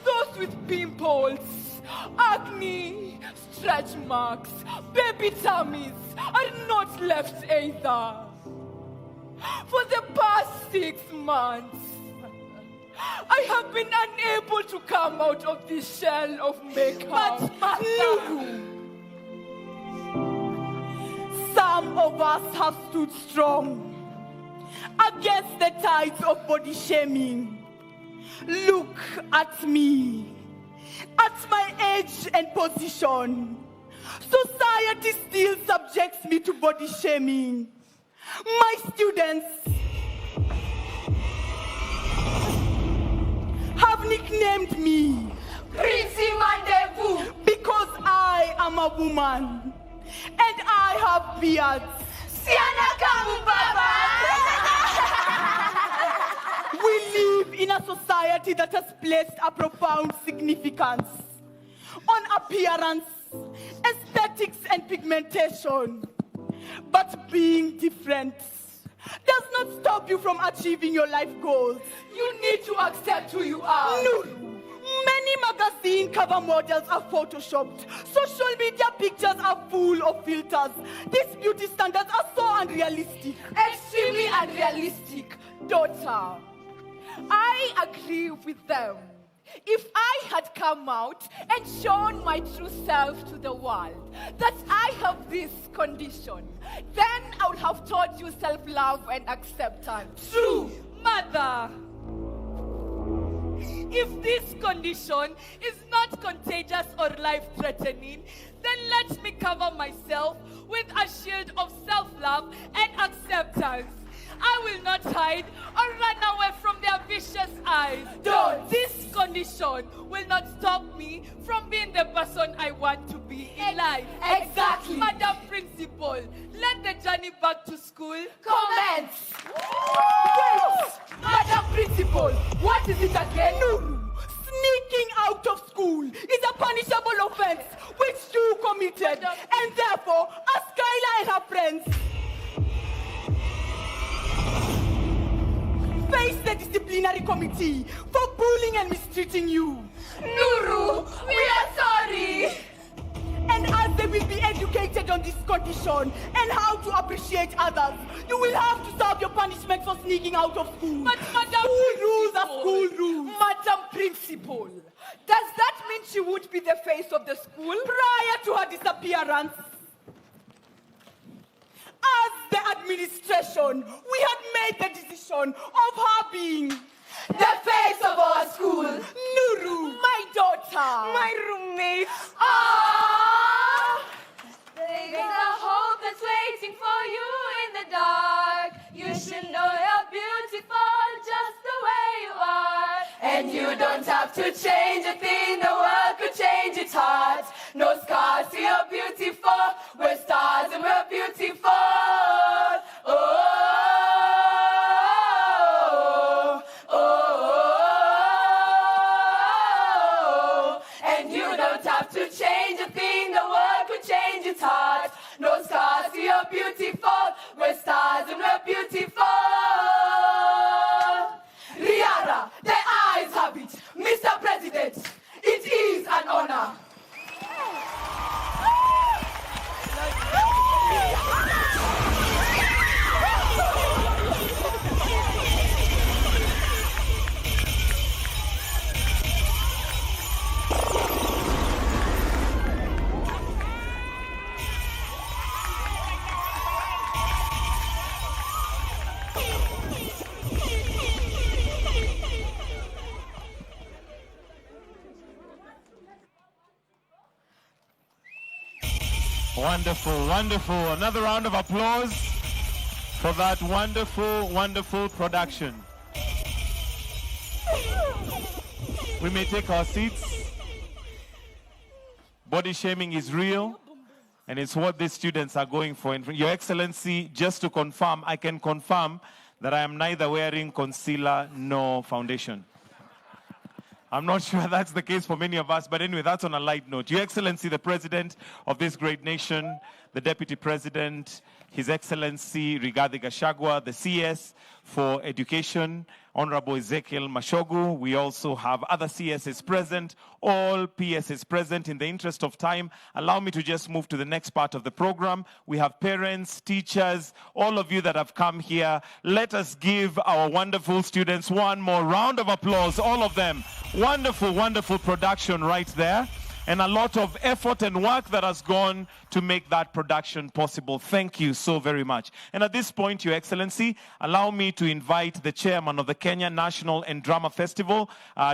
Those with pimples, acne, stretch marks, baby tummies are not left either. For the past 6 months, I have been unable to come out of this shell of makeup. But Lulu, some of us have stood strong against the tides of body shaming. Look at me. At my age and position, society still subjects me to body shaming. My students have nicknamed me Prissy Mandevu because I am a woman and I have beards. Siana Kamu Baba. We live in a society that has placed a profound significance on appearance, aesthetics, and pigmentation. But being different does not stop you from achieving your life goals. You need to accept who you are. No. Many magazine cover models are photoshopped. Social media pictures are full of filters. These beauty standards are so unrealistic. Extremely unrealistic. Daughter, I agree with them. If I had come out and shown my true self to the world, that I have this condition, then I would have taught you self-love and acceptance. True. Mother, if this condition is not contagious or life-threatening, then let me cover myself with a shield of self-love and acceptance. I will not hide or run away from their vicious eyes. Don't. This condition will not stop me from being the person I want to be in life. Exactly. Madam Principal, let the journey back to school commence. Wait, Madam Principal, what is it again? Nuru, sneaking out of school is a punishable offense which you committed, and therefore, as Skyla and her friends face the disciplinary committee for bullying and mistreating you. Nuru, we are sorry. And as they will be educated on this condition and how to appreciate others, you will have to serve your punishment for sneaking out of school. But Madam School rules are school rules. Madam Principal, does that mean she would be the face of the school? Prior to her disappearance, as the administration, we had made the decision of her being the face of our school. Nuru, my daughter, my roommate. There's a hope that's waiting for you in the dark. You should know you're beautiful just the way you are. And you don't have to change a thing, the world could change its heart. No scars to your beautiful, we're stars and we're beautiful. Oh. To change a thing, the world could change its heart. No scars to your beautiful, we're stars and we're beautiful. Riara, the eyes have it. Mr. President, it is an honor. Wonderful, wonderful. Another round of applause for that wonderful, wonderful production. We may take our seats. Body shaming is real, and it's what these students are going for. And Your Excellency, just to confirm, I can confirm that I am neither wearing concealer nor foundation. I'm not sure that's the case for many of us, but anyway, that's on a light note. Your Excellency, the President of this great nation, the Deputy President, His Excellency Rigathi Gachagua, the CS for Education, Honorable Ezekiel Mashogu. We also have other CSs present, all PSs present. In the interest of time, allow me to just move to the next part of the program. We have parents, teachers, all of you that have come here. Let us give our wonderful students one more round of applause, all of them. Wonderful, wonderful production right there. and a lot of effort and work that has gone to make that production possible. Thank you so very much. And at this point, Your Excellency, allow me to invite the chairman of the Kenya National and Drama Festival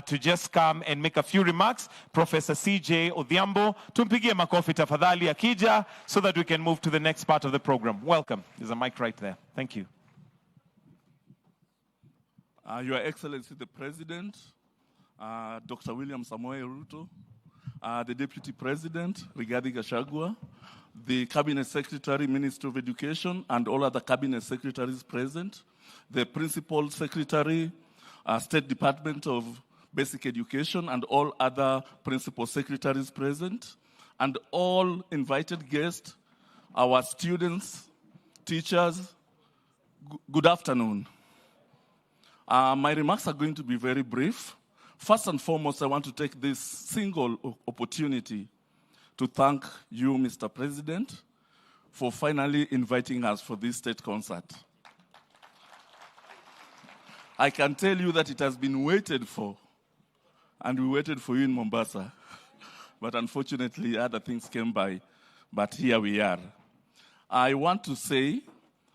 to just come and make a few remarks. Professor CJ Odhiambo, tumpigie makofi tafadhali akija, so that we can move to the next part of the program. Welcome. There's a mic right there. Thank you. Your Excellency the President, Dr. William Samoei Ruto, the Deputy President, Rigathi Gachagua, the Cabinet Secretary, Minister of Education, and all other Cabinet Secretaries present, the Principal Secretary, State Department of Basic Education, and all other Principal Secretaries present, and all invited guests, our students, teachers, good afternoon. My remarks are going to be very brief. First and foremost, I want to take this single opportunity to thank you, Mr. President, for finally inviting us for this state concert. I can tell you that it has been waited for, and we waited for you in Mombasa. But unfortunately, other things came by, but here we are. I want to say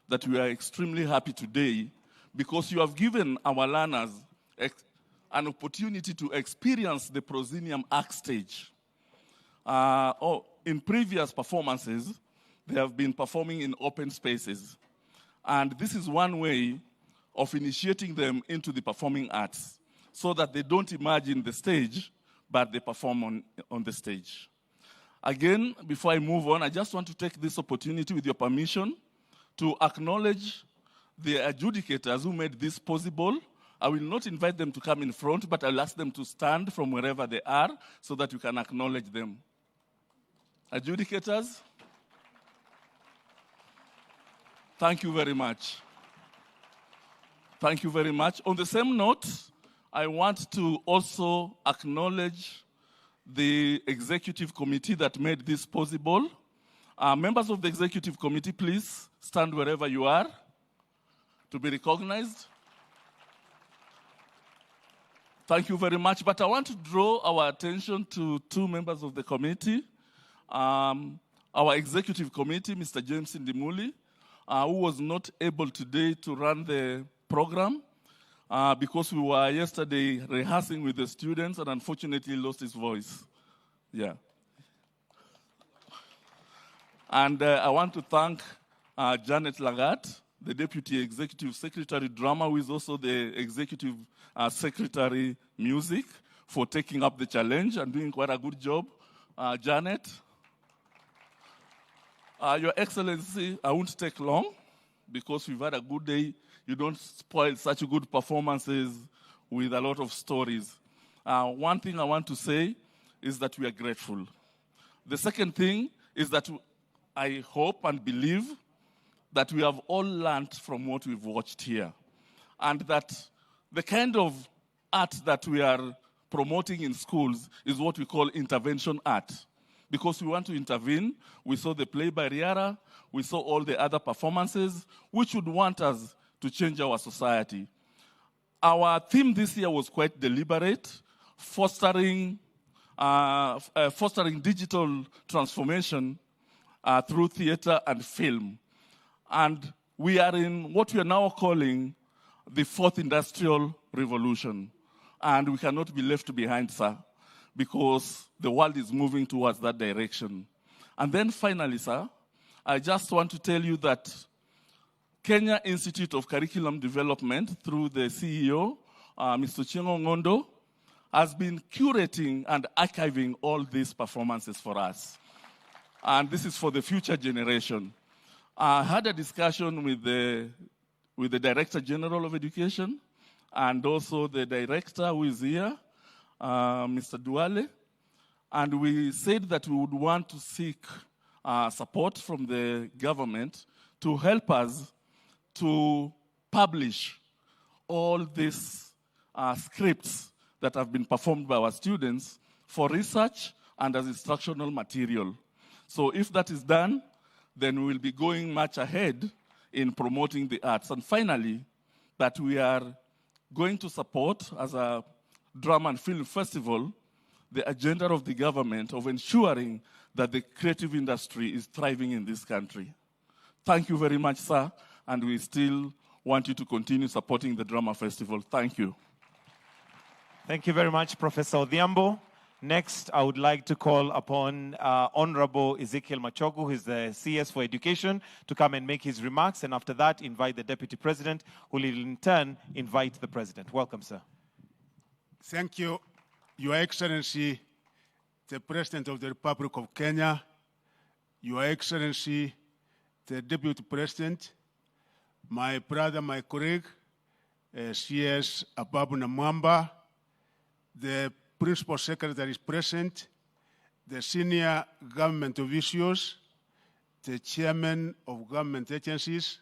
that we are extremely happy today because you have given our learners an opportunity to experience the proscenium arc stage. In previous performances, they have been performing in open spaces. And this is one way of initiating them into the performing arts so that they don't imagine the stage, but they perform on the stage. Again, before I move on, I just want to take this opportunity, with your permission, to acknowledge the adjudicators who made this possible. I will not invite them to come in front, but I'll ask them to stand from wherever they are so that you can acknowledge them. Adjudicators, thank you very much. Thank you very much. On the same note, I want to also acknowledge the executive committee that made this possible. Members of the executive committee, please stand wherever you are to be recognized. Thank you very much. But I want to draw our attention to two members of the committee. Our executive committee, Mr. James Ndimuli, who was not able today to run the program because we were yesterday rehearsing with the students and unfortunately lost his voice. Yeah. And I want to thank Janet Lagat, the Deputy Executive Secretary Drama, who is also the Executive Secretary Music, for taking up the challenge and doing quite a good job. Janet, Your Excellency, I won't take long because we've had a good day. You don't spoil such good performances with a lot of stories. One thing I want to say is that we are grateful. The second thing is that I hope and believe that we have all learned from what we've watched here, and that the kind of art that we are promoting in schools is what we call intervention art, because we want to intervene. We saw the play by Riara, we saw all the other performances, which would want us to change our society. Our theme this year was quite deliberate, fostering digital transformation through theater and film. And we are in what we are now calling the fourth industrial revolution. And we cannot be left behind, sir, because the world is moving towards that direction. And then finally, sir, I just want to tell you that Kenya Institute of Curriculum Development, through the CEO, Mr. Chengo Ngondo, has been curating and archiving all these performances for us. And this is for the future generation. I had a discussion with the Director General of Education and also the director who is here, Mr. Duale, and we said that we would want to seek support from the government to help us to publish all these scripts that have been performed by our students for research and as instructional material. So if that is done, then we will be going much ahead in promoting the arts. And finally, that we are going to support, as a drama and film festival, the agenda of the government of ensuring that the creative industry is thriving in this country. Thank you very much, sir, and we still want you to continue supporting the Drama Festival. Thank you. Thank you very much, Professor Odhiambo. Next, I would like to call upon Honorable Ezekiel Machogu, who is the CS for Education, to come and make his remarks, and after that, invite the Deputy President, who will in turn invite the President. Welcome, sir. Thank you, Your Excellency, the President of the Republic of Kenya, Your Excellency, the Deputy President, my brother, my colleague, CS Ababu Namwamba, the Principal Secretary is present, the senior government officials, the chairman of government agencies,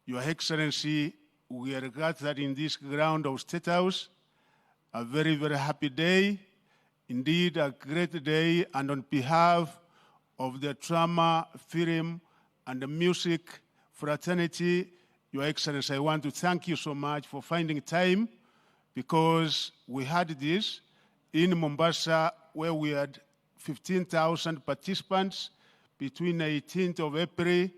Your Excellency, we are gathered in this ground of State House. A very, very happy day, indeed a great day, and on behalf of the drama, film, and the music fraternity, Your Excellency, I want to thank you so much for finding time, because we had this in Mombasa, where we had 15,000 participants between the 18th of April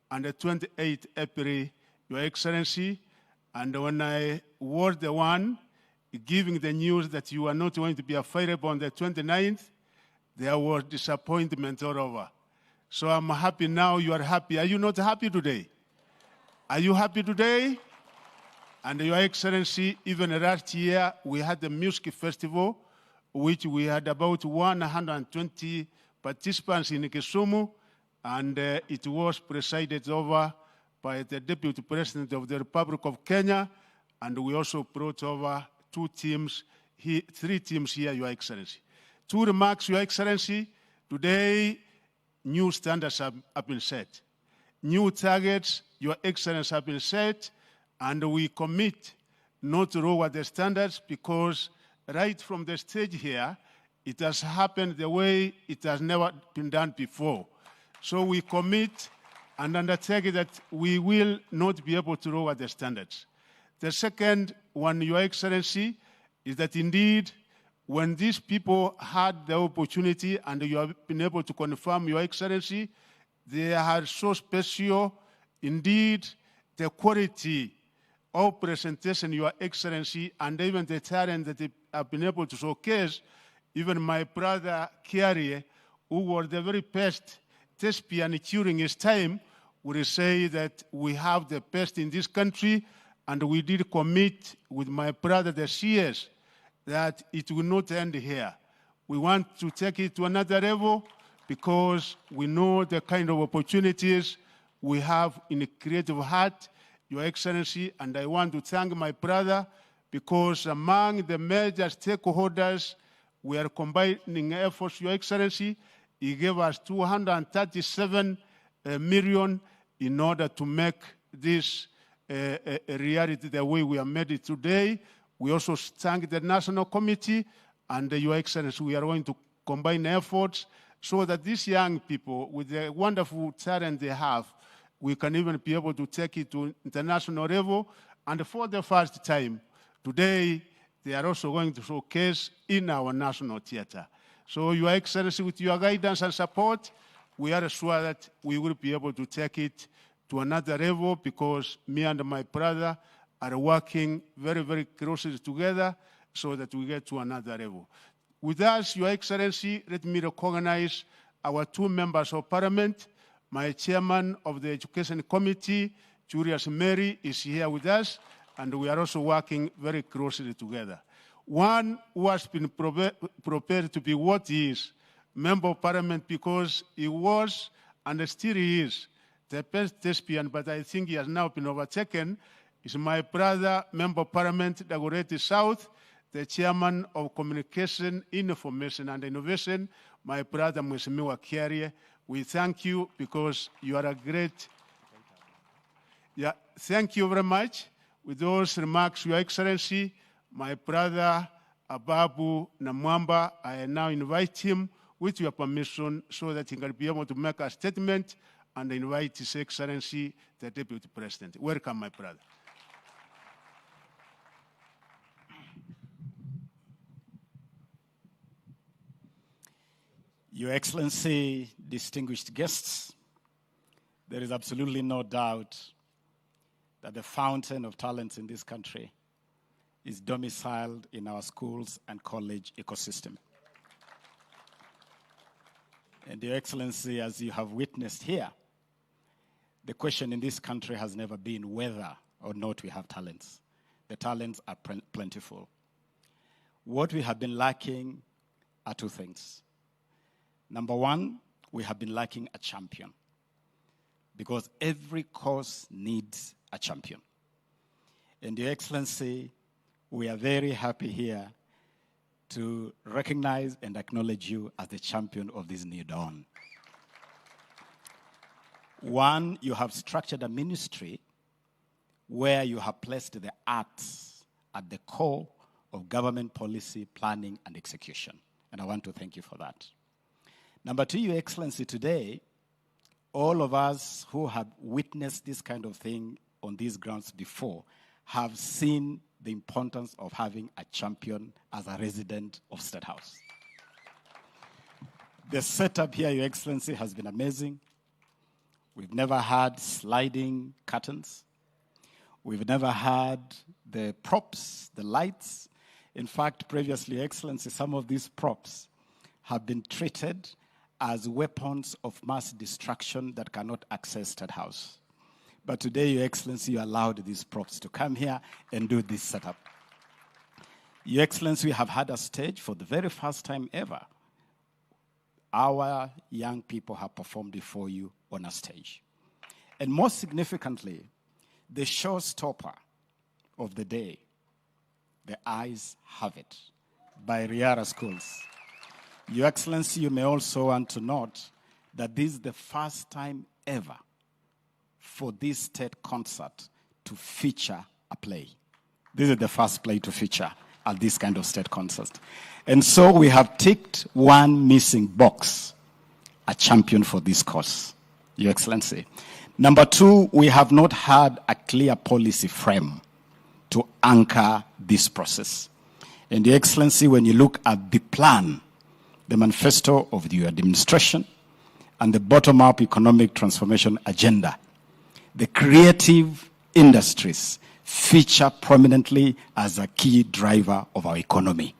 and the 28th April, Your Excellency. And when I was the one giving the news that you are not going to be available on the 29th, there was disappointment all over. So I'm happy now you are happy. Are you not happy today? Are you happy today? And Your Excellency, even last year, we had the music festival, which we had about 120 participants in Kisumu, and it was presided over by the Deputy President of the Republic of Kenya, and we also brought over three teams here, Your Excellency. Two remarks, Your Excellency. Today, new standards have been set. New targets, Your Excellency, have been set, and we commit not to lower the standards, because right from the stage here, it has happened the way it has never been done before. So we commit and undertake that we will not be able to lower the standards. The second one, Your Excellency, is that indeed, when these people had the opportunity, and you have been able to confirm, Your Excellency, they are so special. Indeed, the quality of presentation, Your Excellency, and even the talent that they have been able to showcase. Even my brother Kiarie, who was the very best thespian during his time, would say that we have the best in this country, and we did commit with my brother, the CS, that it will not end here. We want to take it to another level, because we know the kind of opportunities we have in a creative heart, Your Excellency, and I want to thank my brother, because among the major stakeholders, we are combining efforts, Your Excellency. He gave us 237 million in order to make this a reality the way we have made it today. We also thank the National Committee, and Your Excellency, we are going to combine efforts so that these young people, with the wonderful talent they have, we can even be able to take it to international level. And for the first time, today, they are also going to showcase in our national theater. So, Your Excellency, with your guidance and support, we are sure that we will be able to take it to another level, because me and my brother are working very, very closely together so that we get to another level. With us, Your Excellency, let me recognize our two members of parliament. My chairman of the Education Committee, Julius Mary, is here with us, and we are also working very closely together. One who has been prepared to be what he is, member of parliament, because he was and still is the best thespian, but I think he has now been overtaken, is my brother, member of parliament, Dagoretti South, the chairman of Communication, Information and Innovation, my brother, Mheshimiwa Kiarie. We thank you, because you are a great... Yeah, thank you very much. With those remarks, Your Excellency, my brother Ababu Namwamba, I now invite him, with your permission, so that he can be able to make a statement, and invite His Excellency, the Deputy President. Welcome, my brother. Your Excellency, distinguished guests, there is absolutely no doubt that the fountain of talents in this country is domiciled in our schools and college ecosystem. And Your Excellency, as you have witnessed here, the question in this country has never been whether or not we have talents. The talents are plentiful. What we have been lacking are two things. Number one, we have been lacking a champion, because every cause needs a champion. And Your Excellency, we are very happy here to recognize and acknowledge you as the champion of this new dawn. One, you have structured a ministry where you have placed the arts at the core of government policy, planning, and execution. And I want to thank you for that. Number two, Your Excellency, today, all of us who have witnessed this kind of thing on these grounds before have seen the importance of having a champion as a resident of State House. The setup here, Your Excellency, has been amazing. We've never had sliding curtains. We've never had the props, the lights. In fact, previously, Your Excellency, some of these props have been treated as weapons of mass destruction that cannot access State House. But today, Your Excellency, you allowed these props to come here and do this setup. Your Excellency, we have had a stage for the very first time ever. Our young people have performed before you on a stage. And most significantly, the showstopper of the day, The Eyes Have It, by Riara Schools. Your Excellency, you may also want to note that this is the first time ever for this state concert to feature a play. This is the first play to feature at this kind of state concert. And so we have ticked one missing box, a champion for this cause, Your Excellency. Number two, we have not had a clear policy frame to anchor this process. And Your Excellency, when you look at the plan, the manifesto of your administration, and the bottom-up economic transformation agenda, the creative industries feature prominently as a key driver of our economy.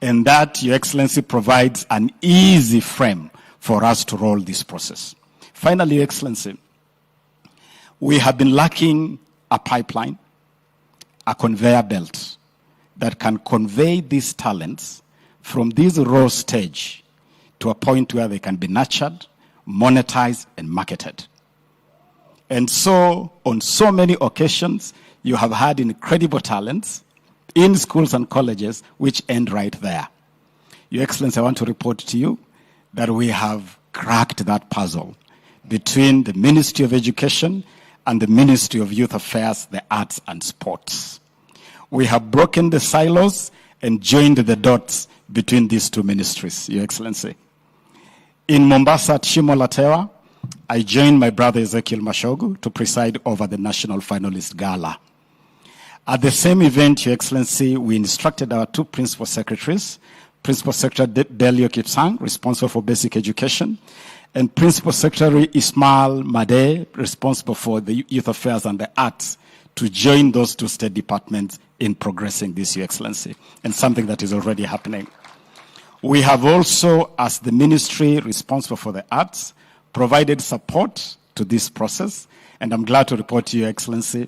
And that, Your Excellency, provides an easy frame for us to roll this process. Finally, Your Excellency, we have been lacking a pipeline, a conveyor belt that can convey these talents from this raw stage to a point where they can be nurtured, monetized, and marketed. And so, on so many occasions, you have had incredible talents in schools and colleges which end right there. Your Excellency, I want to report to you that we have cracked that puzzle between the Ministry of Education and the Ministry of Youth Affairs, the Arts and Sports. We have broken the silos and joined the dots between these two ministries, Your Excellency. In Mombasa at Shimo La Tewa, I joined my brother Ezekiel Mashogu to preside over the National Finalist Gala. At the same event, Your Excellency, we instructed our two principal secretaries, Principal Secretary Delio Kipsang, responsible for basic education, and Principal Secretary Ismail Made, responsible for the youth affairs and the arts, to join those two state departments in progressing this, Your Excellency, and something that is already happening. We have also, as the ministry responsible for the arts, provided support to this process, and I'm glad to report to Your Excellency,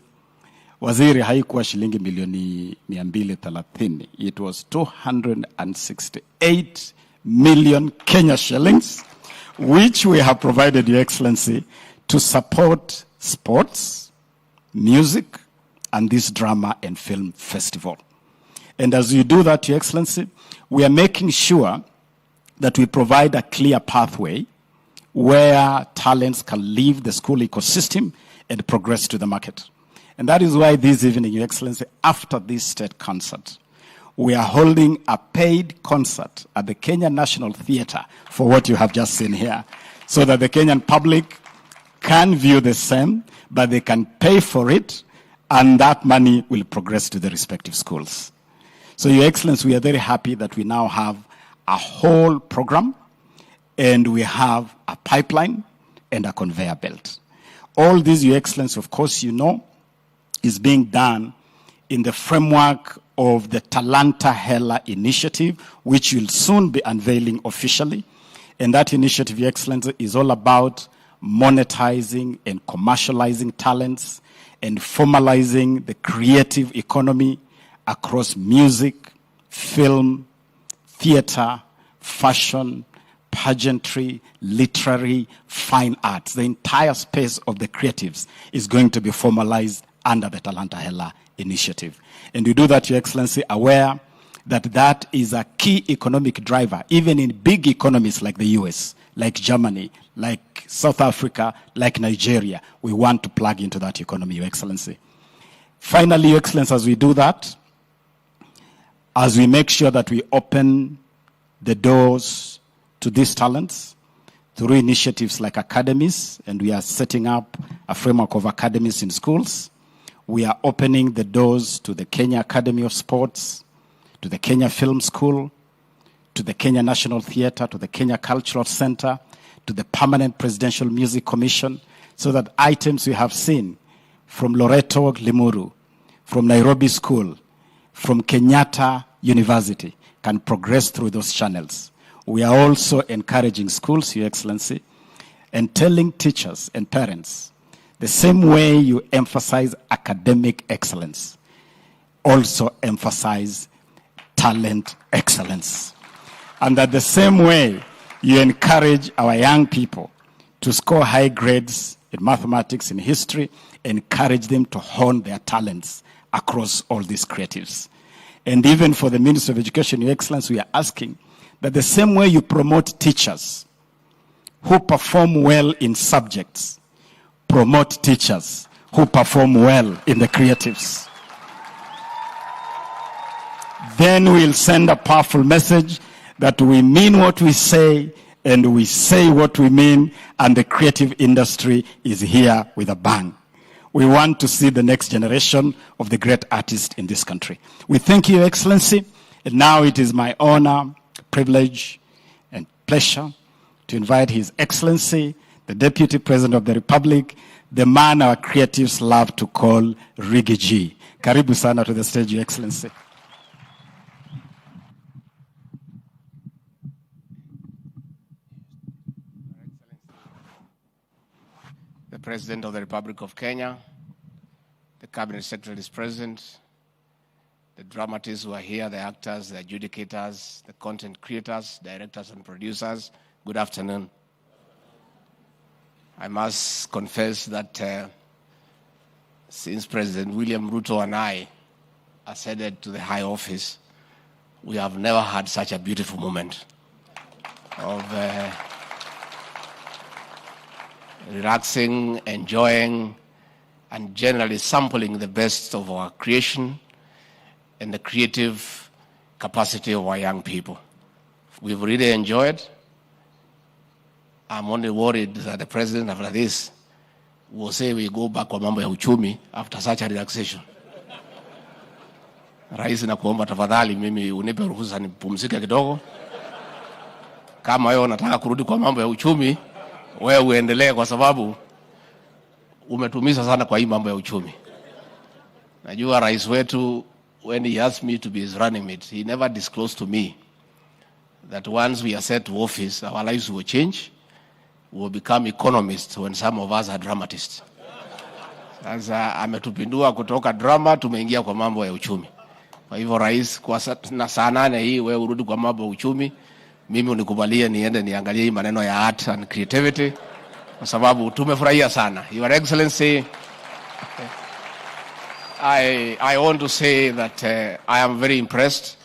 waziri haikuwa shilingi milioni 230. It was 268 million Kenya shillings, which we have provided, Your Excellency, to support sports, music, and this drama and film festival. And as you do that, Your Excellency, we are making sure that we provide a clear pathway where talents can leave the school ecosystem and progress to the market. And that is why this evening, Your Excellency, after this state concert, we are holding a paid concert at the Kenya National Theatre for what you have just seen here, so that the Kenyan public can view the same, but they can pay for it, and that money will progress to the respective schools. So, Your Excellency, we are very happy that we now have a whole program, and we have a pipeline and a conveyor belt. All this, Your Excellency, of course, you know, is being done in the framework of the Talanta Hela initiative, which will soon be unveiling officially. And that initiative, Your Excellency, is all about monetizing and commercializing talents and formalizing the creative economy across music, film, theater, fashion, pageantry, literary, fine arts. The entire space of the creatives is going to be formalized under the Talanta Hela initiative. And we do that, Your Excellency, aware that that is a key economic driver, even in big economies like the US, like Germany, like South Africa, like Nigeria. We want to plug into that economy, Your Excellency. Finally, Your Excellency, as we do that, as we make sure that we open the doors to these talents through initiatives like academies, and we are setting up a framework of academies in schools. We are opening the doors to the Kenya Academy of Sports, to the Kenya Film School, to the Kenya National Theatre, to the Kenya Cultural Center, to the Permanent Presidential Music Commission, so that items we have seen from Loreto Limuru, from Nairobi School, from Kenyatta University can progress through those channels. We are also encouraging schools, Your Excellency, and telling teachers and parents, the same way you emphasize academic excellence, also emphasize talent excellence. And that the same way you encourage our young people to score high grades in mathematics, in history, encourage them to hone their talents across all these creatives. And even for the Ministry of Education, Your Excellency, we are asking that the same way you promote teachers who perform well in subjects, promote teachers who perform well in the creatives. Then we'll send a powerful message that we mean what we say and we say what we mean, and the creative industry is here with a bang. We want to see the next generation of the great artists in this country. We thank you, Your Excellency, and now it is my honor, privilege, and pleasure to invite His Excellency, the Deputy President of the Republic, the man our creatives love to call Rigi G. Karibu sana to the stage, Your Excellency. The President of the Republic of Kenya, the Cabinet Secretary is present, the dramatists who are here, the actors, the adjudicators, the content creators, directors and producers, good afternoon. I must confess that since President William Ruto and I ascended to the high office, we have never had such a beautiful moment of relaxing, enjoying, and generally sampling the best of our creation and the creative capacity of our young people. We've really enjoyed. I'm only worried that the president after this will say we go back kwa mambo ya uchumi after such a relaxation. Rais, nakuomba tafadhali mimi unipe ruhusa nipumzike kidogo. Kama wewe unataka kurudi kwa mambo ya uchumi, wewe uendelee kwa sababu umetumiza sana kwa hii mambo ya uchumi. Najua rais wetu, when he asked me to be his running mate, he never disclosed to me that once we are set to office, our lives will change. We will become economists when some of us are dramatists. Sasa ametupindua kutoka drama tumeingia kwa mambo ya uchumi. Kwa hivyo rais, kwa na saa 8 hii wewe urudi kwa mambo ya uchumi, mimi unikubalie niende niangalie hii maneno ya art and creativity kwa sababu tumefurahia sana. Your Excellency, I want to say that I am very impressed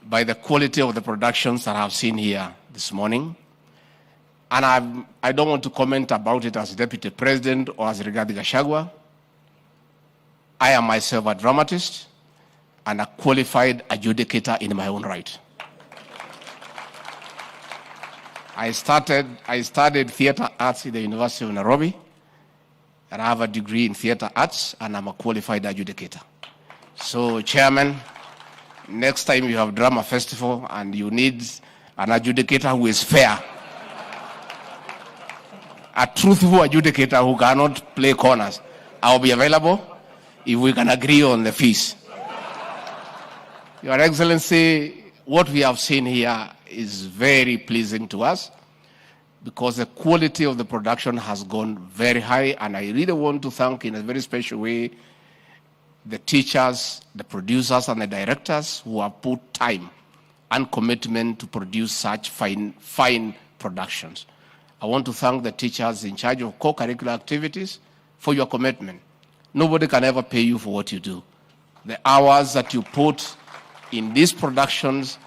by the quality of the productions that I have seen here this morning. And I don't want to comment about it as Deputy President or as Rigathi Gachagua. I am myself a dramatist and a qualified adjudicator in my own right. I studied theater arts in the University of Nairobi, and I have a degree in theater arts, and I'm a qualified adjudicator. So, Chairman, next time you have drama festival and you need an adjudicator who is fair, a truthful adjudicator who cannot play corners. I'll be available if we can agree on the fees. Your Excellency, what we have seen here is very pleasing to us because the quality of the production has gone very high, and I really want to thank in a very special way the teachers, the producers, and the directors who have put time and commitment to produce such fine productions. I want to thank the teachers in charge of co-curricular activities for your commitment. Nobody can ever pay you for what you do. The hours that you put in these productions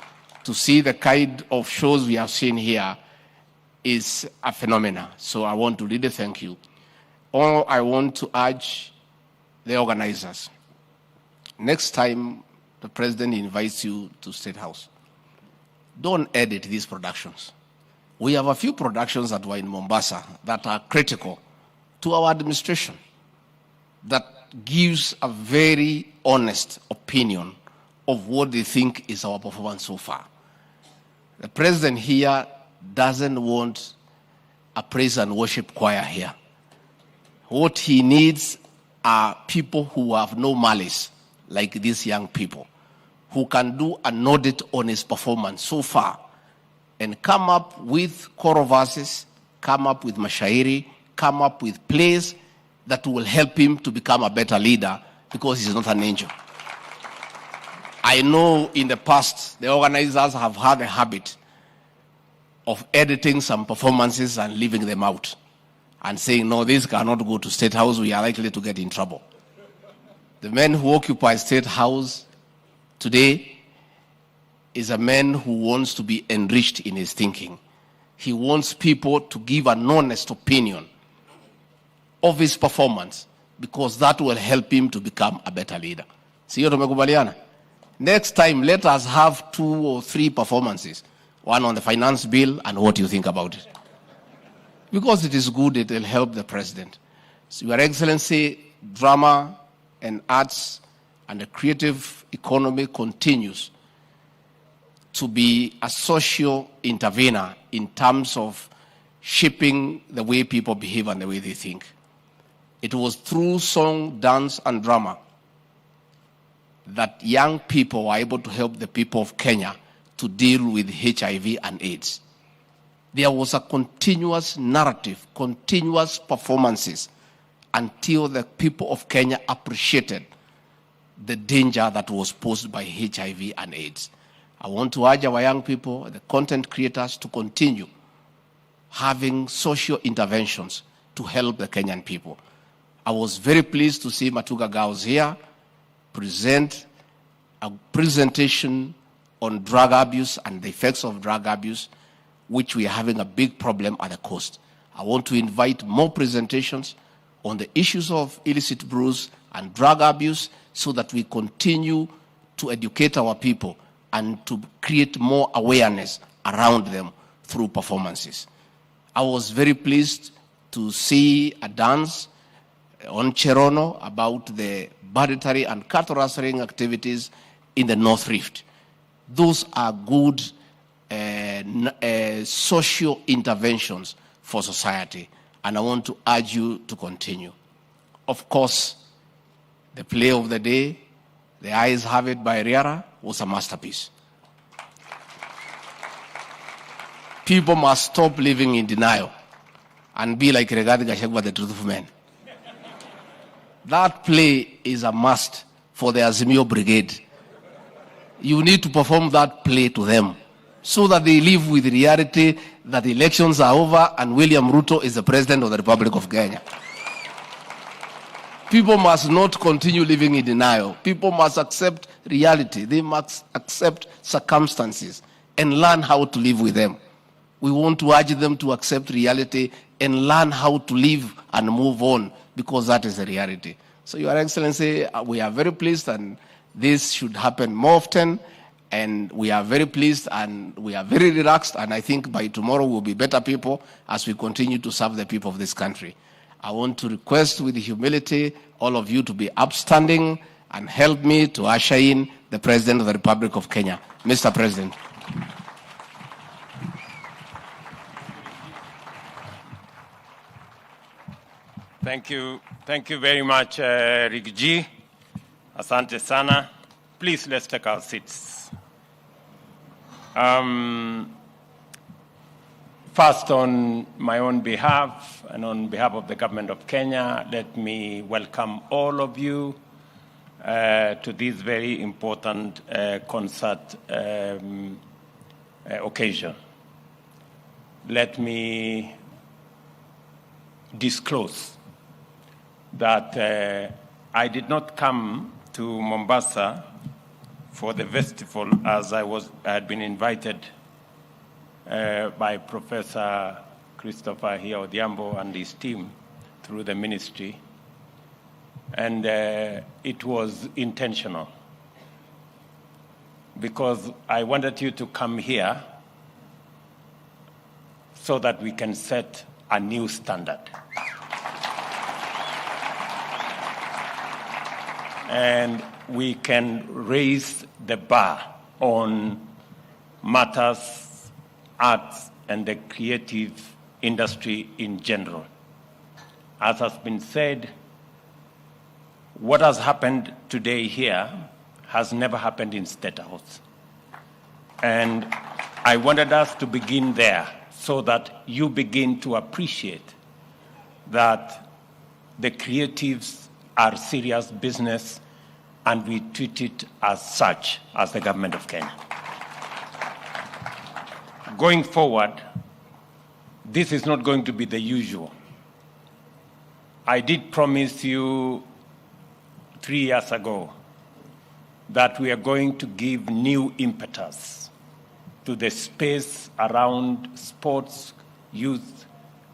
to see the kind of shows we have seen here is a phenomenon. So I want to really thank you. Or I want to urge the organizers. Next time the president invites you to State House, don't edit these productions. We have a few productions that were in Mombasa that are critical to our administration, that gives a very honest opinion of what they think is our performance so far. The president here doesn't want a praise and worship choir here. What he needs are people who have no malice, like these young people, who can do an audit on his performance so far and come up with choral verses, come up with mashairi, come up with plays that will help him to become a better leader, because he's not an angel. I know in the past, the organizers have had a habit of editing some performances and leaving them out and saying, no, this cannot go to State House, we are likely to get in trouble. The man who occupies State House today is a man who wants to be enriched in his thinking. He wants people to give an honest opinion of his performance, because that will help him to become a better leader. Sio tumekubaliana? Next time, let us have 2 or 3 performances. One on the finance bill and what you think about it. Because it is good, it will help the president. So, Your Excellency, drama and arts and the creative economy continues to be a social intervener in terms of shaping the way people behave and the way they think. It was through song, dance, and drama that young people were able to help the people of Kenya to deal with HIV and AIDS. There was a continuous narrative, continuous performances, until the people of Kenya appreciated the danger that was posed by HIV and AIDS. I want to urge our young people, the content creators, to continue having social interventions to help the Kenyan people. I was very pleased to see Matuga Girls here present a presentation on drug abuse and the effects of drug abuse, which we are having a big problem at the coast. I want to invite more presentations on the issues of illicit brews and drug abuse, so that we continue to educate our people and to create more awareness around them through performances. I was very pleased to see a dance on Cherono about the banditry and cattle rustling activities in the North Rift. Those are good social interventions for society, and I want to urge you to continue. Of course, the play of the day, The Eyes Have It by Riara, was a masterpiece. People must stop living in denial and be like Rigathi Gachagua, the truthful man. That play is a must for the Azimio Brigade. You need to perform that play to them so that they live with the reality that the elections are over and William Ruto is the president of the Republic of Kenya. People must not continue living in denial. People must accept reality. They must accept circumstances and learn how to live with them. We want to urge them to accept reality and learn how to live and move on, because that is the reality. So, Your Excellency, we are very pleased, and this should happen more often. And we are very pleased and we are very relaxed. And I think by tomorrow we'll be better people as we continue to serve the people of this country. I want to request with humility all of you to be upstanding and help me to usher in the President of the Republic of Kenya. Mr. President. Thank you very much, Rick G. Asante sana. Please, let's take our seats. First, on my own behalf and on behalf of the government of Kenya, let me welcome all of you to this very important concert occasion. Let me disclose that I did not come to Mombasa for the festival as I had been invited by Professor Christopher here Odhiambo and his team through the ministry. And it was intentional because I wanted you to come here so that we can set a new standard. And we can raise the bar on matters, arts, and the creative industry in general. As has been said, what has happened today here has never happened in State House. And I wanted us to begin there so that you begin to appreciate that the creatives are serious business and we treat it as such as the government of Kenya. Going forward, this is not going to be the usual. I did promise you 3 years ago that we are going to give new impetus to the space around sports, youth,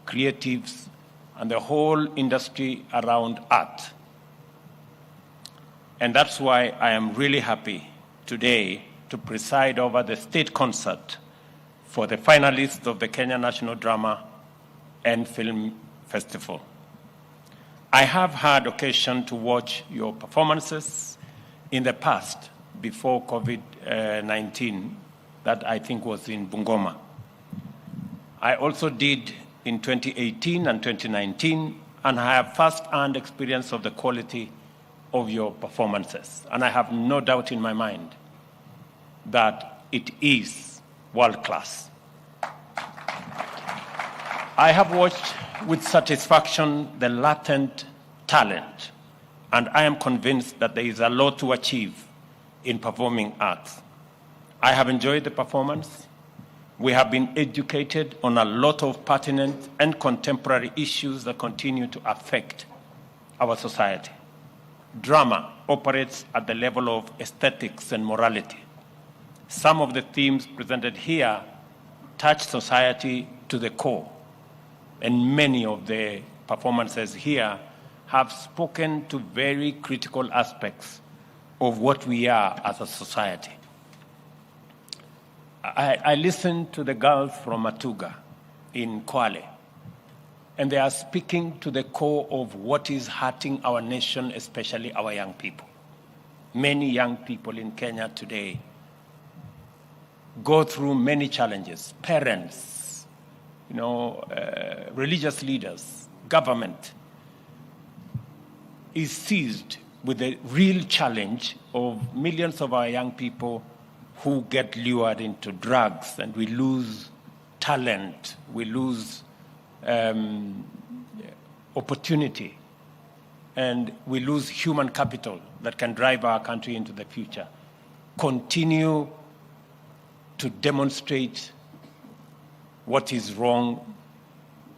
creatives, and the whole industry around art. And that's why I am really happy today to preside over the state concert for the finalists of the Kenya National Drama and Film Festival. I have had occasion to watch your performances in the past before COVID-19 that I think was in Bungoma. I also did in 2018 and 2019, and I have first-hand experience of the quality of your performances. And I have no doubt in my mind that it is world-class. I have watched with satisfaction the latent talent, and I am convinced that there is a lot to achieve in performing arts. I have enjoyed the performance. We have been educated on a lot of pertinent and contemporary issues that continue to affect our society. Drama operates at the level of aesthetics and morality. Some of the themes presented here touch society to the core, and many of the performances here have spoken to very critical aspects of what we are as a society. I listened to the girls from Matuga in Kwale, and they are speaking to the core of what is hurting our nation, especially our young people. Many young people in Kenya today go through many challenges. Parents, religious leaders, government is seized with the real challenge of millions of our young people who get lured into drugs, and we lose talent, we lose opportunity, and we lose human capital that can drive our country into the future. Continue to demonstrate what is wrong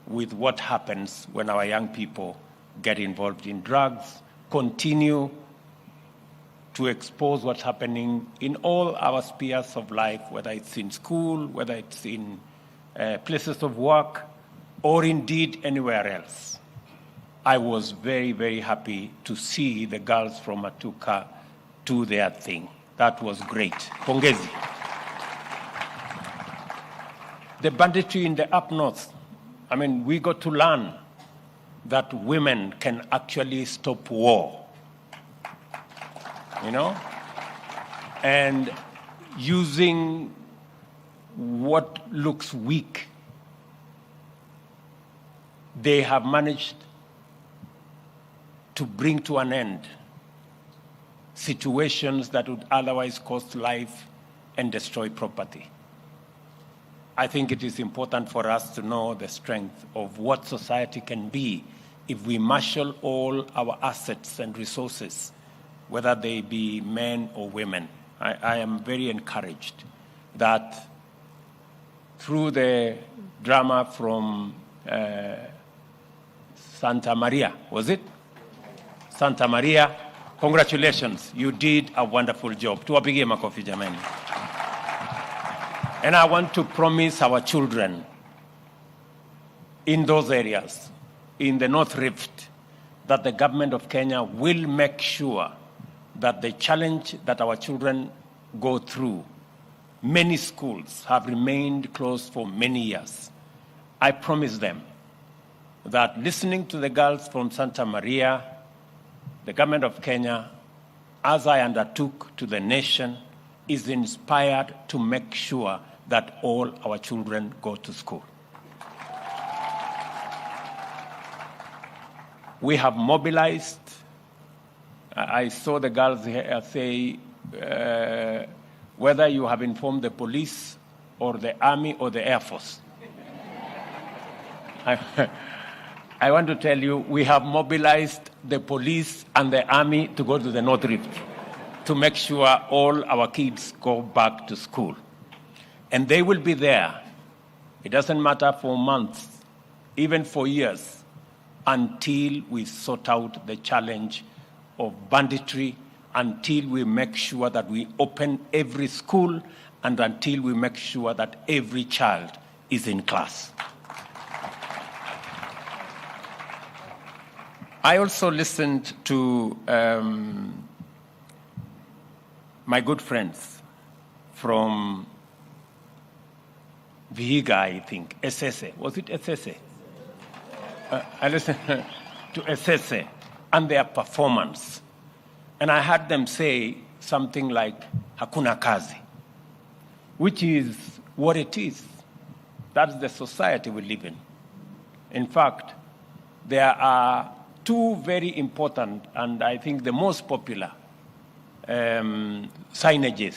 with what happens when our young people get involved in drugs. Continue to expose what's happening in all our spheres of life, whether it's in school, whether it's in places of work, or indeed anywhere else. I was very, very happy to see the girls from Matuka do their thing. That was great. Pongezi. The banditry in the up north, we got to learn that women can actually stop war. And using what looks weak, they have managed to bring to an end situations that would otherwise cost life and destroy property. I think it is important for us to know the strength of what society can be if we marshal all our assets and resources, whether they be men or women. I am very encouraged that through the drama from Santa Maria, was it? Santa Maria, congratulations, you did a wonderful job. Tuwapigie makofi jamani. And I want to promise our children in those areas, in the North Rift, that the government of Kenya will make sure that the challenge that our children go through, many schools have remained closed for many years. I promise them that listening to the girls from Santa Maria, the government of Kenya, as I undertook to the nation, is inspired to make sure that all our children go to school. We have mobilized. I saw the girls here say, whether you have informed the police or the army or the Air Force. I want to tell you, we have mobilized the police and the army to go to the North Rift to make sure all our kids go back to school. And they will be there. It doesn't matter for months, even for years, until we sort out the challenge of banditry, until we make sure that we open every school, and until we make sure that every child is in class. I also listened to my good friends from Vihiga, I think, SSA. Was it SSA? I listened to SSA and their performance. And I heard them say something like, hakuna kazi, which is what it is. That's the society we live in. In fact, there are two very important, and I think the most popular, signages.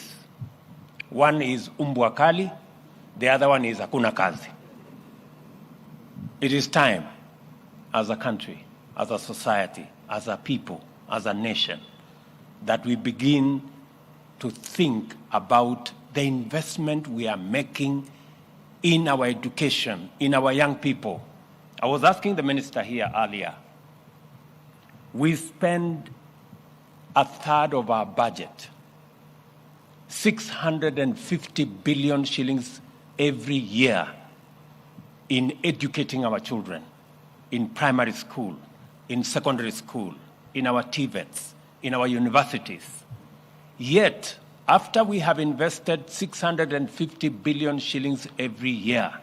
One is umbwa kali, the other one is hakuna kazi. It is time, as a country, as a society, as a people, as a nation, that we begin to think about the investment we are making in our education, in our young people. I was asking the minister here earlier. We spend a third of our budget, 650 billion shillings every year, in educating our children, in primary school, in secondary school, in our TVETs, in our universities. Yet, after we have invested 650 billion shillings every year,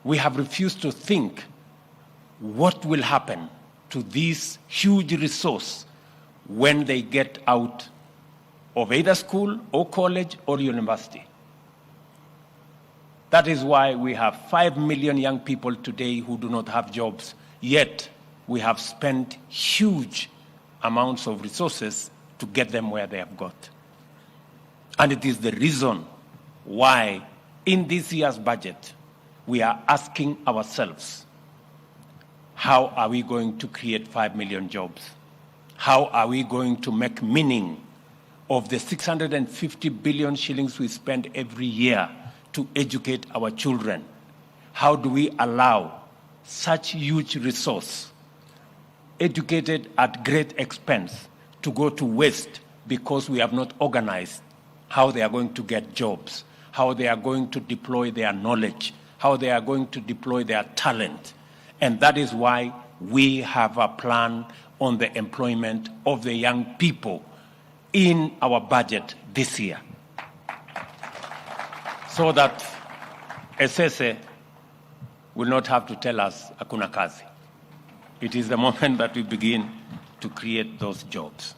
we have refused to think what will happen to this huge resource when they get out of either school or college or university. That is why we have 5 million young people today who do not have jobs, yet we have spent huge amounts of resources to get them where they have got. And it is the reason why in this year's budget, we are asking ourselves, how are we going to create 5 million jobs? How are we going to make meaning of the 650 billion shillings we spend every year to educate our children? How do we allow such huge resource, educated at great expense, to go to waste because we have not organized how they are going to get jobs, how they are going to deploy their knowledge, how they are going to deploy their talent? And that is why we have a plan on the employment of the young people in our budget this year, so that SSA will not have to tell us hakuna kazi. It is the moment that we begin to create those jobs.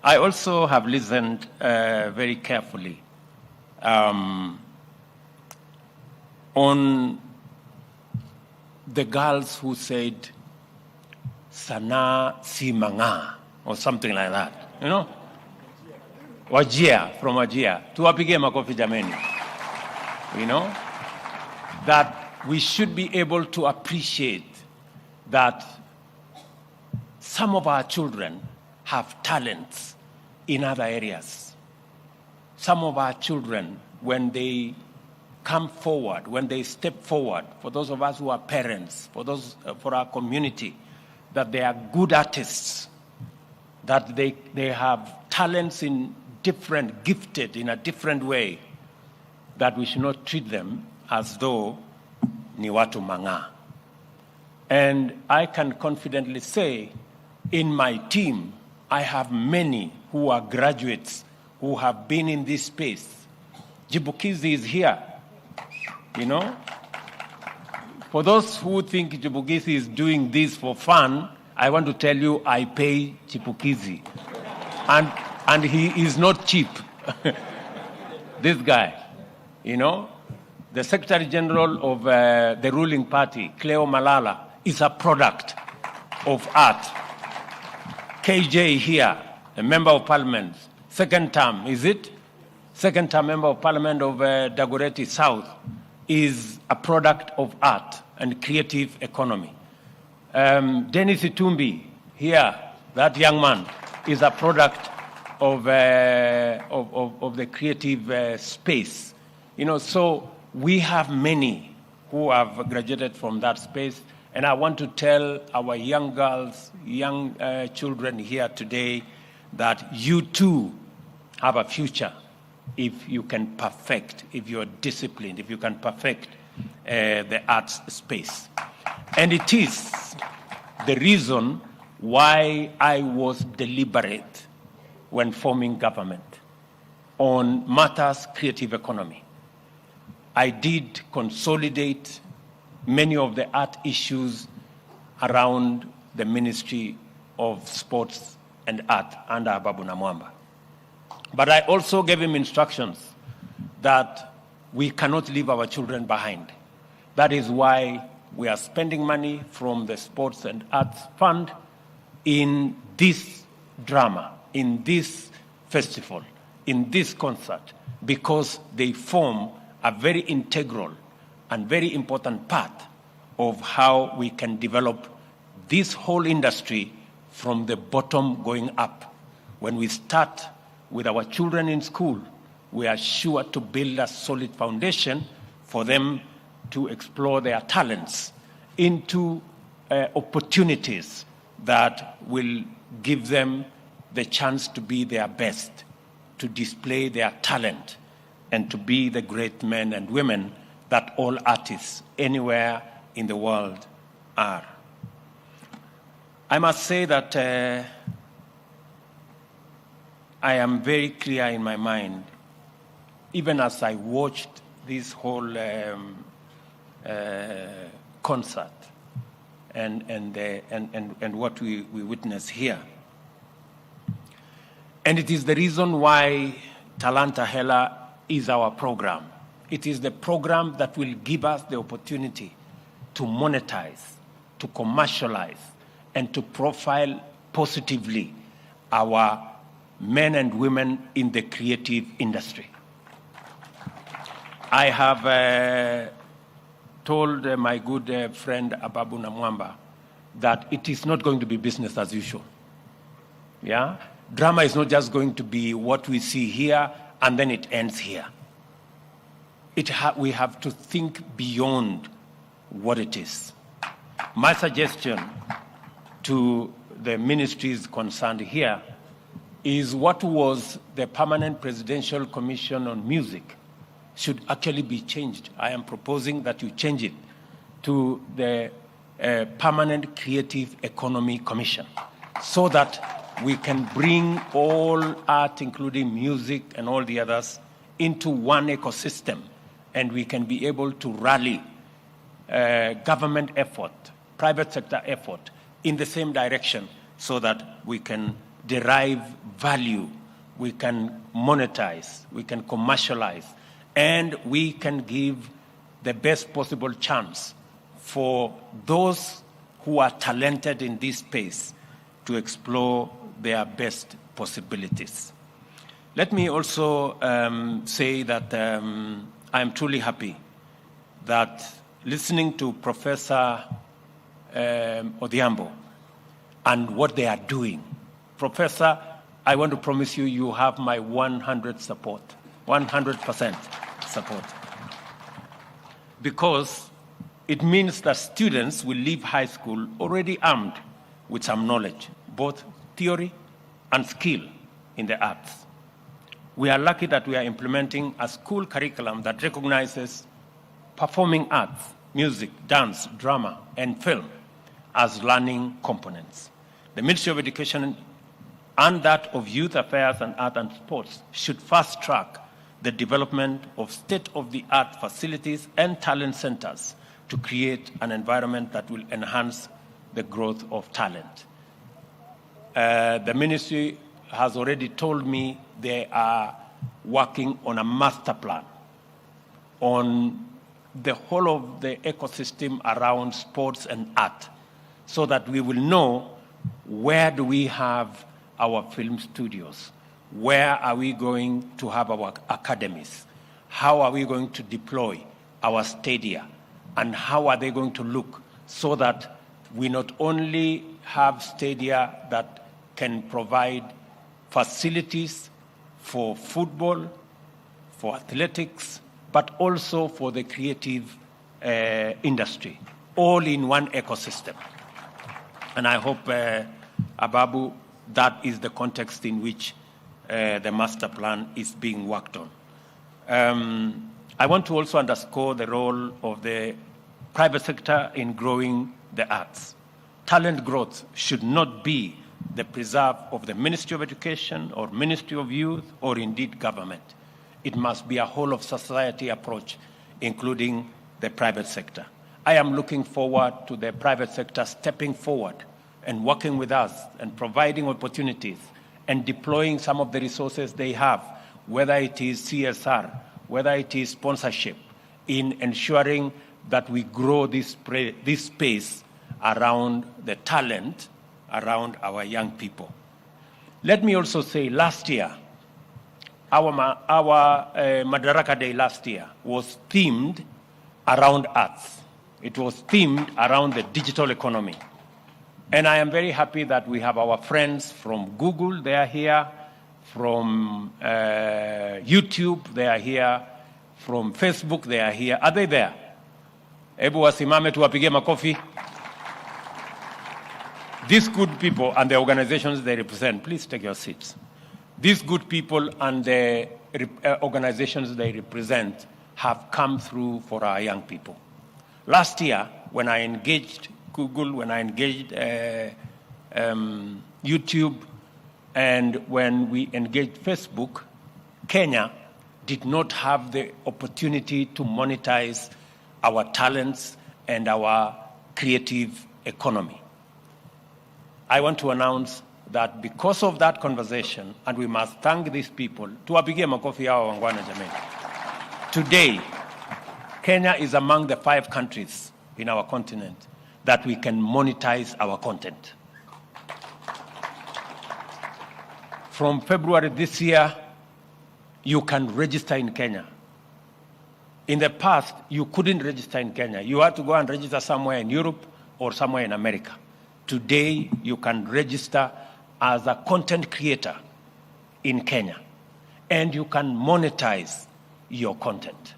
I also have listened very carefully on the girls who said sanaa si mang'aa, or something like that, you know? Wajir, from Wajir. Tuwapige makofi jameni. You know? That we should be able to appreciate that some of our children have talents in other areas. Some of our children, when they come forward, when they step forward, for those of us who are parents, for our community, that they are good artists, that they have talents gifted in a different way, that we should not treat them as though ni watu mang'aa. And I can confidently say, in my team, I have many who are graduates who have been in this space. Chipukizi is here, you know. For those who think Chipukizi is doing this for fun, I want to tell you, I pay Chipukizi. And he is not cheap. This guy, you know. The Secretary General of the ruling party, Cleo Malala, is a product of art. KJ here, a member of parliament, second term, is it? Second term member of parliament of Dagoretti South, is a product of art and creative economy. Dennis Itumbi here, that young man, is a product of the creative space. You know, so we have many who have graduated from that space, and I want to tell our young girls, young children here today that you too have a future if you can perfect, if you're disciplined, if you can perfect the arts space. And it is the reason why I was deliberate when forming government on matters creative economy. I did consolidate many of the art issues around the Ministry of Sports and Art under Ababu Namwamba. But I also gave him instructions that we cannot leave our children behind. That is why we are spending money from the Sports and Arts Fund in this drama, in this festival, in this concert, because they form a very integral and very important part of how we can develop this whole industry from the bottom going up. When we start with our children in school, we are sure to build a solid foundation for them to explore their talents into opportunities that will give them the chance to be their best, to display their talent, and to be the great men and women that all artists anywhere in the world are. I must say that I am very clear in my mind, even as I watched this whole concert and what we witness here. And it is the reason why Talanta Hela is our program. It is the program that will give us the opportunity to monetize, to commercialize, and to profile positively our men and women in the creative industry. I have told my good friend Ababu Namwamba that it is not going to be business as usual. Yeah? Drama is not just going to be what we see here and then it ends here. We have to think beyond what it is. My suggestion to the ministries concerned here is what was the Permanent Presidential Commission on Music should actually be changed. I am proposing that you change it to the Permanent Creative Economy Commission so that we can bring all art, including music and all the others, into one ecosystem, and we can be able to rally government effort, private sector effort in the same direction so that we can derive value, we can monetize, we can commercialize, and we can give the best possible chance for those who are talented in this space to explore their best possibilities. Let me also say that I am truly happy that listening to Professor Odhiambo and what they are doing. Professor, I want to promise you, you have my 100% support. Because it means that students will leave high school already armed with some knowledge, both theory and skill in the arts. We are lucky that we are implementing a school curriculum that recognizes performing arts, music, dance, drama, and film as learning components. The Ministry of Education and that of Youth Affairs and Art and Sports should fast track the development of state-of-the-art facilities and talent centers to create an environment that will enhance the growth of talent. The ministry has already told me they are working on a master plan on the whole of the ecosystem around sports and art, so that we will know where do we have our film studios, where are we going to have our academies, how are we going to deploy our stadia, and how are they going to look, so that we not only have stadia that can provide facilities for football, for athletics, but also for the creative industry, all in one ecosystem. And I hope, Ababu, that is the context in which the master plan is being worked on. I want to also underscore the role of the private sector in growing the arts. Talent growth should not be the preserve of the Ministry of Education or Ministry of Youth or indeed government. It must be a whole of society approach, including the private sector. I am looking forward to the private sector stepping forward and working with us and providing opportunities and deploying some of the resources they have, whether it is CSR, whether it is sponsorship, in ensuring that we grow this space around the talent around our young people. Let me also say, last year, our Madaraka Day last year was themed around arts. It was themed around the digital economy. And I am very happy that we have our friends from Google, they are here, from YouTube, they are here, from Facebook, they are here. Are they there? Ebu wasimame tuwapige makofi. These good people and the organizations they represent, please take your seats. These good people and the organizations they represent have come through for our young people. Last year, when I engaged Google, when I engaged YouTube, and when we engaged Facebook, Kenya did not have the opportunity to monetize our talents and our creative economy. I want to announce that because of that conversation, and we must thank these people, tuwapigie makofi hao wangwana jameni. Today, Kenya is among the 5 countries in our continent that we can monetize our content. From February this year, you can register in Kenya. In the past, you couldn't register in Kenya. You had to go and register somewhere in Europe or somewhere in America. Today, you can register as a content creator in Kenya, and you can monetize your content.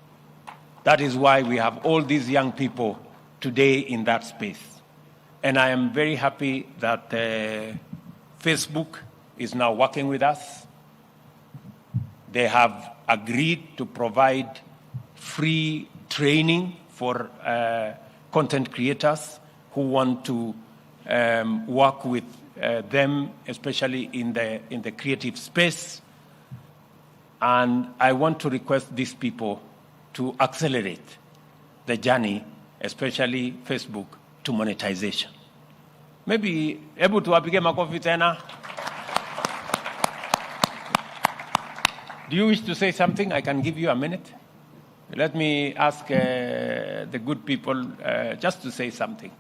That is why we have all these young people today in that space. And I am very happy that Facebook is now working with us. They have agreed to provide free training for content creators who want to work with them, especially in the creative space. And I want to request these people to accelerate the journey, especially Facebook, to monetization. Maybe able to apige makofi tena. Do you wish to say something? I can give you a minute. Let me ask the good people just to say something.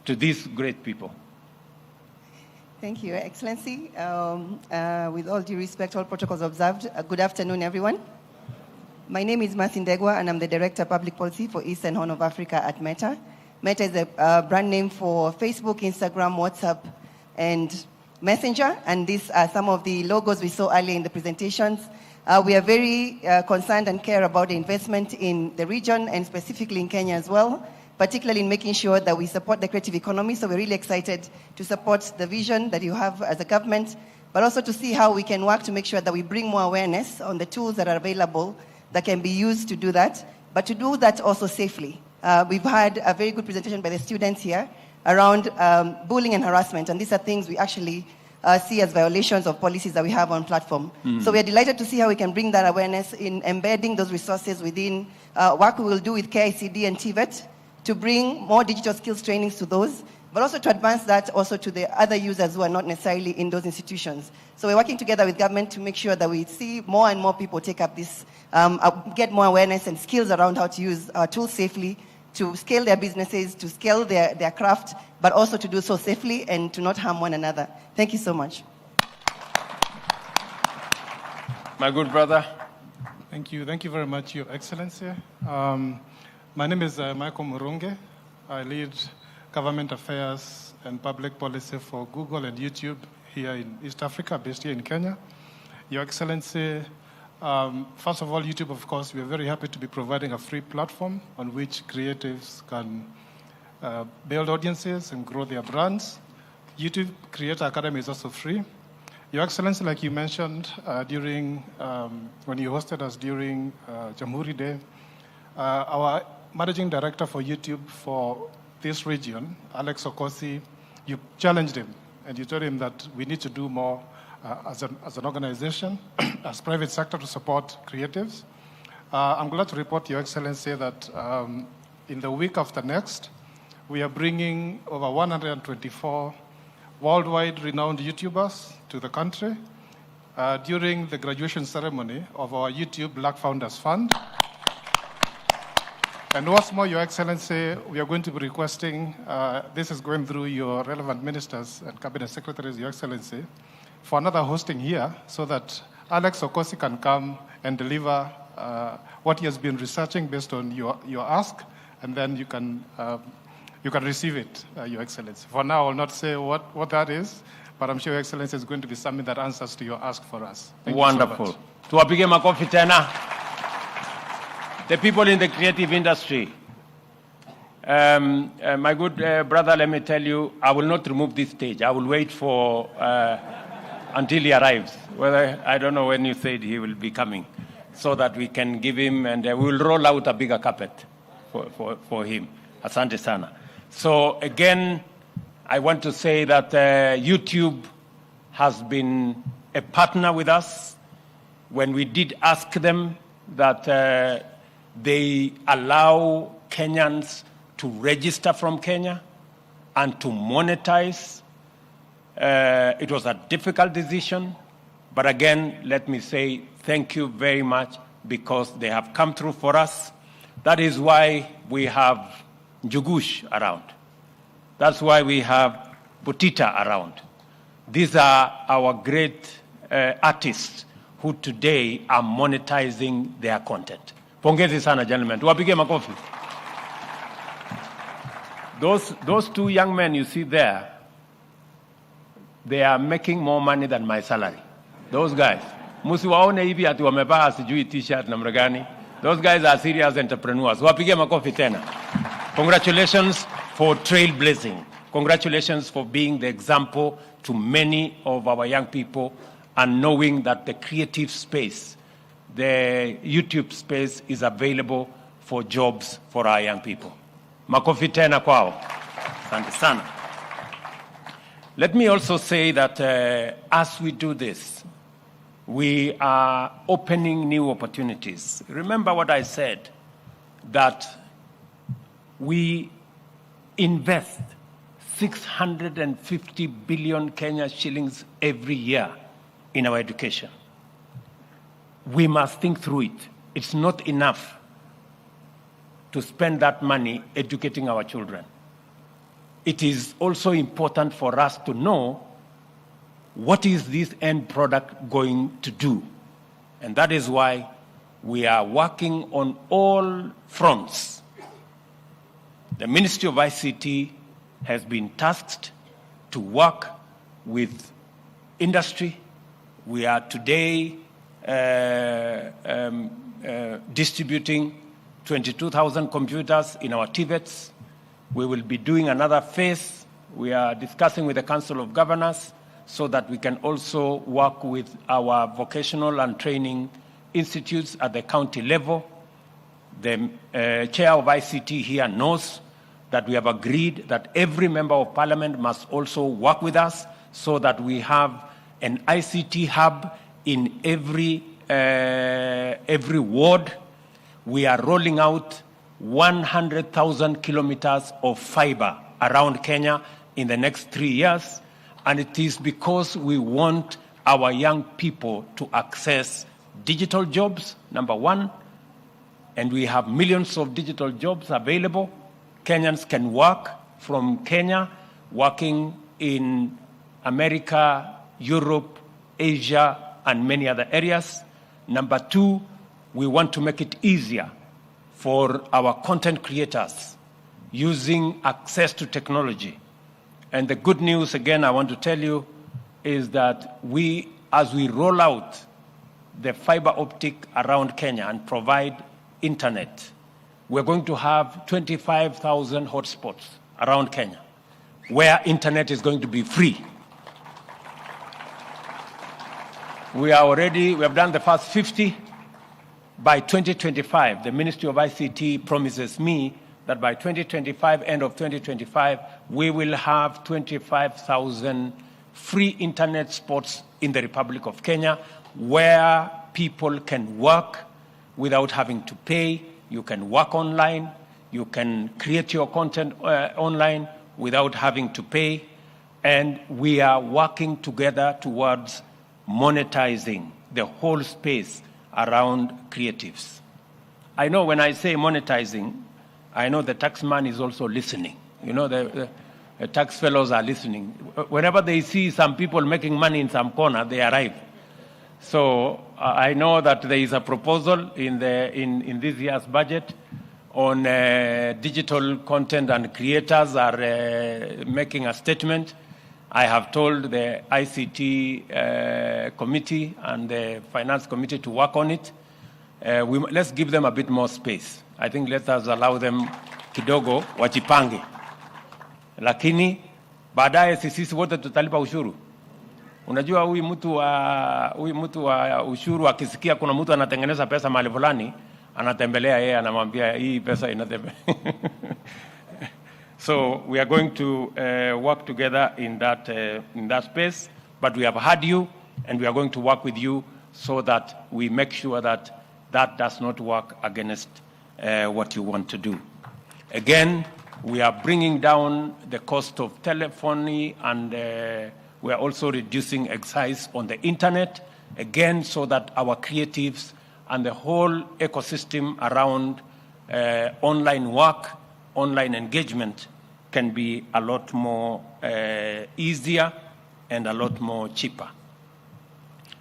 to these great people. Thank you, Your Excellency. With all due respect, all protocols observed, good afternoon, everyone. My name is Martin Degwa, and I'm the Director of Public Policy for East and Horn of Africa at Meta. Meta is a brand name for Facebook, Instagram, WhatsApp, and Messenger, and these are some of the logos we saw earlier in the presentations. We are very concerned and care about the investment in the region and specifically in Kenya as well, particularly in making sure that we support the creative economy. So we're really excited to support the vision that you have as a government, but also to see how we can work to make sure that we bring more awareness on the tools that are available that can be used to do that, but to do that also safely. We've had a very good presentation by the students here around bullying and harassment, and these are things we actually see as violations of policies that we have on platform. So we are delighted to see how we can bring that awareness in embedding those resources within work we will do with KICD and TVET to bring more digital skills trainings to those, but also to advance that also to the other users who are not necessarily in those institutions. So we're working together with government to make sure that we see more and more people take up this, get more awareness and skills around how to use our tools safely, to scale their businesses, to scale their craft, but also to do so safely and to not harm one another. Thank you so much. My good brother. Thank you. Thank you very much, Your Excellency. My name is Michael Murunge. I lead government affairs and public policy for Google and YouTube here in East Africa, based here in Kenya. Your Excellency, first of all, YouTube, of course, we are very happy to be providing a free platform on which creatives can build audiences and grow their brands. YouTube Creator Academy is also free. Your Excellency, like you mentioned during when you hosted us during Jamhuri Day, our managing director for YouTube for this region, Alex Okosi, you challenged him and you told him that we need to do more as an organization, as private sector to support creatives. I'm glad to report, Your Excellency, that in the week after next, we are bringing over 124 worldwide renowned YouTubers to the country during the graduation ceremony of our YouTube Black Founders Fund. And what's more, Your Excellency, we are going to be requesting, this is going through your relevant ministers and cabinet secretaries, Your Excellency, for another hosting here so that Alex Okosi can come and deliver what he has been researching based on your ask, and then you can receive it, Your Excellency. For now, I will not say what that is, but I'm sure Your Excellency is going to be something that answers to your ask for us. Thank Wonderful. You so much. Tuwapige makofi tena. The people in the creative industry. My good brother, let me tell you, I will not remove this stage. I will wait for until he arrives. Whether I don't know when you said he will be coming, so that we can give him, and we will roll out a bigger carpet for him. Asante sana. So again, I want to say that YouTube has been a partner with us when we did ask them that they allow Kenyans to register from Kenya and to monetize. It was a difficult decision, but again, let me say thank you very much because they have come through for us. That is why we have Njugush around. That's why we have Butita around. These are our great artists who today are monetizing their content. Pongezi sana, gentlemen. Tuwapige makofi. Those two young men you see there, they are making more money than my salary. Those guys. Musiwaone hivi ati wamevaa sijui t-shirt namna gani. Those guys are serious entrepreneurs. Wapige makofi tena. Congratulations for trailblazing. Congratulations for being the example to many of our young people and knowing that the creative space, the YouTube space is available for jobs for our young people. Makofi tena kwao. Asante sana. Let me also say that as we do this, we are opening new opportunities. Remember what I said, that we invest 650 billion Kenya shillings every year in our education. We must think through it. It's not enough to spend that money educating our children. it is also important for us to know what is this end product going to do. And that is why we are working on all fronts. The Ministry of ICT has been tasked to work with industry. We are today distributing 22,000 computers in our TVETs. We will be doing another phase. We are discussing with the Council of Governors so that we can also work with our vocational and training institutes at the county level. The chair of ICT here knows that we have agreed that every member of parliament must also work with us so that we have an ICT hub in every ward. We are rolling out 100,000 kilometers of fiber around Kenya in the next 3 years. And it is because we want our young people to access digital jobs, number one, and we have millions of digital jobs available. Kenyans can work from Kenya, working in America, Europe, Asia, and many other areas. Number two, we want to make it easier for our content creators using access to technology. And the good news, again, I want to tell you, is that as we roll out the fiber optic around Kenya and provide internet, we're going to have 25,000 hotspots around Kenya where internet is going to be free. We have done the first 50. By 2025, the Ministry of ICT promises me that by 2025, end of 2025, we will have 25,000 free internet spots in the Republic of Kenya where people can work without having to pay. You can work online. You can create your content online without having to pay. And we are working together towards monetizing the whole space around creatives. I know when I say monetizing, I know the taxman is also listening. You know, the tax fellows are listening. Whenever they see some people making money in some corner, they arrive. So I know that there is a proposal in this year's budget on digital content, and creators are making a statement. I have told the ICT committee and the finance committee to work on it. Let's give them a bit more space. I think let us allow them kidogo wajipange. Lakini baadaye sisi wote tutalipa ushuru. Unajua huyu mtu wa ushuru akisikia kuna mtu anatengeneza pesa mahali fulani, anatembelea yeye, anamwambia hii pesa inatembea. So we are going to work together in that space, but we have heard you, and we are going to work with you so that we make sure that that does not work against what you want to do. Again, we are bringing down the cost of telephony, and we are also reducing excise on the internet, again, so that our creatives and the whole ecosystem around online work, online engagement can be a lot more easier and a lot more cheaper.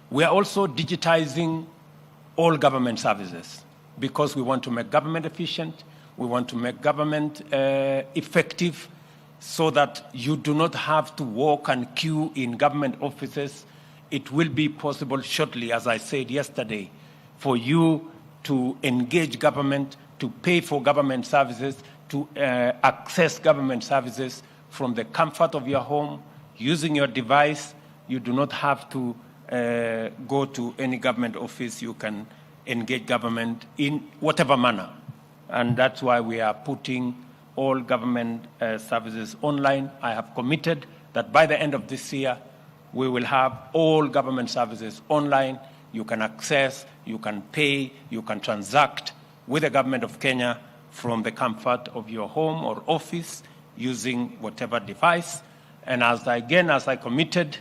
We are also digitizing all government services because we want to make government efficient, we want to make government effective so that you do not have to walk and queue in government offices. It will be possible shortly, as I said yesterday, for you to engage government, to pay for government services, to access government services from the comfort of your home, using your device. You do not have to go to any government office. You can engage government in whatever manner. And that's why we are putting all government services online. I have committed that by the end of this year, we will have all government services online. You can access, you can pay, you can transact with the government of Kenya from the comfort of your home or office using whatever device. And as I committed,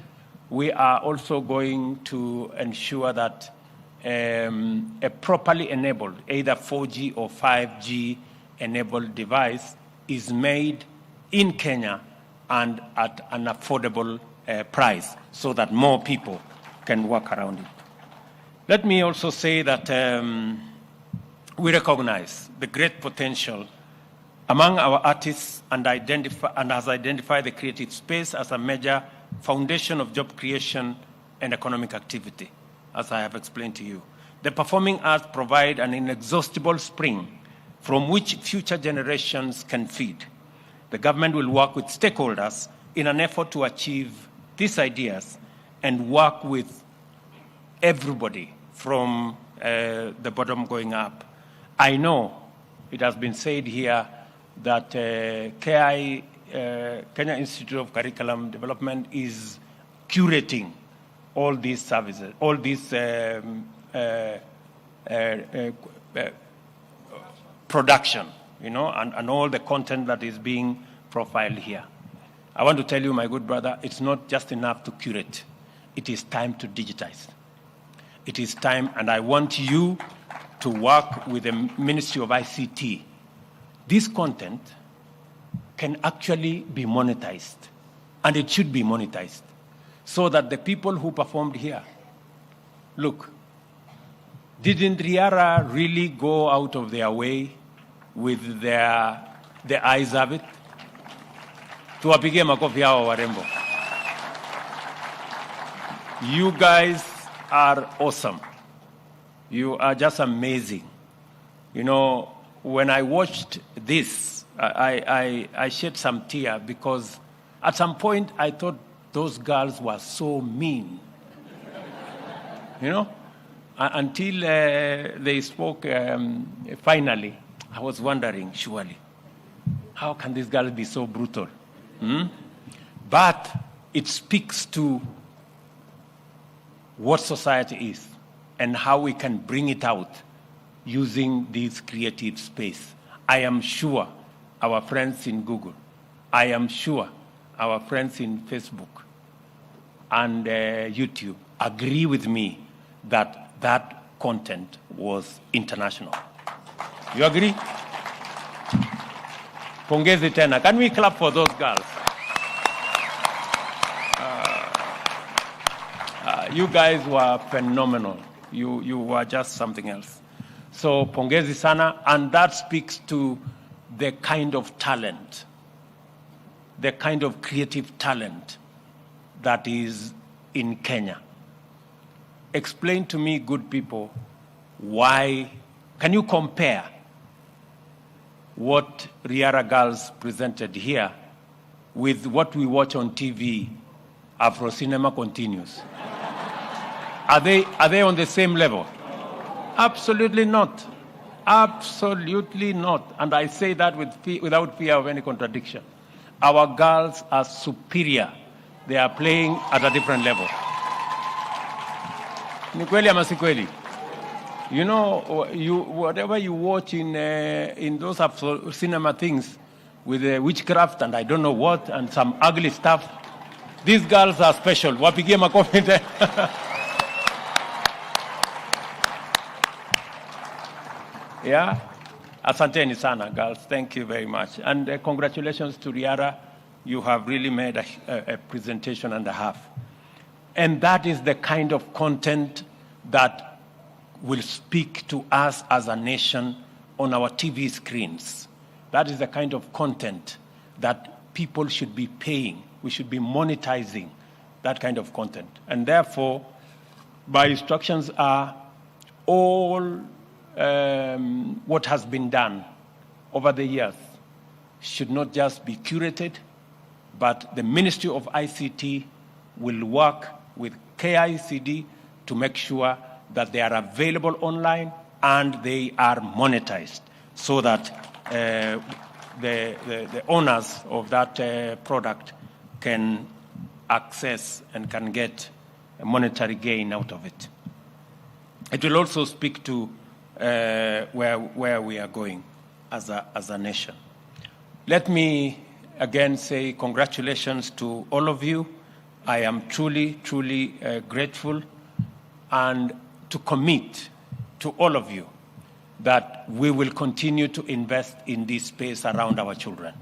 we are also going to ensure that a properly enabled, either 4G or 5G enabled device is made in Kenya and at an affordable price so that more people can work around it. Let me also say that we recognize the great potential among our artists and has identified the creative space as a major foundation of job creation and economic activity, as I have explained to you. The performing arts provide an inexhaustible spring from which future generations can feed. The government will work with stakeholders in an effort to achieve these ideas and work with everybody from the bottom going up. I know it has been said here that Kenya Institute of Curriculum Development is curating all these services, all these production, and all the content that is being profiled here. I want to tell you, my good brother, it's not just enough to curate. It is time to digitize. It is time, and I want you to work with the Ministry of ICT. This content can actually be monetized, and it should be monetized, so that the people who performed here, look, didn't Riara really go out of their way with the eyes of it? Tuwapigie makofi hao warembo. You guys are awesome. You are just amazing. When I watched this, I shed some tear because at some point I thought those girls were so mean. Until they spoke finally, I was wondering, surely, how can these girls be so brutal? But it speaks to what society is and how we can bring it out using this creative space. I am sure our friends in Google, I am sure our friends in Facebook and YouTube agree with me that that content was international. You agree? Pongezi tena. Can we clap for those girls? You guys were phenomenal. You were just something else. So pongezi sana, and that speaks to the kind of talent, the kind of creative talent that is in Kenya. Explain to me, good people, why, can you compare what Riara girls presented here with what we watch on TV, Afro Cinema Continues? Are they on the same level? Absolutely not. Absolutely not. And I say that without fear of any contradiction. Our girls are superior. They are playing at a different level. Ni kweli ama si kweli? Whatever you watch in those cinema things with witchcraft and I don't know what and some ugly stuff, these girls are special. Wapigie makofi. Yeah? Asanteni sana, girls. Thank you very much. And congratulations to Riara. You have really made a presentation and a half. And that is the kind of content that will speak to us as a nation on our TV screens. That is the kind of content that people should be paying. We should be monetizing that kind of content. And therefore, my instructions are all what has been done over the years should not just be curated, but the Ministry of ICT will work with KICD to make sure that they are available online and they are monetized so that the owners of that product can access and can get a monetary gain out of it. It will also speak to where we are going as a nation. Let me again say congratulations to all of you. I am truly, truly grateful, and to commit to all of you that we will continue to invest in this space around our children.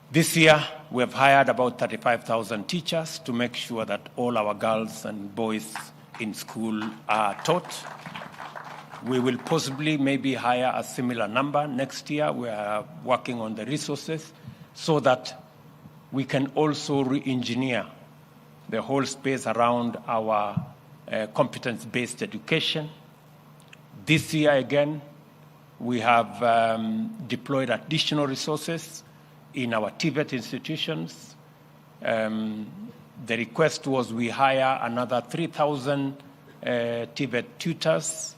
This year, we have hired about 35,000 teachers to make sure that all our girls and boys in school are taught. We will possibly maybe hire a similar number next year. We are working on the resources so that we can also re-engineer the whole space around our competence-based education. This year, again, we have deployed additional resources in our TVET institutions. The request was we hire another 3,000 TVET tutors.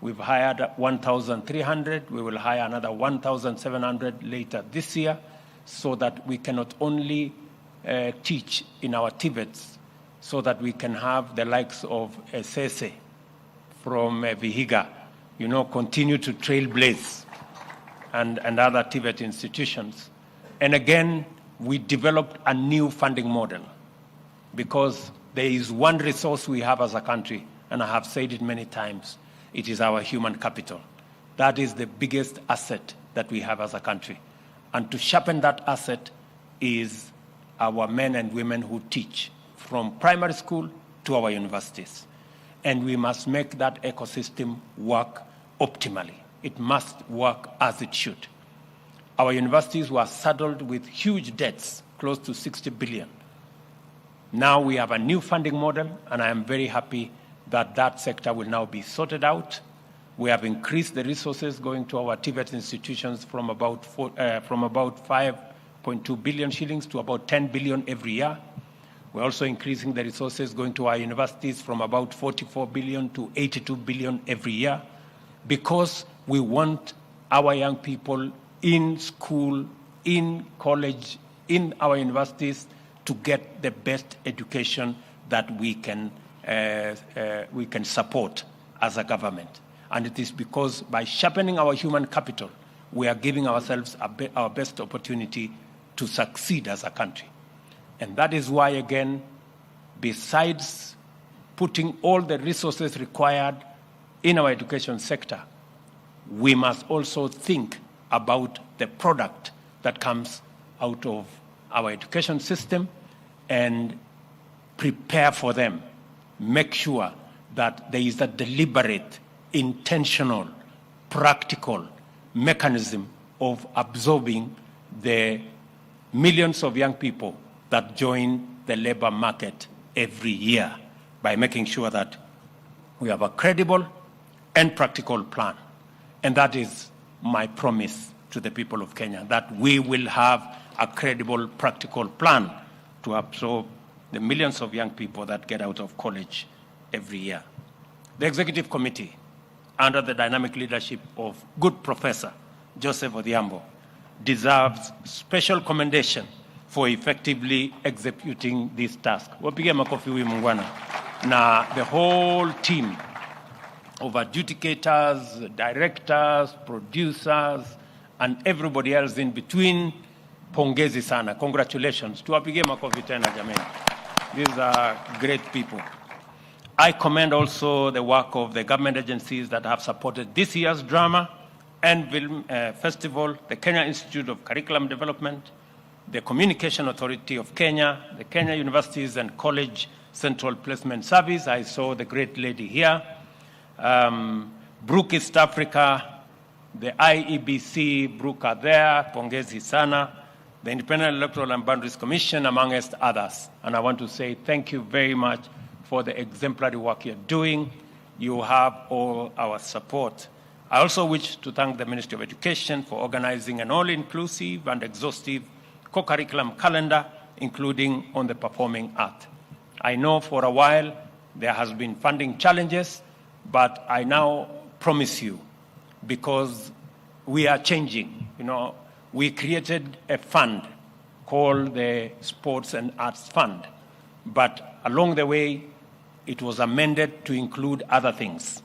We've hired 1,300. We will hire another 1,700 later this year so that we can not only teach in our TVETs, so that we can have the likes of Sese from Vihiga, continue to trailblaze and other TVET institutions. And again, we developed a new funding model because there is one resource we have as a country, and I have said it many times, it is our human capital. That is the biggest asset that we have as a country. And to sharpen that asset is our men and women who teach from primary school to our universities. And we must make that ecosystem work optimally. It must work as it should. Our universities were saddled with huge debts, close to 60 billion. Now we have a new funding model, and I am very happy that that sector will now be sorted out. We have increased the resources going to our TVET institutions from about 5.2 billion shillings to about 10 billion every year. We're also increasing the resources going to our universities from about 44 billion to 82 billion every year, because we want our young people in school, in college, in our universities to get the best education that we can support as a government. And it is because by sharpening our human capital, we are giving ourselves our best opportunity to succeed as a country. And that is why, again, besides putting all the resources required in our education sector, we must also think about the product that comes out of our education system and prepare for them. Make sure that there is a deliberate, intentional, practical mechanism of absorbing the millions of young people that join the labor market every year by making sure that we have a credible and practical plan. And that is my promise to the people of Kenya, that we will have a credible, practical plan to absorb the millions of young people that get out of college every year. The Executive Committee, under the dynamic leadership of good Professor Joseph Odhiambo, deserves special commendation for effectively executing this task. Wapige makofi huyu mungwana. Na the whole team of adjudicators, directors, producers, and everybody else in between, pongezi sana. Congratulations. Tuwapige makofi tena jameni. These are great people. I commend also the work of the government agencies that have supported this year's drama and film festival, the Kenya Institute of Curriculum Development, the Communication Authority of Kenya, the Kenya Universities and College Central Placement Service. I saw the great lady here. Brook East Africa, the IEBC, Brook are there, pongezi sana, the Independent Electoral and Boundaries Commission, amongst others. And I want to say thank you very much for the exemplary work you're doing. You have all our support. I also wish to thank the Ministry of Education for organizing an all-inclusive and exhaustive co-curriculum calendar, including on the performing art. I know for a while there has been funding challenges, but I now promise you, because we are changing, we created a fund called the Sports and Arts Fund, but along the way, it was amended to include other things.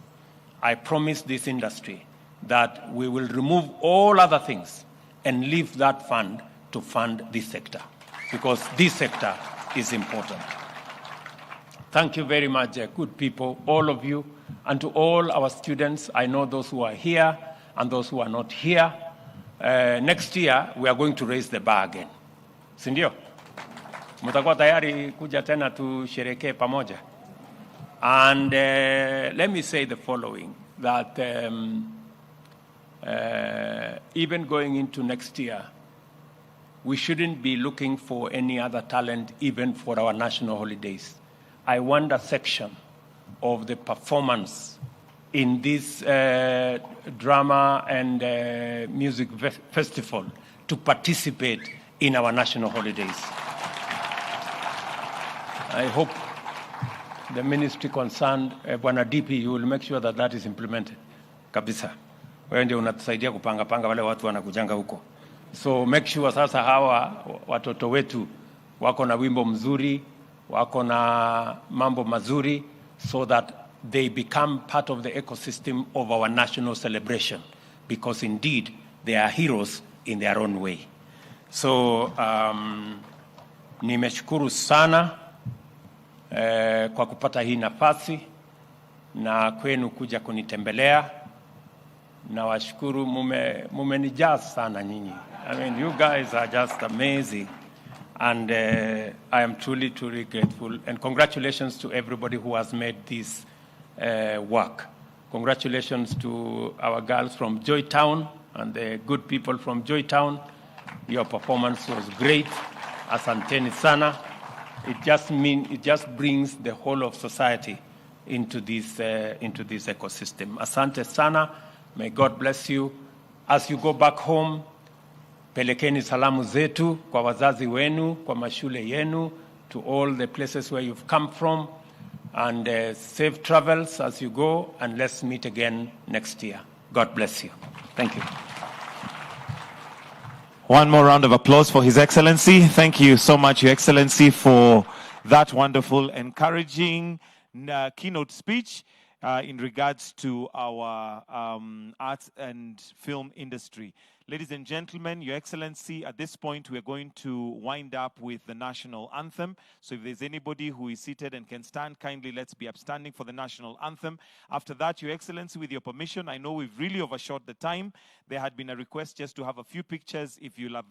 I promise this industry that we will remove all other things and leave that fund to fund this sector, because this sector is important. Thank you very much, good people, all of you, and to all our students. I know those who are here and those who are not here. Next year, we are going to raise the bar again. si ndio? Mtakuwa tayari kuja tena tusherekee pamoja. And let me say the following, that even going into next year, we shouldn't be looking for any other talent even for our national holidays. I want a section of the performance in this drama and music festival to participate in our national holidays. I hope the ministry concerned, Bwana DP, you will make sure that that is implemented. Kabisa. Wewe ndio unatusaidia kupanga wale watu wanakujanga huko. So make sure sasa hawa watoto wetu wako na wimbo mzuri, wako na mambo mazuri, so that they become part of the ecosystem of our national celebration, because indeed they are heroes in their own way. So nimeshukuru sana kwa kupata hii nafasi na kwenu kuja kunitembelea. Na washukuru mumenijaa sana nyinyi. I mean, you guys are just amazing. And I am truly, truly grateful. And congratulations to everybody who has made this work. Congratulations to our girls from Joytown and the good people from Joytown. Your performance was great. Asanteni sana. It just brings the whole of society into this ecosystem. Asante sana. May God bless you. As you go back home, pelekeni salamu zetu kwa wazazi wenu, kwa mashule yenu, to all the places where you've come from, and safe travels as you go, and let's meet again next year. God bless you. Thank you. One more round of applause for His Excellency. Thank you so much, Your Excellency, for that wonderful, encouraging keynote speech in regards to our arts and film industry. Ladies and gentlemen, Your Excellency, at this point, we're going to wind up with the national anthem. So if there's anybody who is seated and can stand, kindly let's be upstanding for the national anthem. After that, Your Excellency, with your permission, I know we've really overshot the time. There had been a request just to have a few pictures. If you'll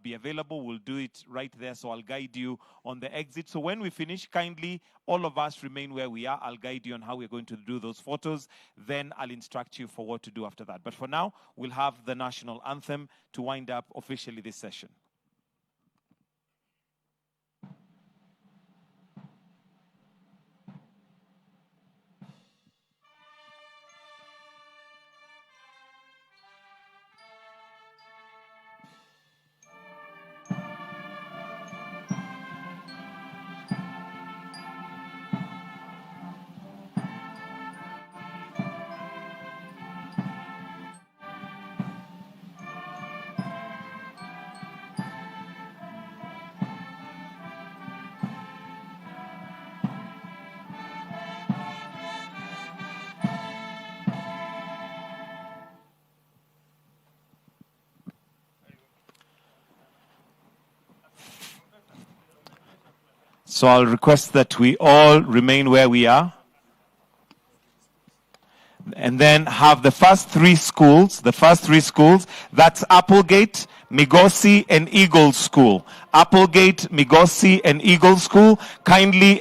be available, we'll do it right there. So I'll guide you on the exit. So when we finish, kindly, all of us remain where we are. I'll guide you on how we're going to do those photos. Then I'll instruct you for what to do after that. But for now, we'll have the national anthem to wind up officially this session. So I'll request that we all remain where we are. And then have the first three schools, that's Applegate, Migosi, and Eagle School. Applegate, Migosi, and Eagle School, kindly